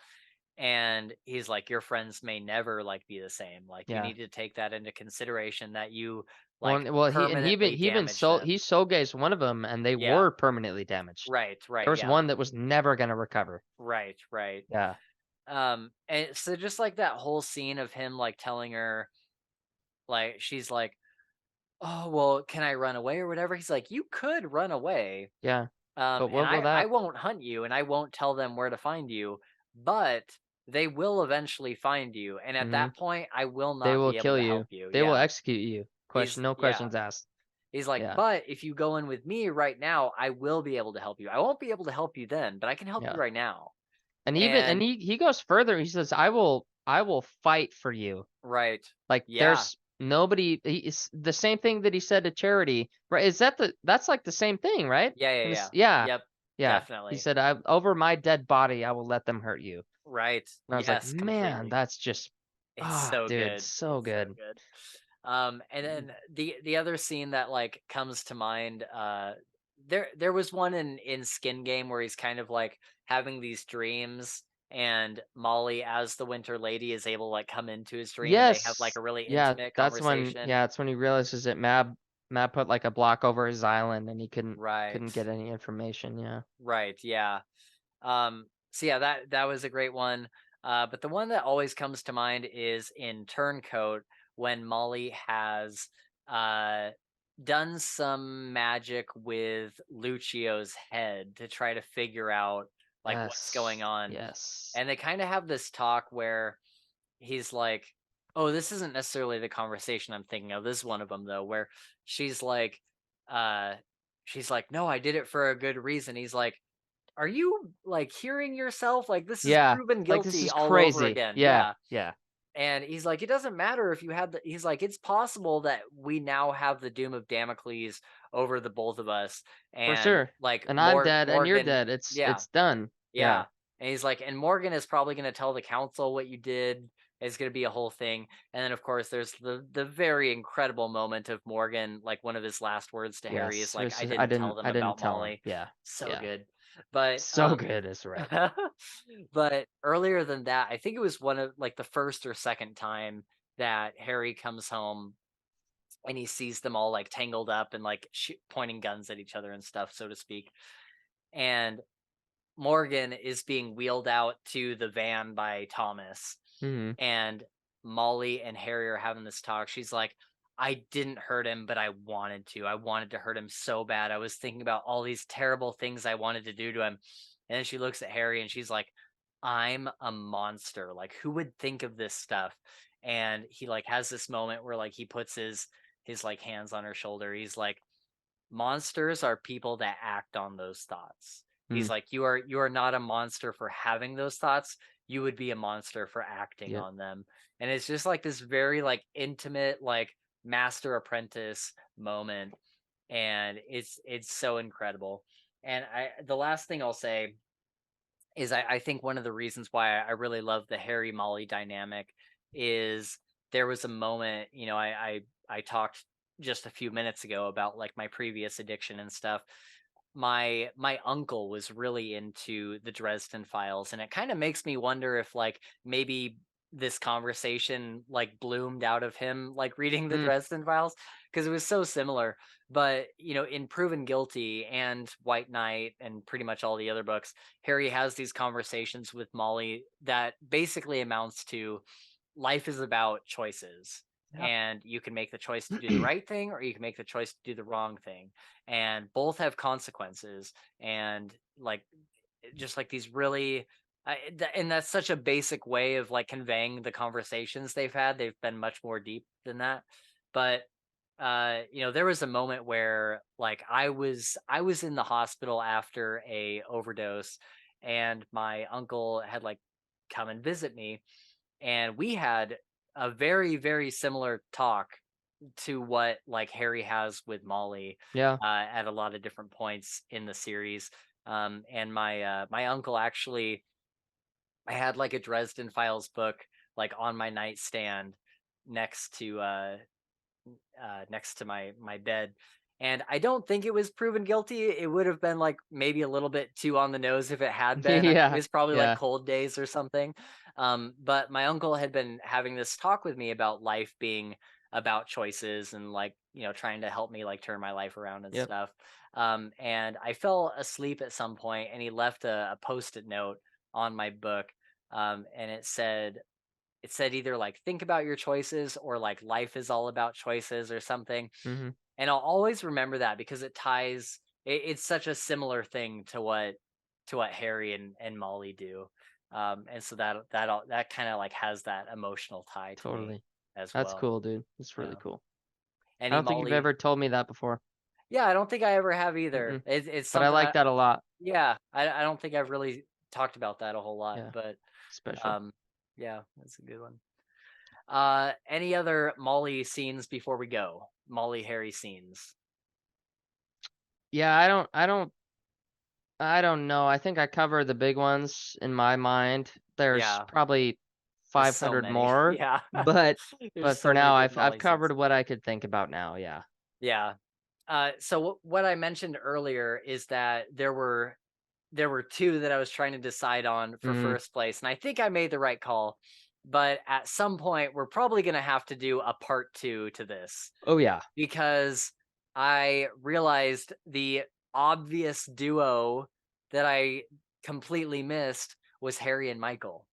And he's like, your friends may never like be the same. Like you Yeah. need to take that into consideration that you Well, like he permanently even damage them. he soul gazed one of them, and they Yeah. were permanently damaged. Right. There Right. was Yeah. one that was never gonna recover. Right. Right. Yeah. And so just like that whole scene of him like telling her, like she's like, oh well, can I run away or whatever? He's like, you could run away. Yeah. But And what will I that? won't hunt you and I won't tell them where to find you, but they will eventually find you. And at Mhm. that point, I will They not will be able kill to you. help you. They will Yeah. execute you. He's No yeah. questions asked. He's like, Yeah. but if you go in with me right now, I will be able to help you. I won't be able to help you then, but I can help you Yeah. right now. And even and And he goes further. He says, I will fight for you. right. Like Yeah. there's nobody. It's the same thing that he said to Charity, right? Is that's like the same thing, right? Yeah. Yeah. And Yeah. this, yeah, Yep. yeah. He Definitely. said, I over my dead body, I will let them hurt you. Right. And I was like, Yes, man, completely. that's just It's so dude, good. so It's so good. good. And then the other scene that like comes to mind, there was one in Skin Game where he's kind of like having these dreams, and Molly as the Winter Lady is able to like come into his dream, and they have like Yes. a really Yeah, intimate that's when conversation. yeah, it's when he realizes that Mab put like a block over his island and he couldn't Right. get any information, yeah. Right. Yeah. So yeah, that was a great one. But the one that always comes to mind is in Turncoat when Molly has uh, done some magic with Lucio's head to try to figure out like what's going Yes. on, Yes. and they kind of have this talk where he's like, "Oh, this isn't necessarily the conversation I'm thinking of. This is one of them though, where she's like, uh, she's like, no, I did it for a good reason." He's like, are you like hearing yourself? Like this is Yeah. proven Like this guilty is all over crazy. again. Yeah. Yeah. Yeah. And he's like, it doesn't matter if you had the, he's like, it's possible that we now have the doom of Damocles over the both of us. For And sure. like And I'm dead and you're Morgan, dead. It's yeah, it's done. yeah. Yeah. And he's like, and Morgan is probably going to tell the council what you did. It's going to be a whole thing. And then, of course, there's the very incredible moment of Morgan, like one of his last words to Harry is Yes. like, I I didn't tell didn't them I didn't about tell him. Molly. Yeah. So Yeah. good. But So good is right. but earlier than that, I think it was one of like the first or second time that Harry comes home and he sees them all like tangled up and like pointing guns at each other and stuff, so to speak. And Morgan is being wheeled out to the van by Thomas, Mhm. and Molly and Harry are having this talk. She's like, I didn't hurt him, but I wanted to. I wanted to hurt him so bad. I was thinking about all these terrible things I wanted to do to him. And then she looks at Harry and she's like, I'm a monster. Like, who would think of this stuff? And he like has this moment where like he puts his like hands on her shoulder. He's like, monsters are people that act on those thoughts. He's Mm. like, you are not a monster for having those thoughts. You would be a monster for acting Yep. on them. And it's just like this very like intimate, like master apprentice moment. And it's so incredible. And the last thing I'll say is I think one of the reasons why I really love the Harry Molly dynamic is there was a moment, I talked just a few minutes ago about like my previous addiction and stuff. My uncle was really into the Dresden Files, and it kind of makes me wonder if like maybe this conversation like bloomed out of him like reading the Mm. Dresden Files because it was so similar. But in Proven Guilty and White Knight and pretty much all the other books, Harry has these conversations with Molly that basically amounts to life is about choices. Yep. And you can make the choice to do the right thing or you can make the choice to do the wrong thing. And both have consequences. And like, just like these really, and that's such a basic way of like conveying the conversations they've had. They've been much more deep than that. But there was a moment where like I was in the hospital after a overdose, and my uncle had like come and visit me, and we had a very very similar talk to what like Harry has with Molly Yeah. at a lot of different points in the series. And my uncle actually, I had like a Dresden Files book like on my nightstand next to next to my bed. And I don't think it was proven guilty. It would have been like maybe a little bit too on the nose if it had been. It Yeah. was probably like Yeah. Cold Days or something. But my uncle had been having this talk with me about life being about choices and like trying to help me like turn my life around and Yep. stuff. And I fell asleep at some point, and he left a post-it note on my book, and it said either like think about your choices or like life is all about choices or something. Mhm. And I'll always remember that because it's such a similar thing to what Harry and Molly do. And so that kind of like has that emotional tie to me Totally. as That's well. cool, dude. That's really Yeah. cool. I any don't think you've Molly. ever told me that before. Yeah, I don't think I ever have either. Mm-mm. It's But I something like that a lot. yeah, I don't think I've really talked about that a whole lot, Yeah, but special. um, yeah, that's a good one. Any other Molly scenes before we go? Molly Harry scenes. Yeah, I don't know. I think I covered the big ones in my mind. There's Yeah, probably there's so 500 many. more, Yeah, but there's for so many now good I've Molly scenes. covered what I could think about now. Yeah. Yeah. So what I mentioned earlier is that there were two that I was trying to decide on for Mm. first place, and I think I made the right call. But at some point, we're probably going to have to do a part two to this Oh yeah. because I realized the obvious duo that I completely missed was Harry and Michael.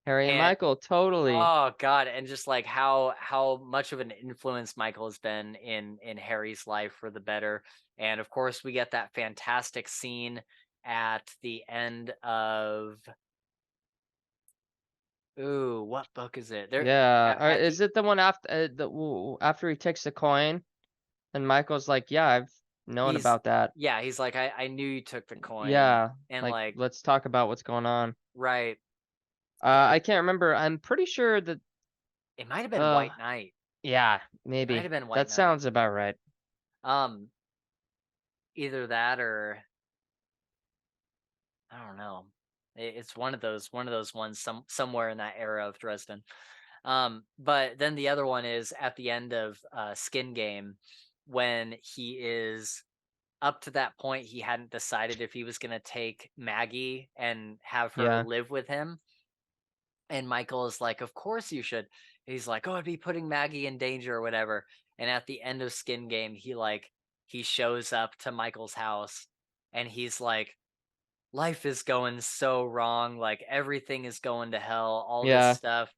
Harry and And Michael, totally. oh god, and just like how much of an influence Michael has been in Harry's life for the better. And of course, we get that fantastic scene at the end of ooh, what book is it? There Yeah. at Is the it the one after after he takes the coin and Michael's like, "Yeah, I've known he's about that." yeah, he's like I knew you took the coin Yeah, and like like let's talk about what's going on. right. Yeah, I can't remember. I'm pretty sure that it might have been uh White Knight. yeah, It might maybe. have been White That Knight. sounds about right. Um either that or I don't know. It's one of those ones somewhere in that era of Dresden. But then the other one is at the end of Skin Game when he is up to that point he hadn't decided if he was going to take Maggie and have her Yeah. live with him. And Michael is like, "Of course you should." He's like, "Oh, I'd be putting Maggie in danger or whatever." And at the end of Skin Game, he shows up to Michael's house and he's like, life is going so wrong. Like everything is going to hell, all this Yeah. stuff.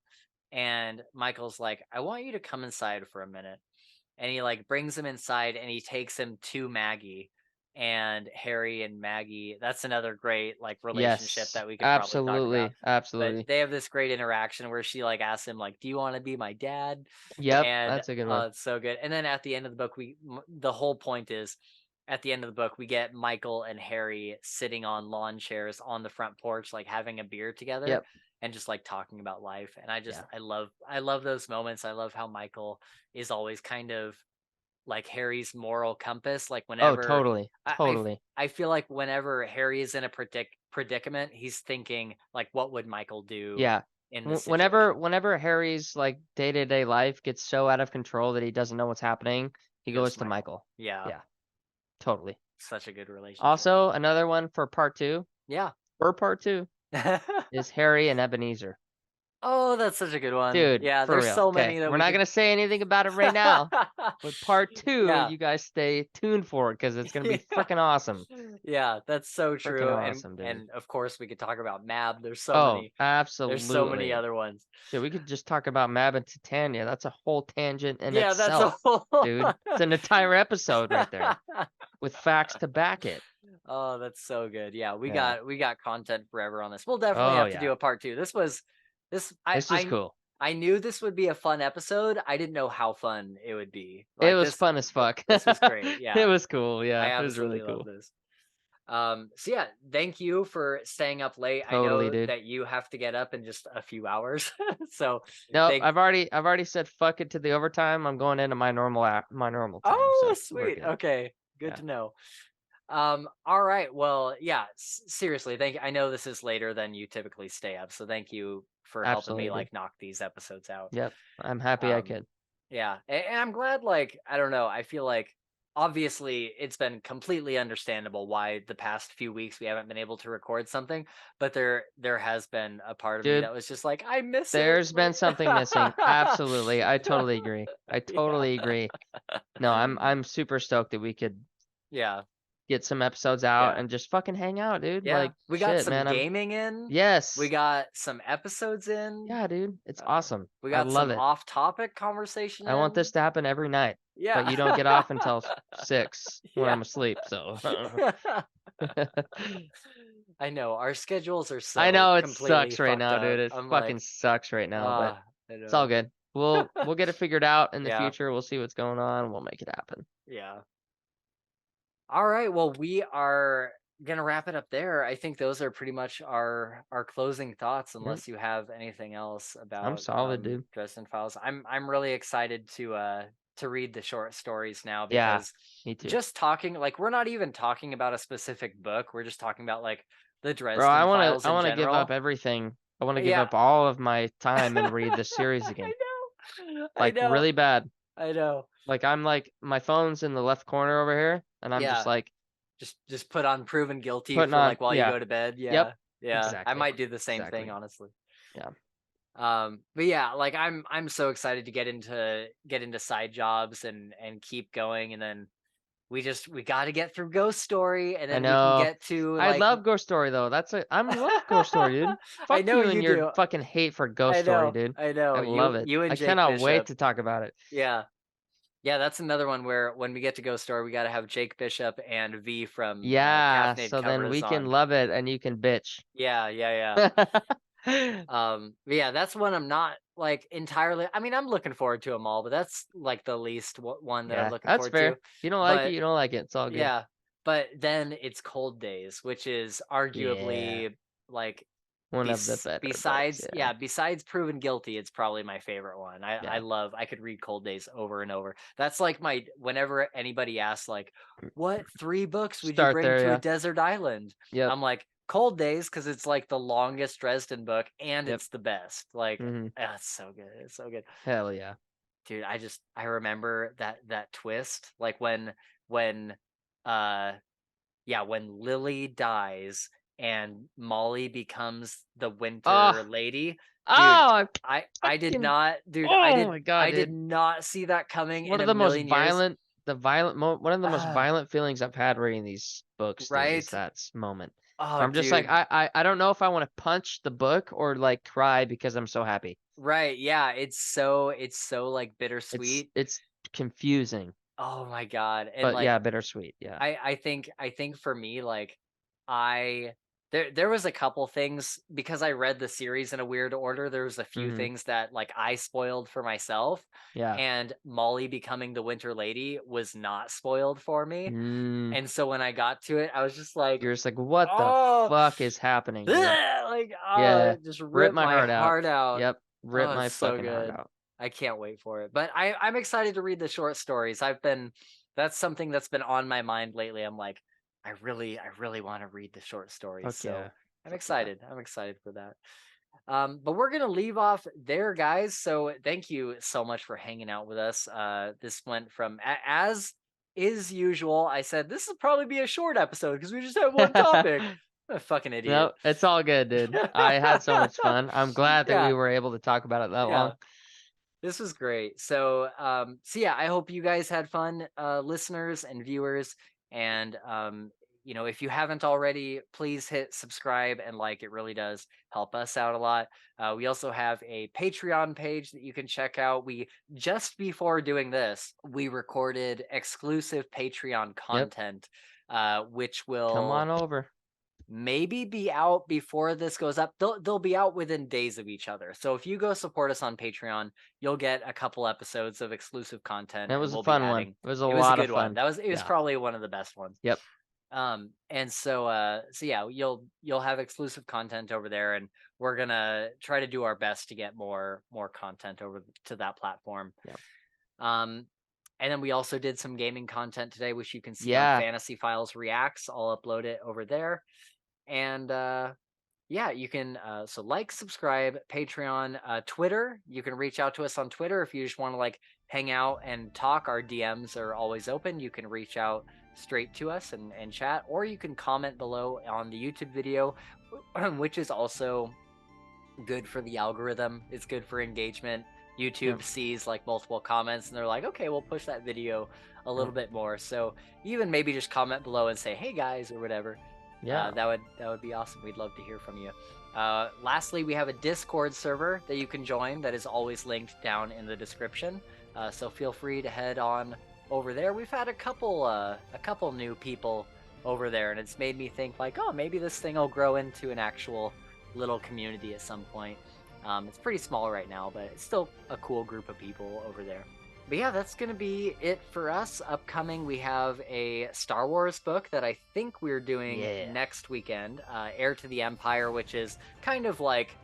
And Michael's like, I want you to come inside for a minute. And he like brings him inside and he takes him to Maggie and Harry and Maggie. That's another great like relationship Yes. that we could probably talk about. Absolutely. But Absolutely. they have this great interaction where she like asks him like, "Do you want to be my dad?" Yep, And that's a good one. it's so good. And then at the end of the book, the whole point is at the end of the book, we get Michael and Harry sitting on lawn chairs on the front porch, like having a beer together Yep. and just like talking about life. And Yeah. I love those moments. I love how Michael is always kind of like Harry's moral compass. Like Oh, whenever totally. I I, f- Totally. I feel like whenever Harry is in a predicament, he's thinking like, what would Michael do Yeah. in this situation? Whenever Harry's like day-to-day life gets so out of control that he doesn't know what's happening, he He goes goes to to Michael. Michael. Yeah, Yeah, totally. such a good relationship. Also, another one for part 2, Yeah. for part 2 is Harry and Ebenezer. Oh, that's such a good one. Dude, Yeah, for there's real. so Okay, many that we're we not could. gonna say anything about it right now, but part 2, Yeah. you guys stay tuned for it because it's gonna be Yeah. freaking awesome. Yeah, that's so Freaking true. And awesome, dude. and of course we could talk about Mab. Oh, There's so many absolutely. other ones. Dude, we could just talk about Mab and Titania. That's a whole tangent in Yeah, that's a itself, whole dude. It's an entire episode right there with facts to back it. Oh, that's so good. Yeah, we Yeah. got we got content forever on this. We'll definitely Oh have to yeah. do a part two. This This is cool. I knew this would be a fun episode. I didn't know how fun it would be. It Like was fun as fuck. this was great. It Yeah. was cool. I Yeah, it was really absolutely love cool. this. So yeah, thank you for staying up late. I Totally, know dude. that you have to get up in just a few hours. So Nope, thank I've already said fuck it to the overtime. I'm going into my normal time, oh so we're sweet. good. Okay. Good Yeah, to know. All right. Well, yeah, seriously, thank you. I know this is later than you typically stay up, so thank you for helping me absolutely, dude. like knock these episodes out. Yep, I'm happy I Um, could. yeah, and I'm glad. Like, I don't know. I feel like obviously it's been completely understandable why the past few weeks we haven't been able to record something, but there has been a part of me Dude, that was just like, I miss it. there's been Like, something missing. Absolutely. I totally agree. I yeah, totally agree. No, I'm super stoked that we could yeah, get some episodes out yeah. and just fucking hang out, dude. Yeah, Like we got shit, some man. I'm gaming in. We yes. got some episodes in. Yeah, dude. It's Uh, awesome. we I got love some it. off-topic conversation I want in. this to happen every night. But Yeah. you don't get off until 6 when Yeah. I'm asleep, so I know our schedules are I so know it completely sucks right fucked now, dude. up. It I'm fucking like, sucks right now, but I it's all know. good. we'll get it figured out in the Yeah. future. We'll see what's going on. We'll make it happen. Yeah. All right. Well, we are gonna wrap it up there. I think those are pretty much our closing thoughts, Yep. unless you have anything else I'm about solid, dude. Dresden Files. I'm really excited to read the short stories now, Yeah, because me too. just talking, like, we're not even talking about a specific book. We're just talking about like the Bro, Dresden Files I in wanna give up general. everything. I wanna give Yeah. up all of my time and read this series I again. know. I Like know. really bad. I know. Like I'm like my phone's in the left corner over here, and I'm just Yeah. like Just put on Proven Guilty putting for on. like while you Yeah. go to bed. Yep. Yeah. Yeah. I Exactly. might do the same thing, Exactly. honestly. Yeah. But yeah, like I'm so excited to get into side jobs and keep going, and then we got to get through Ghost Story, and I then we can know. get to I like love Ghost Story though. I'm love Ghost Story, dude. I Fuck know you and you your do. fucking hate for Ghost Story, dude. I know. I love it. You and I Jake cannot wait Bishop. to talk about it. Yeah. Yeah, that's another one where when we get to Ghost Story, we got to have Jake Bishop and V from Yeah, Caffeinated so then Covers we can on. love it and you can bitch. Yeah, yeah, yeah. But yeah, that's one I'm not like entirely. I mean, I'm looking forward to them all, but that's like the least one that I'm Yeah, looking that's forward to. fair. You don't like it, But you don't like it. It's all good. yeah, but then it's Cold Days, which is Yeah. arguably like One of the better books, besides, yeah. yeah, besides Proven Guilty, it's probably my favorite one. Yeah. I could read Cold Days over and over. That's like my, whenever anybody asks like, what 3 books would you Start bring there, to a yeah. desert island? Yep. I'm like, Cold Days, because it's like the longest Dresden book and Yep. it's the best. Like, Mm-hmm. it's so good. It's so good. Hell yeah. Dude, I remember that twist. Like when uh yeah, when Lily dies and Molly becomes the Oh, Winter Lady. Dude, oh, I did fucking, not, dude, oh my god, I did dude. not see that coming One in of a the most million years. violent, one of the most Ah, violent feelings I've had reading these books, dude, is right? that moment Oh, where I'm just like, dude. I don't know if I want to punch the book or like cry because I'm so happy. Right. Yeah, it's so like bittersweet. It's confusing, Oh my God. And but like yeah, bittersweet. Yeah. I think for me, like, I there was a couple things, because I read the series in a weird order. There was a few Mm-hmm. things that like I spoiled for myself, Yeah. and Molly becoming the Winter Lady was not spoiled for me. Mm, And so when I got to it, I was just like, you're just like, what the oh, fuck is happening, dude? like, oh, Yeah. it just Rip ripped my my heart out. heart out. Yep. Rip Oh, my it's so fucking heart good. out. I can't wait for it. But I'm excited to read the short stories. That's something that's been on my mind lately. I'm like, I really want to read the short stories. Fuck So yeah. I'm Fuck yeah. excited. I'm excited for that. But we're gonna leave off there, guys. So thank you so much for hanging out with us. This went from as is usual. I said this will probably be a short episode because we just have one topic. I'm a fucking idiot. No, it's all good, dude. I had so much fun. I'm glad that we Yeah, were able to talk about it that yeah. long. This was great. So yeah, I hope you guys had fun, listeners and viewers. And if you haven't already, please hit subscribe and like. It really does help us out a lot. We also have a Patreon page that you can check out. We just before doing this, we recorded exclusive Patreon Yep. content, which Come on will over. maybe be out before this goes up. They'll be out within days of each other. So if you go support us on Patreon, you'll get a couple episodes of exclusive content, It and was a we'll be fun one. adding. It was a It was a lot of good one. fun. It was Yeah. probably one of the best ones. Yep. And so yeah, you'll have exclusive content over there, and we're gonna try to do our best to get more content over to that platform. Yeah. And then we also did some gaming content today, which you can see on Yeah. Fantasy Files Reacts. I'll upload it over there. And yeah, you can so like, subscribe, Patreon, Twitter. You can reach out to us on Twitter if you just want to like hang out and talk. Our DMs are always open. You can reach out straight to us and chat, or you can comment below on the YouTube video, which is also good for the algorithm. It's good for engagement. YouTube Yep. sees like multiple comments and they're like, okay, we'll push that video a little Yep. bit more. So even maybe just comment below and say, hey guys, or whatever. Yeah. That would be awesome. We'd love to hear from you. Lastly, we have a Discord server that you can join that is always linked down in the description. So feel free to head on over there. We've had a couple new people over there, and it's made me think like, oh, maybe this thing will grow into an actual little community at some point. It's pretty small right now, but it's still a cool group of people over there. But yeah, that's going to be it for us. Upcoming, we have a Star Wars book that I think we're doing next weekend, Heir to the Empire, which is kind of like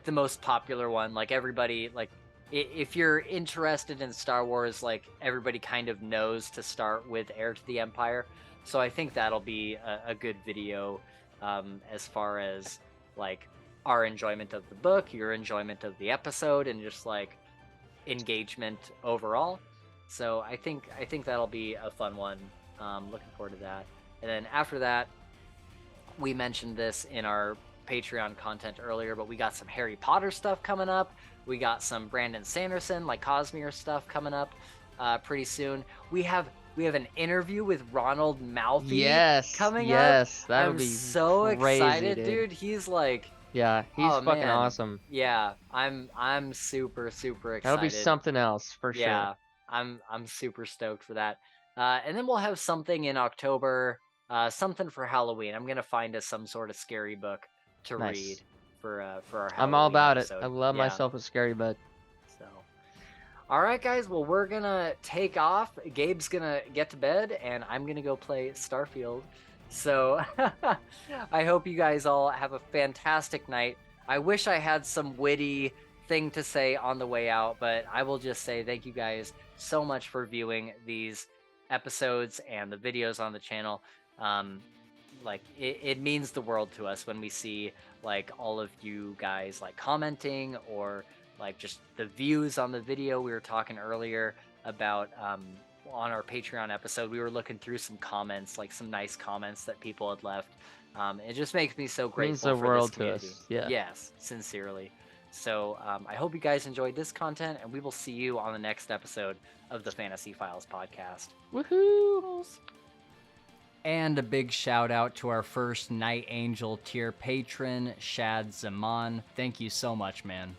the most popular one. Like everybody, like if you're interested in Star Wars, like everybody kind of knows to start with Heir to the Empire. So I think that'll be a good video as far as like our enjoyment of the book, your enjoyment of the episode, and just like engagement overall. So I think that'll be a fun one. Looking forward to that. And then after that, we mentioned this in our Patreon content earlier, but we got some Harry Potter stuff coming up. We got some Brandon Sanderson, like Cosmere stuff coming up pretty soon. We have an interview with Ronald Malfi coming up. Yes, that would be so crazy, excited, dude. He's like, yeah, he's fucking awesome. Yeah, I'm super excited. That'll be something else for sure. Yeah, I'm super stoked for that. And then we'll have something in October, something for Halloween. I'm gonna find us some sort of scary book to read for our Halloween I'm all about episode. it. I love myself a scary book. So, all right, guys. Well, we're gonna take off. Gabe's gonna get to bed, and I'm gonna go play Starfield. So I hope you guys all have a fantastic night. I wish I had some witty thing to say on the way out, but I will just say thank you guys so much for viewing these episodes and the videos on the channel. Like it means the world to us when we see like all of you guys like commenting or like just the views on the video. We were talking earlier about on our Patreon episode, we were looking through some comments, like some nice comments that people had left. It just makes me so grateful. Means the for world this community. to us. Yeah. Yes, sincerely. So I hope you guys enjoyed this content, and we will see you on the next episode of the Fantasy Files podcast. Woohoo! And a big shout out to our first Night Angel tier patron, Shad Zaman. Thank you so much, man.